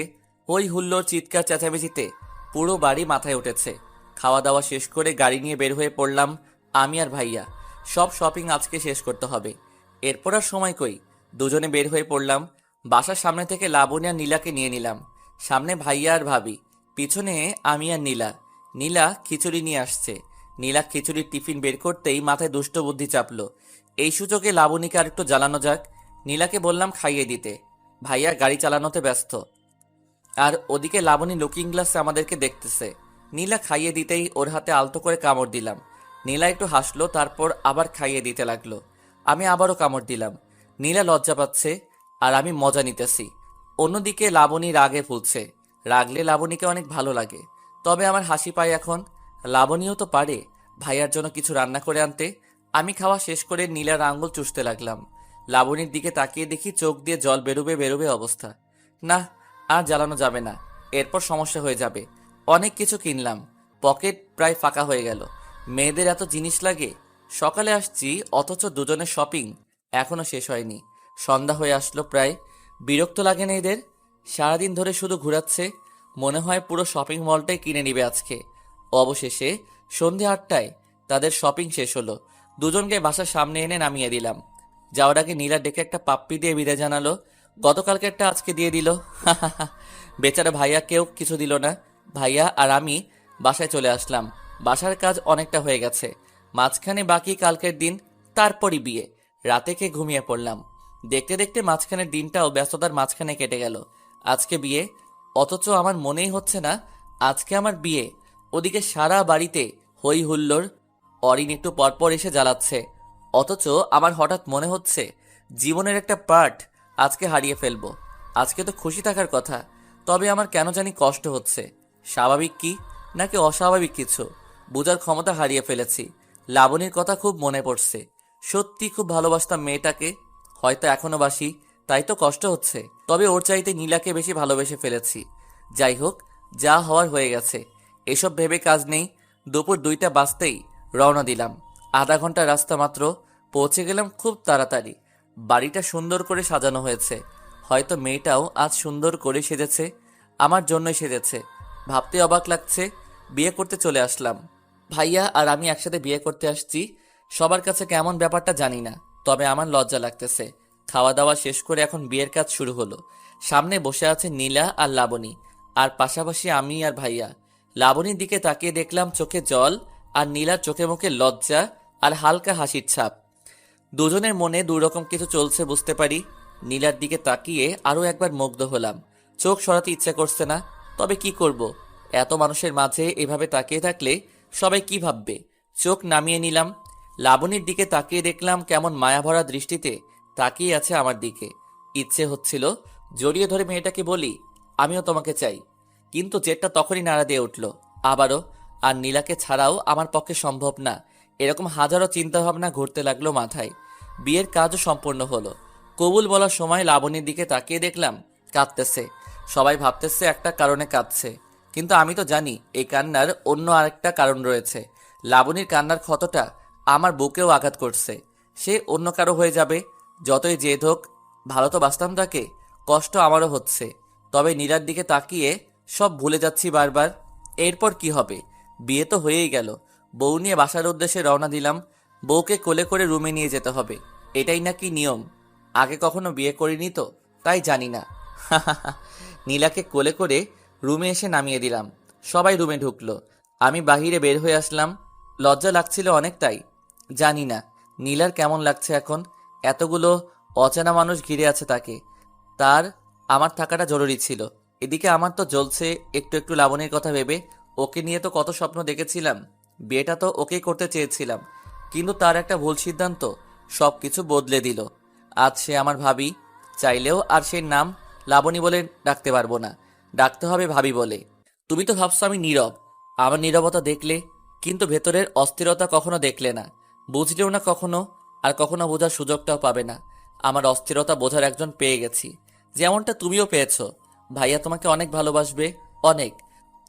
হই হুল্লোড় চিৎকার চেঁচামেচিতে পুরো বাড়ি মাথায় উঠেছে। খাওয়া দাওয়া শেষ করে গাড়ি নিয়ে বের হয়ে পড়লাম আমি আর ভাইয়া। সব শপিং আজকে শেষ করতে হবে, এরপর আর সময় কই। দুজনে বের হয়ে পড়লাম। বাসার সামনে থেকে লাবণী আর নীলাকে নিয়ে নিলাম। সামনে ভাইয়া আর ভাবি, পিছনে আমি আর নীলা। নীলা খিচুড়ি নিয়ে আসছে। নীলা খিচুড়ির টিফিন বের করতেই মাথায় দুষ্ট বুদ্ধি চাপলো। এই সুযোগে লাবণীকে আর একটু জ্বালানো যাক। নীলাকে বললাম খাইয়ে দিতে। ভাইয়া গাড়ি চালানোতে ব্যস্ত, আর ওদিকে লাবণী লুকিং গ্লাসে আমাদেরকে দেখতেছে। নীলা খাইয়ে দিতেই ওর হাতে আলতো করে কামড় দিলাম। নীলা একটু হাসলো, তারপর আবার খাইয়ে দিতে লাগলো। আমি আবারও কামড় দিলাম। নীলা লজ্জা পাচ্ছে, আর আমি মজা নিতেছি। অন্যদিকে লাবণী রাগে ফুলছে। রাগলে লাবণীকে অনেক ভালো লাগে, তবে আমার হাসি পায় এখন। লাবণীও তো পারে ভাইয়ার জন্য কিছু রান্না করে আনতে। আমি খাওয়া শেষ করে নীলার আঙ্গুল চুষতে লাগলাম। লাবণীর দিকে তাকিয়ে দেখি চোখ দিয়ে জল বেরোবে বেরোবে অবস্থা। না, আর জ্বালানো যাবে না, এরপর সমস্যা হয়ে যাবে। অনেক কিছু কিনলাম, পকেট প্রায় ফাঁকা হয়ে গেল। মেয়েদের এত জিনিস লাগে। সকালে আসছি অথচ দুজনের শপিং এখনো শেষ হয়নি। সন্ধ্যা হয়ে আসলো প্রায়। বিরক্ত লাগে না এদের? সারাদিন ধরে শুধু ঘোরাচ্ছে, মনে হয় পুরো শপিং মলটাই কিনে নিবে আজকে। অবশেষে সন্ধ্যে 8টায় তাদের শপিং শেষ হলো। দুজনকে বাসার সামনে এনে নামিয়ে দিলাম। যাওয়ার আগে নীলা ডেকে একটা পাপ্পি দিয়ে বিদায় জানালো। গতকালকে একটা আজকে দিয়ে দিল। বেচারা ভাইয়া কেউ কিছু দিল না। ভাইয়া আর আমি বাসায় চলে আসলাম। বাসার কাজ অনেকটা হয়ে গেছে, মাঝখানে বাকি কালকের দিন, তারপরই বিয়ে। রাতে খেয়ে ঘুমিয়ে পড়লাম। দেখতে দেখতে মাঝখানের দিনটাও ব্যস্ততার মাঝখানে কেটে গেল। আজকে বিয়ে, অথচ আমার মনেই হচ্ছে না আজকে আমার বিয়ে। ওদিকে সারা বাড়িতে হই হুল্লোড়। অরিন একটু পরপর এসে জ্বালাচ্ছে, অথচ আমার হঠাৎ মনে হচ্ছে জীবনের একটা পার্ট আজকে হারিয়ে ফেলবো। আজকে তো খুশি থাকার কথা, তবে আমার কেন জানি কষ্ট হচ্ছে। স্বাভাবিক কি নাকি অস্বাভাবিক কিছু বোঝার ক্ষমতা হারিয়ে ফেলেছি। লাবণীর কথা খুব মনে পড়ছে। সত্যি খুব ভালোবাসতাম মেয়েটাকে, হয়তো এখনো বাসি, তাই তো কষ্ট হচ্ছে। তবে ওর চাইতে নীলাকে বেশি ভালোবেসে ফেলেছি। যাই হোক, যা হওয়ার হয়ে গেছে, এসব ভেবে কাজ নেই। দুপুর 2টা বাজতেই রওনা দিলাম। আধা ঘন্টা রাস্তা মাত্র, পৌঁছে গেলাম খুব তাড়াতাড়ি। বাড়িটা সুন্দর করে সাজানো হয়েছে, হয়তো মেয়েটাও আজ সুন্দর করে সেজেছে, আমার জন্যই সেজেছে। ভাবতে অবাক লাগছে, বিয়ে করতে চলে আসলাম। ভাইয়া আর আমি একসাথে বিয়ে করতে আসছি। সবার কাছে কেমন ব্যাপারটা জানি না, তবে আমার লজ্জা লাগতেছে। খাওয়া দাওয়া শেষ করে এখন বিয়ের কাজ শুরু হলো। সামনে বসে আছে নীলা আর লাবণী, আর পাশাপাশি আমি আর ভাইয়া। লাবণীর দিকে তাকিয়ে দেখলাম চোখে জল, আর নীলার চোখে মুখে লজ্জা আর হালকা হাসির ছাপ। দুজনের মনে দুরকম কিছু চলছে বুঝতে পারি। নীলার দিকে তাকিয়ে আরও একবার মুগ্ধ হলাম। চোখ সরাতে ইচ্ছে করছে না, তবে কি করব, এত মানুষের মাঝে এভাবে তাকিয়ে থাকলে সবাই কি ভাববে। চোখ নামিয়ে নিলাম। লাবণীর দিকে তাকিয়ে দেখলাম কেমন মায়াভরা দৃষ্টিতে তাকিয়ে আছে আমার দিকে। ইচ্ছে হচ্ছিল জড়িয়ে ধরে মেয়েটাকে বলি, আমিও তোমাকে চাই, কিন্তু জেদটা তখনই নাড়া দিয়ে উঠল আবারও। আর নীলাকে ছাড়াও আমার পক্ষে সম্ভব না, এরকম হাজারো চিন্তাভাবনা ঘুরতে লাগলো মাথায়। বিয়ের কাজও সম্পূর্ণ হলো। কবুল বলার সময় লাবণীর দিকে তাকিয়ে দেখলাম কাঁদতেছে। সবাই ভাবতেছে একটা কারণে কাঁদছে, কিন্তু আমি তো জানি এই কান্নার অন্য আরেকটা কারণ রয়েছে। লাবণীর কান্নার ক্ষতটা আমার বুকেও আঘাত করছে। সে অন্য কারো হয়ে যাবে, যতই জেদ হোক। ভালো তো বাসতাম তাকে, কষ্ট আমারও হচ্ছে। তবে নীলার দিকে তাকিয়ে সব ভুলে যাচ্ছি বারবার। এরপর কি হবে? বিয়ে তো হয়েই গেল। বউ নিয়ে বাসার উদ্দেশ্যে রওনা দিলাম। বউকে কোলে করে রুমে নিয়ে যেতে হবে, এটাই নাকি নিয়ম। আগে কখনো বিয়ে করিনি তো, তাই জানি না। নীলাকে কোলে করে রুমে এসে নামিয়ে দিলাম। সবাই রুমে ঢুকলো, আমি বাহিরে বের হয়ে আসলাম। লজ্জা লাগছিল অনেক, তাই জানি না নীলার কেমন লাগছে এখন। এতগুলো অচেনা মানুষ ঘিরে আছে তাকে। তার আমার থাকাটা জরুরি ছিল। এদিকে আমার তো জ্বলছে একটু একটু লাবণীর কথা ভেবে। ওকে নিয়ে তো কত স্বপ্ন দেখেছিলাম। বিয়েটা তো ওকেই করতে চেয়েছিলাম, কিন্তু তার একটা ভুল সিদ্ধান্ত সব কিছু বদলে দিল। আজ সে আমার ভাবি। চাইলেও আর সেই নাম লাবণী বলে ডাকতে পারবো না, ডাকতে হবে ভাবি বলে। তুমি তো ভাবছো আমি নীরব, আমার নীরবতা দেখলে, কিন্তু ভেতরের অস্থিরতা কখনো দেখলে না, বুঝলেও না কখনো, আর কখনো বোঝার সুযোগটাও পাবে না। আমার অস্থিরতা বোঝার একজন পেয়ে গেছি, যেমনটা তুমিও পেয়েছো। ভাইয়া তোমাকে অনেক ভালোবাসবে, অনেক,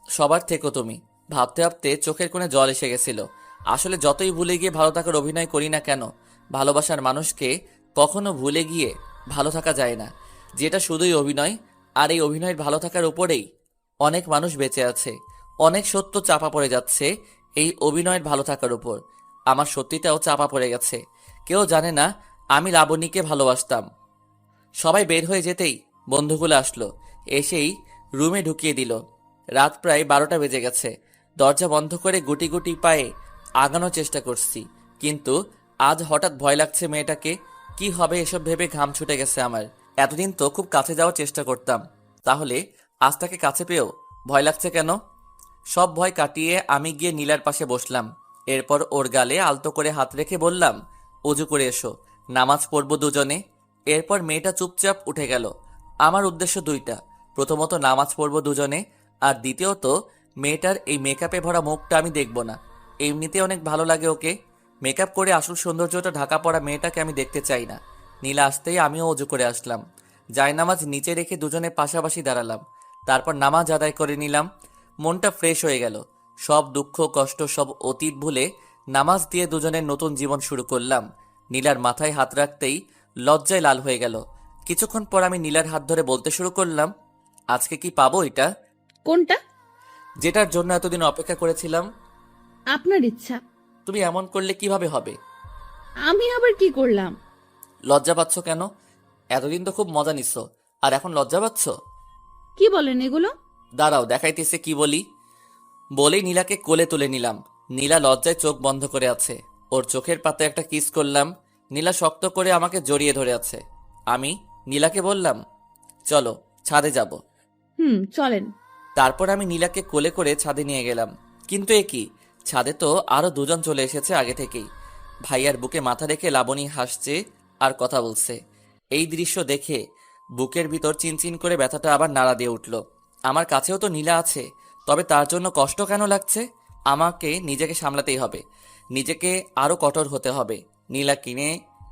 সবার থেকেও তুমি। ভাবতে ভাবতে চোখের কোণে জল এসে গেছিল। আসলে যতই ভুলে গিয়ে ভালো থাকার অভিনয় করি না কেন, ভালোবাসার মানুষকে কখনো ভুলে গিয়ে ভালো থাকা যায় না। যেটা শুধুই অভিনয়, আর এই অভিনয়ের ভালো থাকার উপরেই অনেক মানুষ বেঁচে আছে। অনেক সত্য চাপা পড়ে যাচ্ছে এই অভিনয়ের ভালো থাকার উপর। আমার সত্যিটাও চাপা পড়ে গেছে। কেউ জানে না আমি লাবণীকে ভালোবাসতাম। সবাই বের হয়ে যেতেই বন্ধুগুলো আসলো, এসেই রুমে ঢুকিয়ে দিল। রাত প্রায় 12টা বেজে গেছে। দরজা বন্ধ করে গুটি গুটি পায়ে আগানোর চেষ্টা করছি, কিন্তু আজ হঠাৎ ভয় লাগছে মেয়েটাকে। কি হবে এসব ভেবে ঘাম ছুটে গেছে আমার। এতদিন তো খুব কাছে যাওয়ার চেষ্টা করতাম, তাহলে আজ তাকে কাছে পেয়েও ভয় লাগছে কেন? সব ভয় কাটিয়ে আমি গিয়ে নীলার পাশে বসলাম। এরপর ওর গালে আলতো করে হাত রেখে বললাম, অজু করে এসো, নামাজ পড়বো দুজনে। এরপর মেয়েটা চুপচাপ উঠে গেল। আমার উদ্দেশ্য দুইটা, প্রথমত নামাজ পড়বো দুজনে, আর দ্বিতীয়ত মেয়েটার এই মেকআপে ভরা মুখটা আমি দেখব না। এমনিতে অনেক ভালো লাগে ওকে। মেকআপ করে আসল সৌন্দর্যটা ঢাকা পড়া মেয়েটাকে আমি দেখতে চাই না। নীলা আসতেই আমিও অজু করে আসলাম। জায়নামাজ নিচে রেখে দুজনে পাশাপাশি দাঁড়ালাম। তারপর নামাজ আদায় করে নিলাম। মনটা ফ্রেশ হয়ে গেল। সব দুঃখ কষ্ট সব অতীত ভুলে নামাজ দিয়ে দুজনের নতুন জীবন শুরু করলাম। নীলার মাথায় হাত রাখতেই লজ্জায় লাল হয়ে গেল। কিছুক্ষণ পর আমি নীলার হাত ধরে বলতে শুরু করলাম, আজকে কি পাবো এটা? কোনটা? যেটার জন্য এতদিন অপেক্ষা করেছিলাম। আপনার ইচ্ছা। তুমি এমন করলে কিভাবে হবে? আমি আবার কি করলাম? লজ্জা পাচ্ছ কেন? এতদিন তো খুব মজা নিচ্ছ, আর এখন লজ্জা পাচ্ছ? কি বলেন এগুলো? দাঁড়াও দেখাইতেছে কি বলি। বলেই নীলাকে কোলে তুলে নিলাম। নীলা লজ্জায় চোখ বন্ধ করে আছে। ওর চোখের পাতে একটা কিস করলাম। নীলা শক্ত করে আমাকে জড়িয়ে ধরে আছে। আমি নীলাকে বললাম, চলো ছাদে যাব। চলেন। তারপর আমি নীলাকে কোলে করে ছাদে নিয়ে গেলাম। কিন্তু এ কি, ছাদে তো আরো দুজন চলে এসেছে আগে থেকেই। ভাইয়ার বুকে মাথা রেখে লাবণী হাসছে আর কথা বলছে। এই দৃশ্য দেখে বুকের ভিতর চিনচিন করে ব্যথাটা আবার নাড়া দিয়ে উঠল। আমার কাছেও তো নীলা আছে, তবে তার জন্য কষ্ট কেন লাগছে? আমাকে নিজেকে সামলাতেই হবে, নিজেকে আরো কঠোর হতে হবে।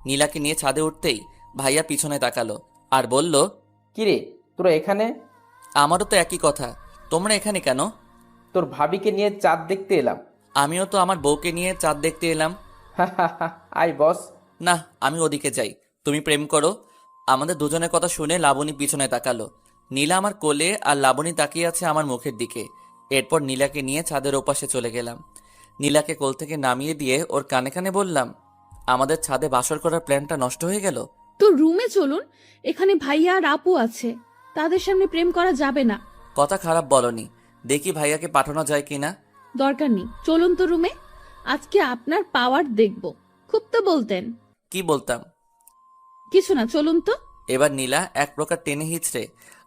নীলাকে নিয়ে ছাদে উঠতেই ভাইয়া পিছনে তাকালো আর বলল, কিরে তোরা এখানে? আমারও তো একই কথা, তোমরা এখানে কেন? তোর ভাবিকে নিয়ে চাঁদ দেখতে এলাম। আমিও তো আমার বউকে নিয়ে চাঁদ দেখতে এলাম। আই বস। না, আমি ওদিকে যাই, তুমি প্রেম করো। আমাদের দুজনের কথা শুনে লাবণী পিছনে তাকালো। নীলা আমার কোলে আর লাবণী তাকিয়ে আছে আমার মুখের দিকে। এরপর নীলাকে নিয়ে ছাদের ওপাশে চলে গেলাম। নীলাকে কোল থেকে নামিয়ে দিয়ে ওর কানে কানে বললাম, আমাদের ছাদে বাসর করার প্ল্যানটা নষ্ট হয়ে গেল। তো রুমে চলুন, এখানে ভাইয়া আর আপু আছে, তাদের সামনে প্রেম করা যাবে না। কথা খারাপ বলনি, দেখি ভাইয়াকে পাঠানো যায় কিনা। দরকার নেই, চলুন তো রুমে। আজকে আপনার পাওয়ার দেখব। খুব তো বলতেন। কি বলতাম? কিছু না, চলুন তো। এবার নীলা এক প্রকার টেনে হিচড়ে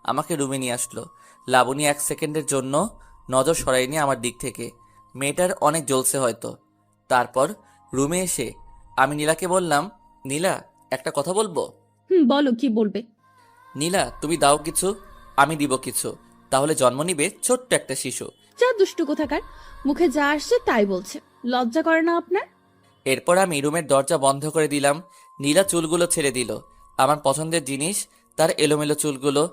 আমাকে রুমে নিয়ে আসলো। লাবণী 1 সেকেন্ডের জন্য নজর সরায়নি আমার দিক থেকে। মেয়েটার অনেক জ্বলছে হয়তো। তারপর রুমে এসে আমি নীলাকে বললাম, নীলা একটা কথা বলবো। বলো, কি বলবে? নীলা তুমি দাও কিছু, আমি দিব কিছু, তাহলে জন্ম নিবে ছোট্ট একটা শিশু। যা দুষ্টু কোথাকার, মুখে যা আসছে তাই বলছে। লজ্জা করে না আপনার? এরপর আমি রুমের দরজা বন্ধ করে দিলাম। নীলা চুলগুলো ছেড়ে দিল। আমার পছন্দের জিনিস তার এলোমেলো চুলগুলো।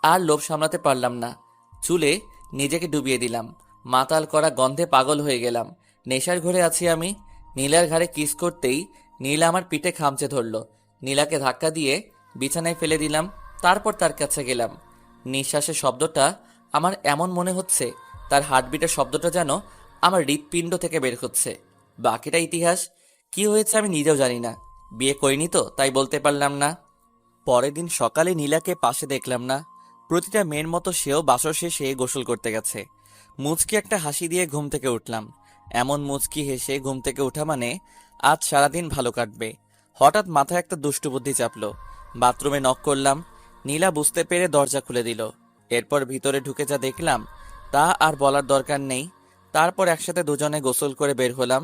আর লোভ সামলাতে পারলাম না, চুলে নিজেকে ডুবিয়ে দিলাম। মাতাল করা গন্ধে পাগল হয়ে গেলাম। নেশার ঘরে আছি আমি। নীলার ঘাড়ে কিস করতেই নীলা আমার পিঠে খামচে ধরল। নীলাকে ধাক্কা দিয়ে বিছানায় ফেলে দিলাম। তারপর তার কাছে গেলাম। নিঃশ্বাসের শব্দটা আমার এমন মনে হচ্ছে তার হার্টবিটের শব্দটা যেন আমার হৃৎপিণ্ড থেকে বের হচ্ছে। বাকিটা ইতিহাস। কি হয়েছে আমি নিজেও জানি না। বিয়ে করিনি তো, তাই বলতে পারলাম না। পরের দিন সকালে নীলাকে পাশে দেখলাম না। প্রতিটা মেয়ের মতো সেও বাসর শেষে গোসল করতে গেছে। মুচকি একটা হাসি দিয়ে ঘুম থেকে উঠলাম। এমন মুচকি হেসে ঘুম থেকে ওঠা মানে আজ সারাদিন ভালো কাটবে। হঠাৎ মাথায় একটা দুষ্টু বুদ্ধি চাপলো। বাথরুমে নক করলাম। নীলা বুঝতে পেরে দরজা খুলে দিল। এরপর ভিতরে ঢুকে যা দেখলাম তা আর বলার দরকার নেই। তারপর একসাথে দুজনে গোসল করে বের হলাম।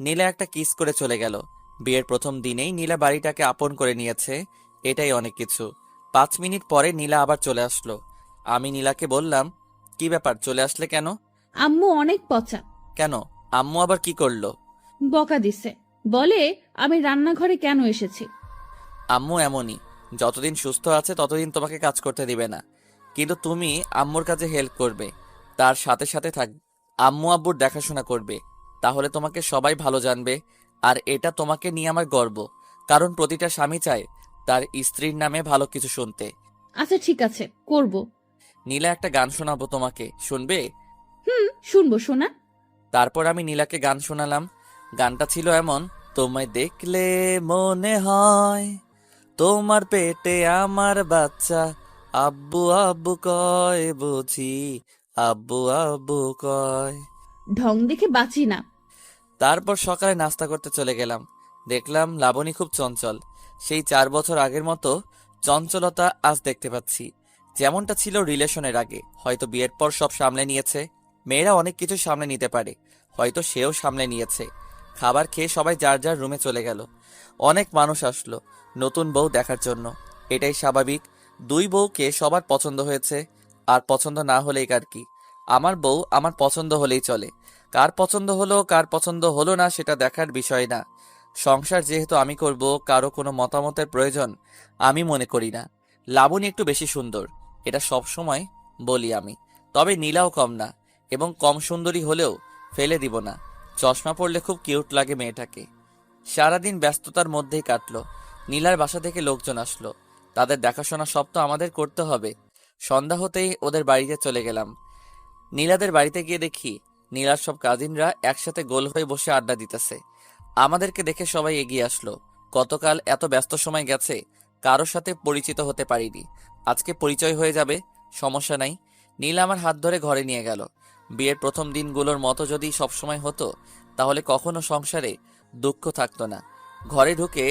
নীলা একটা কিস করে চলে গেল। বিয়ের প্রথম দিনেই নীলা বাড়িটাকে আপন করে নিয়েছে, এটাই অনেক কিছু। 5 মিনিট পরে নীলা আবার চলে আসলো। আমি নীলাকে বললাম, কি ব্যাপার, চলে আসলে কেন? আম্মু অনেক পচা। কেন, আম্মু আবার কি করলো? বকা দিছে, বলে আমি রান্নাঘরে কেন এসেছি। আম্মু এমনই, যতদিন সুস্থ আছে ততদিন তোমাকে কাজ করতে দিবে না, কিন্তু তুমি আম্মুর কাছে হেল্প করবে, তার সাথে সাথে থাক, আম্মু আব্বুর দেখাশোনা করবে, তাহলে তোমাকে সবাই ভালো জানবে। আর এটা তোমাকে নিয়ে আমার গর্ব, কারণ প্রতিটা স্বামী চায় তার স্ত্রীর নামে ভালো কিছু শুনতে। আচ্ছা ঠিক আছে, করব। নীলা একটা গান শোনাবো তোমাকে, শুনবে? শুনবো শোনা। তারপর আমি নীলাকে গান শোনালাম। গানটা ছিল এমন, তোমায় দেখলে মনে হয় তোমার পেটে আমার বাচ্চা, আব্বু আব্বু কয় বুঝি, আব্বু আব্বু কয়। ঢং দেখে বাঁচি না। তারপর সকালে নাস্তা করতে চলে গেলাম। দেখলাম লাবণী খুব চঞ্চল, সেই 4 বছর আগের মতো চঞ্চলতা আজ দেখতে পাচ্ছি, যেমনটা ছিল রিলেশনের আগে। হয়তো বিয়ের পর সব সামলে নিয়েছে। মেয়েরা অনেক কিছু সামলে নিতে পারে, হয়তো সেও সামলে নিয়েছে। খাবার খেয়ে সবাই যার যার রুমে চলে গেল। অনেক মানুষ আসলো নতুন বউ দেখার জন্য, এটাই স্বাভাবিক। 2 বউকে সবার পছন্দ হয়েছে, আর পছন্দ না হলেই কার কি। আমার বউ আমার পছন্দ হলেই চলে, কার পছন্দ হলো কার পছন্দ হলো না সেটা দেখার বিষয় না। সংসার যেহেতু আমি করব, কারো কোনো মতামতের প্রয়োজন আমি মনে করি না। লাবণী একটু বেশি সুন্দর, এটা সব সময় বলি আমি, তবে নীলাও কম না, এবং কম সুন্দরী হলেও ফেলে দিব না। চশমা পরলে খুব কিউট লাগে মেয়েটাকে। সারাদিন ব্যস্ততার মধ্যেই কাটলো। নীলার বাসা থেকে লোকজন আসলো, তাদের দেখাশোনা সব তো আমাদের করতে হবে। সন্ধ্যা হতেই ওদের বাড়িতে চলে গেলাম। নীলাদের বাড়িতে গিয়ে দেখি নীলার সব কাজিনরা একসাথে গোল হয়ে বসে আড্ডা দিতেছে। আমাদেরকে দেখে সবাই এগিয়ে আসলো। গতকাল এত ব্যস্ত সময় গেছে, কারোর সাথে পরিচিত হতে পারিনি, আজকে পরিচয় হয়ে যাবে, সমস্যা নাই। নীলা আমার হাত ধরে ঘরে নিয়ে গেল। বিয়ের প্রথম দিনগুলোর মতো যদি সবসময় হতো, তাহলে কখনো সংসারে দুঃখ থাকতো না। ঘরে ঢুকে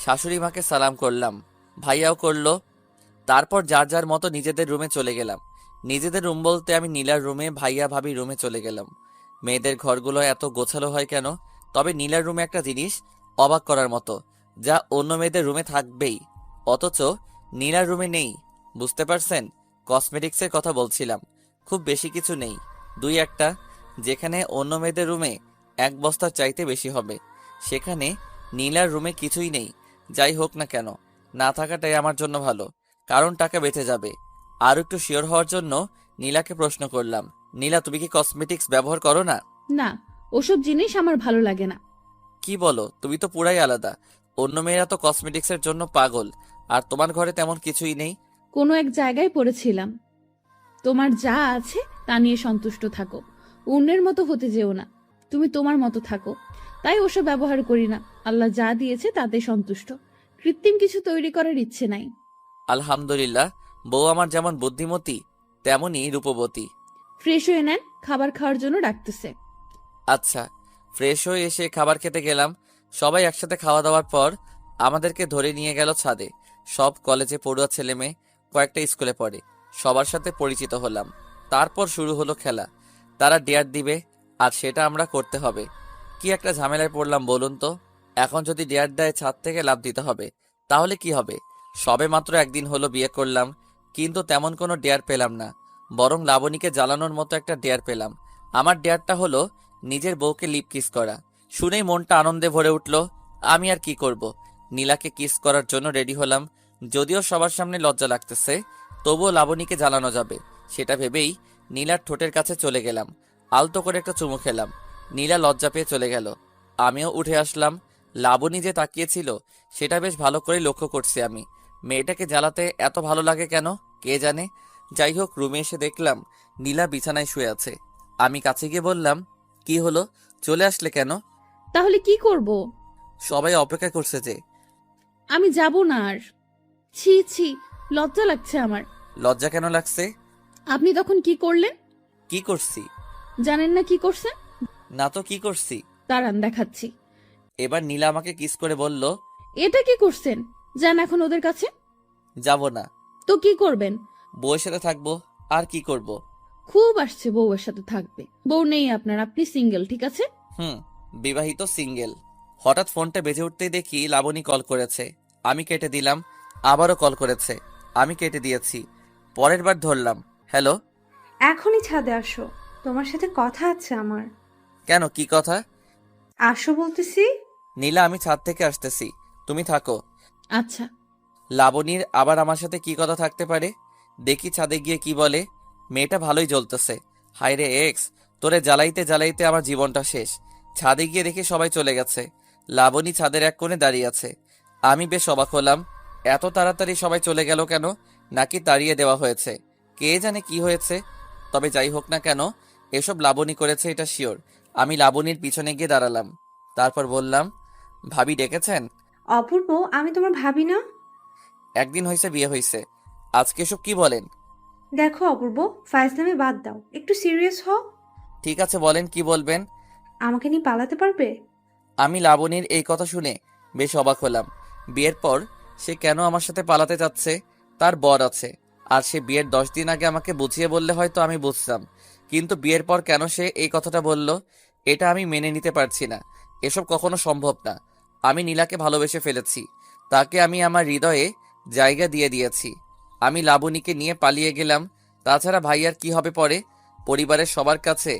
শাশুড়ি মাকে সালাম করলাম, ভাইয়াও করলো। তারপর যার যার মতো নিজেদের রুমে চলে গেলাম। নিজেদের রুম বলতে আমি নীলার রুমে, ভাইয়া ভাবি রুমে চলে গেলাম। মেয়েদের ঘরগুলো এত গোছালো হয় কেন? তবে নীলার রুমে একটা জিনিস অবাক করার মতো, যা অন্য মেয়েদের রুমে থাকবেই, অথচ নীলার রুমে নেই। বুঝতে পারছেন? কসমেটিক্সের কথা বলছিলাম। খুব বেশি কিছু নেই, 2-1টা। যেখানে অন্য মেয়েদের রুমে 1 বস্তার চাইতে বেশি হবে, সেখানে নীলার রুমে কিছুই নেই। যাই হোক না কেন, না থাকাটাই আমার জন্য ভালো, কারণ টাকা বেঁচে যাবে। আর একটু শিওর হওয়ার জন্য নীলাকে প্রশ্ন করলাম, নীলা তুমি কি কসমেটিক্স ব্যবহার করো না? না, ওসব জিনিস আমার ভালো লাগে না। কি বলো, তুমি তো পুরাই আলাদা। অন্য মেয়েরা তো কসমেটিক্সের জন্য পাগল, আর তোমার ঘরে তেমন কিছুই নেই। কোনো এক জায়গায় পড়েছিলাম, তোমার যা আছে তা নিয়ে সন্তুষ্ট থাকো, অন্যের মতো হতে যেও না, তুমি তোমার মতো থাকো। তাই ওসব ব্যবহার করি না, আল্লাহ যা দিয়েছে তাতে সন্তুষ্ট, কৃত্রিম কিছু তৈরি করার ইচ্ছে নাই। আলহামদুলিল্লাহ, বউ আমার যেমন বুদ্ধিমতী তেমনই রূপবতী। ফ্রেশ হয়ে নেন, খাবার খাওয়ার জন্য ডাকতেছে। আচ্ছা। ফ্রেশ হয়ে এসে খাবার খেতে গেলাম। সবাই একসাথে খাওয়া দাওয়ার পর আমাদেরকে ধরে নিয়ে গেল ছাদে। সব কলেজে পড়ুয়া ছেলে মেয়ে, কয়েকটা স্কুলে পড়ে, সবার সাথে পরিচিত হলাম। তারপর শুরু হলো খেলা। তারা ডেয়ার দিবে, আর সেটা আমরা করতে হবে। কি একটা ঝামেলায় পড়লাম বলুন তো। এখন যদি ডেয়ার দেয় ছাদ থেকে লাফ দিতে হবে, তাহলে কি হবে? সবে মাত্র একদিন হলো বিয়ে করলাম, কিন্তু তেমন কোনো ডেয়ার পেলাম না। বরং লাবণীকে জ্বালানোর মতো একটা ডেয়ার পেলাম। আমার ডেয়ারটা হলো নিজের বউকে লিপ কিস করা। শুনেই মনটা আনন্দে ভরে উঠল। আমি আর কি করব, নীলাকে কিস করার জন্য রেডি হলাম। যদিও সবার সামনে লজ্জা লাগতেছে, তবুও লাবণীকে জ্বালানো যাবে, সেটা ভেবেই নীলার ঠোঁটের কাছে চলে গেলাম। আলতো করে একটা চুমু খেলাম। নীলা লজ্জা পেয়ে চলে গেল। আমিও উঠে আসলাম। লাবণী যে তাকিয়েছিল সেটা বেশ ভালো করে লক্ষ্য করছি আমি। মেয়েটাকে জ্বালাতে এত ভালো লাগে কেন কে জানে। যাই হোক, রুমে এসে দেখলাম নীলা বিছানায় শুয়ে আছে। আমি কাছে গিয়ে বললাম, কি হলো, চলে আসলে কেন? তাহলে কি করব? সবাই অপেক্ষা করছে যে। আমি যাব না আর। ছি ছি, লজ্জা লাগছে আমার। লজ্জা কেন লাগছে? আপনি তখন কি করলেন? কি করছি? জানেন না কি করছেন? না তো, কি করছি? দাঁড়ান দেখাচ্ছি। এবার নীলা আমাকে কিস করে বলল, এটা কি করছেন? যান এখন ওদের কাছে। যাব না, তো কি করবেন? বউয়ের সাথে থাকবো, আর কি করব। খুব আসছে বউয়ের সাথে থাকবে। বউ নেই আপনার, আপনি সিঙ্গেল, ঠিক আছে? বিবাহিত সিঙ্গেল। হঠাৎ ফোনটা বেজে উঠতেই দেখি লাবণী কল করেছে। আমি কেটে দিলাম। আবারও কল করেছে, আমি কেটে দিয়েছি। পরের বার ধরলাম, হ্যালো। এখনই ছাদে আসো, তোমার সাথে কথা আছে আমার। কেন, কি কথা? আসো বলতেছি। নীলা, আমি ছাদ থেকে আসতেছি, তুমি থাকো। আচ্ছা। লাবণীর আবার আমার সাথে কি কথা থাকতে পারে? দেখি ছাদে গিয়ে কি বলে। মেয়েটা ভালোই জ্বলতেছে। হায়রে এক্স, তোরে জ্বালাইতে জ্বালাইতে আমার জীবনটা শেষ। ছাদে গিয়ে দেখি সবাই চলে গেছে। লাবণী ছাদের এক কোণে দাঁড়িয়ে আছে। আমি বেশ অবাক হলাম, এত তাড়াতাড়ি সবাই চলে গেল কেন? নাকি তাড়িয়ে দেওয়া হয়েছে? কে জানে কি হয়েছে। তবে যাই হোক না কেন, এসব লাবণী করেছে এটা শিওর। আমি লাবণীর পিছনে গিয়ে দাঁড়ালাম। তারপর বললাম, ভাবি ডেকেছেন? অপূর্ব, আমি তোমার ভাবি না? একদিন হয়েছে বিয়ে হয়েছে, আজকে এসব কি বলেন? দেখো অপূর্ব, ফাইজলামি বাদ দাও, একটু সিরিয়াস হও। ঠিক আছে, বলেন কি বলবেন। আমাকে নিয়ে পালাতে পারবে? আমি লাবণীর এই কথা শুনে বেশ অবাক হলাম। বিয়ের পর সে কেন আমার সাথে পালাতে যাচ্ছে? তার বর আছে, আর সে বিয়ের 10 দিন আগে আমাকে বুঝিয়ে বললে হয়তো আমি বুঝতাম, কিন্তু বিয়ের পর কেন সে এই কথাটা বলল, এটা আমি মেনে নিতে পারছি না। এসব কখনো সম্ভব না। আমি নীলাকে ভালোবেসে ফেলেছি, তাকে আমি আমার হৃদয়ে জায়গা দিয়ে দিয়েছি। আমি লাবণীকে নিয়ে পালিয়ে গেলাম। তাছাড়া ভাইয়ার কি হবে পরে? পরিবারের সবার কাছে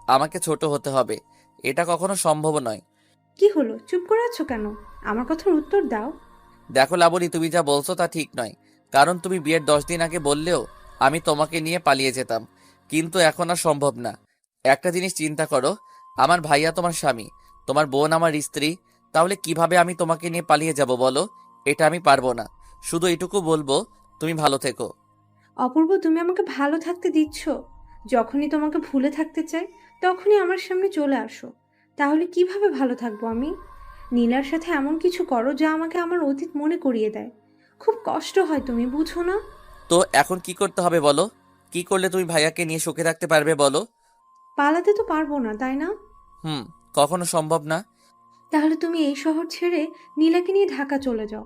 আমাকে ছোট হতে হবে, এটা কখনো সম্ভব নয়। কি হলো, চুপ করে আছো কেন? আমার কথার উত্তর দাও। দেখো লাবণী, তুমি যা বলছো তা ঠিক নয়। কারণ তুমি বিয়ের 10 দিন আগে বললেও আমি তোমাকে নিয়ে পালিয়ে যেতাম, কিন্তু এখন আর সম্ভব না। একটা জিনিস চিন্তা করো, আমার ভাইয়া তোমার স্বামী, তোমার বোন আমার স্ত্রী। তাহলে কিভাবে আমি তোমাকে নিয়ে পালিয়ে যাব বলো? এটা আমি পারবো না। শুধু এটুকু বলবো, তুমি ভালো থেকো। অপূর্ব, তুমি আমাকে ভালো থাকতে দিচ্ছ? যখনই তোমাকে ভুলে থাকতে চাই, তখনই আমার সামনে চলে আসো। তাহলে কিভাবে ভালো থাকবো আমি? নীলার সাথে এমন কিছু করো যা আমাকে আমার অতীত মনে করিয়ে দেয়। খুব কষ্ট হয়, তুমি বুঝো না? তো এখন কি করতে হবে বলো? কি করলে তুমি ভাইয়াকে নিয়ে সুখে থাকতে পারবে বলো? পালাতে তো পারবো না, তাই না? কখনো সম্ভব না। তাহলে তুমি এই শহর ছেড়ে নীলাকে নিয়ে ঢাকা চলে যাও।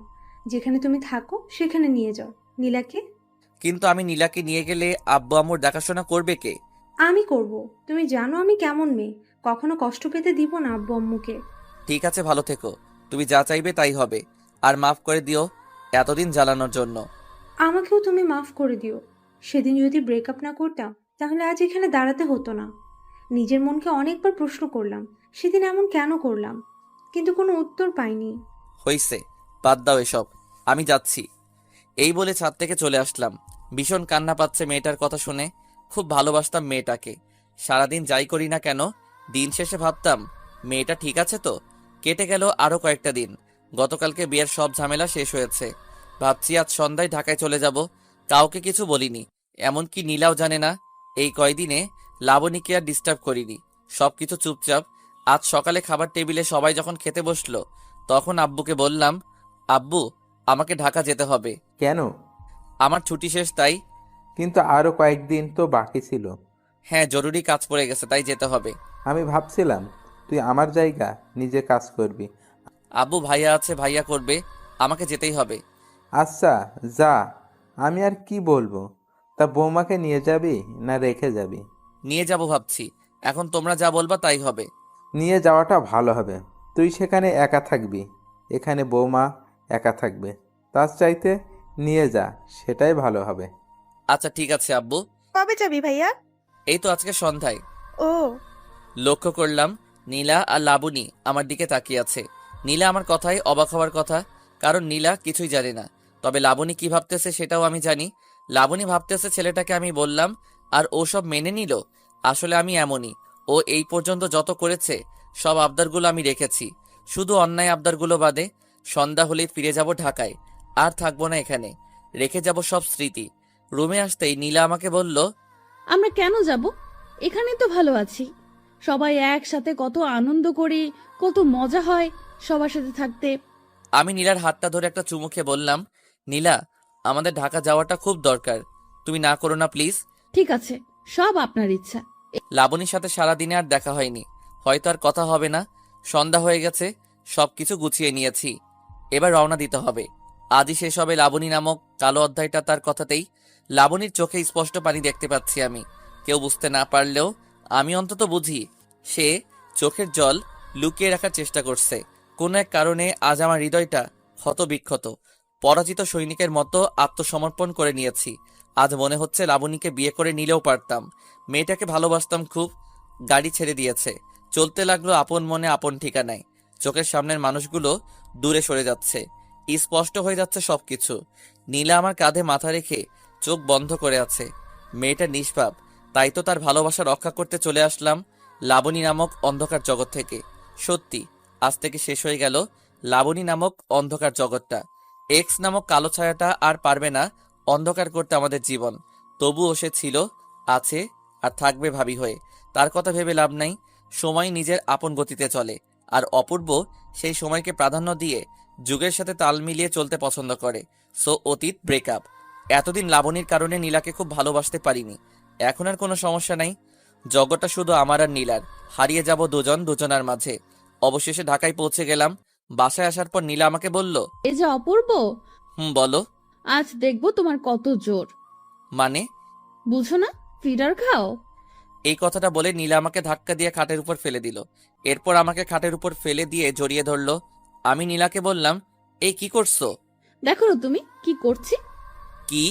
যেখানে তুমি থাকো সেখানে নিয়ে যাও নীলাকে। কিন্তু আমি নীলাকে নিয়ে গেলে আব্বু আম্মুর দেখাশোনা করবে কে? আমি করব। তুমি জানো আমি কেমন মেয়ে, কখনো কষ্ট পেতে দিব না আব্বু আম্মুকে। ঠিক আছে, ভালো থেকো। তুমি যা চাইবে তাই হবে। আর মাফ করে দিও এতদিন জ্বালানোর জন্য। আমাকেও তুমি মাফ করে দিও। সেদিন যদি ব্রেকআপ না করতাম, তাহলে আজ এখানে দাঁড়াতে হতো না। নিজের মনকে অনেকবার প্রশ্ন করলাম, সেদিন এমন কেন করলাম, কিন্তু কোনো উত্তর পাইনি। হইছে, বাদ দাও এসব, আমি যাচ্ছি। এই বলে ছাদ থেকে চলে আসলাম। ভীষণ কান্না পাচ্ছে মেয়েটার কথা শুনে। খুব ভালোবাসতাম মেয়েটাকে। সারাদিন যাই করি না কেন, দিন শেষে ভাবতাম মেয়েটা ঠিক আছে তো। কেটে গেল আরো কয়েকটা দিন। গতকালকে বিয়ের সব ঝামেলা শেষ হয়েছে। ভাবছি আজ সন্ধ্যায় ঢাকায় চলে যাব। কাউকে কিছু বলিনি, এমনকি নীলাও জানে না। এই কয়দিনে লাবণীকে আর ডিস্টার্ব করিনি, সবকিছু চুপচাপ। আজ সকালে খাবার টেবিলে সবাই যখন খেতে বসলো, তখন আব্বুকে বললাম, আব্বু, আমাকে ঢাকা যেতে হবে। কেন? আমার ছুটি শেষ, তাই। কিন্তু আরো কয়েকদিন তো বাকি ছিল। হ্যাঁ, জরুরি কাজ পড়ে গেছে, তাই যেতে হবে। আমি ভাবছিলাম তুই আমার জায়গা নিজে কাজ করবি। আব্বু, ভাইয়া আছে, ভাইয়া করবে, আমাকে যেতেই হবে। আচ্ছা যা, আমি আর কি বলবো। তা বৌমাকে নিয়ে যাবি না রেখে যাবি? নিয়ে যাব ভাবছি। এখন তোমরা যা বলবা তাই হবে। নিয়ে যাওয়াটা ভালো হবে। তুই সেখানে একা থাকবি, এখানে বৌমা একা থাকবে। তার চাইতে নিয়ে যা, সেটাই ভালো হবে। আচ্ছা ঠিক আছে আব্বু। কবে যাবি ভাইয়া? এই তো আজকে সন্ধ্যায়। ও, লক্ষ্য করলাম নীলা আর লাবণী আমার দিকে তাকিয়ে আছে। নীলা আমার কথায় অবাক হওয়ার কথা, কারণ নীলা কিছুই জানে না। তবে লাবণী কি ভাবতেছে সেটাও আমি জানি। লাবণী ভাবতেছে ছেলেটাকে আমি বললাম আর ও সব মেনে নিল। আসলে আমি এমনই। ও এই পর্যন্ত যত করেছে সব আবদারগুলো আমি রেখেছি, শুধু অন্যায় আবদারগুলো বাদে। সন্ধ্যা হলেই ফিরে যাব ঢাকায়, আর থাকবো না এখানে। রেখে যাব সব স্মৃতি। রুমে আসতেই নীলা আমাকে বলল, আমরা কেন যাব? এখানে তো ভালো আছি। সবাই একসাথে কত আনন্দ করি, কত মজা হয় সবার সাথে থাকতে। আমি নীলার হাতটা ধরে একটা চুমু খেয়ে বললাম, নীলা, আমাদের ঢাকা যাওয়াটা খুব দরকার, তুমি না করো না প্লিজ। ঠিক আছে, সব আপনার ইচ্ছা। লাবণীর সাথে সারাদিনে আর দেখা হয়নি, হয়তো আর কথা হবে না। সন্ধ্যা হয়ে গেছে, সবকিছু গুছিয়ে নিয়েছি, এবার রওনা দিতে হবে। আজই শেষ হবে লাবণী নামক কালো অধ্যায়টা। তার কথাতেই লাবণীর চোখে স্পষ্ট পানি দেখতে পাচ্ছি আমি। কেউ বুঝতে না পারলেও আমি অন্তত বুঝি সে চোখের জল লুকিয়ে রাখার চেষ্টা করছে। কোনো এক কারণে আজ আমার হৃদয়টা ক্ষতবিক্ষত, পরাজিত সৈনিকের মতো আত্মসমর্পণ করে নিয়েছি। আজ মনে হচ্ছে লাবণীকে বিয়ে করে নিলেও পারতাম। মেয়েটাকে ভালোবাসতাম খুব। গাড়ি ছেড়ে দিয়েছে, চলতে লাগলো আপন মনে আপন ঠিকানায়। চোখের সামনের মানুষগুলো দূরে সরে যাচ্ছে, স্পষ্ট হয়ে যাচ্ছে সবকিছু। নীলা আমার কাঁধে মাথা রেখে চোখ বন্ধ করে আছে। মেয়েটা নিষ্পাপ, তাই তো তার ভালোবাসা রক্ষা করতে চলে আসলাম লাবণী নামক অন্ধকার জগৎ থেকে। সত্যি আজ থেকে শেষ হয়ে গেল লাবণী নামক অন্ধকার জগৎটা। এক্স নামক কালো ছায়াটা আর পারবে না অন্ধকার করতে আমাদের জীবন। তবুও সে ছিল, আছে আর থাকবে ভাবি হয়ে। তার কথা ভেবে লাভ নাই। সময় নিজের আপন গতিতে চলে, আর অপূর্ব সেই সময়কে প্রাধান্য দিয়ে যুগের সাথে তাল মিলিয়ে চলতে পছন্দ করে। সো অতীত ব্রেকআপ। এতদিন লাবণীর কারণে নীলাকে খুব ভালোবাসতে পারিনি। এখন আর কোনো সমস্যা নাই। জগৎটা শুধু আমার আর নীলার। হারিয়ে যাব দুজন দুজনার মাঝে। অবশেষে ঢাকায় পৌঁছে গেলাম। বাসায় আসার পর নীলা আমাকে বলল, এই যে অপূর্ব, বলো। আজ দেখবো তোমার কত জোর। মানে? বুঝো না, ফিডার খাও। এই কথাটা বলে নীলা আমাকে ধাক্কা দিয়ে খাটের উপর ফেলে দিল। এরপর আমাকে খাটের উপর ফেলে দিয়ে জড়িয়ে ধরলো। আমি নীলাকে বললাম, এই কি করছো? দেখো না তুমি কি করছি। কি?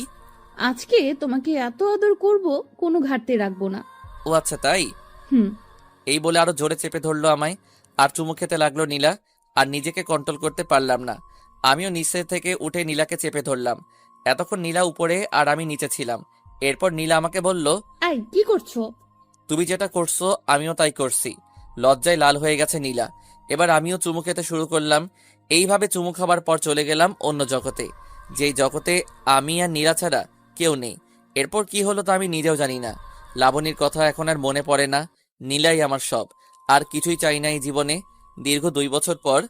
আজকে তোমাকে এত আদর করব, কোনো ঘাটতি রাখবো না। ও আচ্ছা তাই। হুম। এই বলে আরো জোরে চেপে ধরলো আমায়, আর চুমু খেতে লাগলো নীলা। আর নিজেকে কন্ট্রোল করতে পারলাম না। আমিও নিচে থেকে উঠে নীলাকে চেপে ধরলাম। এতক্ষণ নীলা উপরে আর আমি নিচে ছিলাম। এরপর নীলা আমাকে বলল, এই কি করছো? তুমি যেটা করছো আমিও তাই করছি। লজ্জায় লাল হয়ে গেছে নীলা। এবার আমিও চুমু খেতে শুরু করলাম। এইভাবে চুমু খাবার পর চলে গেলাম অন্য জগতে, যেই জগতে আমি আর নীলা ছাড়া কেউ নেই। এরপর কি হলো তা আমি নিজেও জানি না। লাবণীর কথা এখন আর মনে পড়ে না। নীলাই আমার সব, আর কিছুই চাই না এই জীবনে। দীর্ঘ 2 বছর পর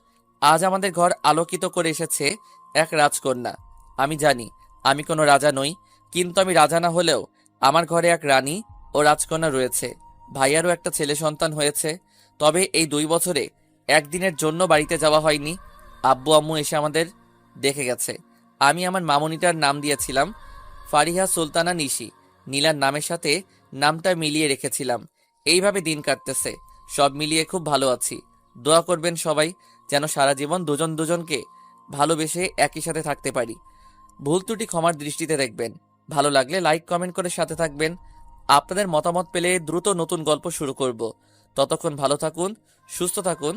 আজ আমাদের ঘর আলোকিত করে এসেছে এক রাজকন্যা। আমি জানি আমি কোনো রাজা নই, কিন্তু আমি রাজা না হলেও আমার ঘরে এক রানী ও রাজকন্যা রয়েছে। ভাইয়ারও একটা ছেলে সন্তান হয়েছে। তবে এই 2 বছরে একদিনের জন্য বাড়িতে যাওয়া হয়নি। আব্বু আম্মু এসে আমাদের দেখে গেছে। আমি আমার মামনিটার নাম দিয়েছিলাম ফারিহা সুলতানা নিশি। নীলার নামের সাথে নামটা মিলিয়ে রেখেছিলাম। এইভাবে দিন কাটতেছে। সব মিলিয়ে খুব ভালো আছি। দোয়া করবেন সবাই যেন সারা জীবন দুজন দুজনকে ভালোবেসে একই সাথে থাকতে পারি। ভুল ত্রুটি ক্ষমার দৃষ্টিতে দেখবেন। ভালো লাগলে লাইক কমেন্ট করে সাথে থাকবেন। আপনাদের মতামত পেলে দ্রুত নতুন গল্প শুরু করব। ততক্ষণ ভালো থাকুন, সুস্থ থাকুন।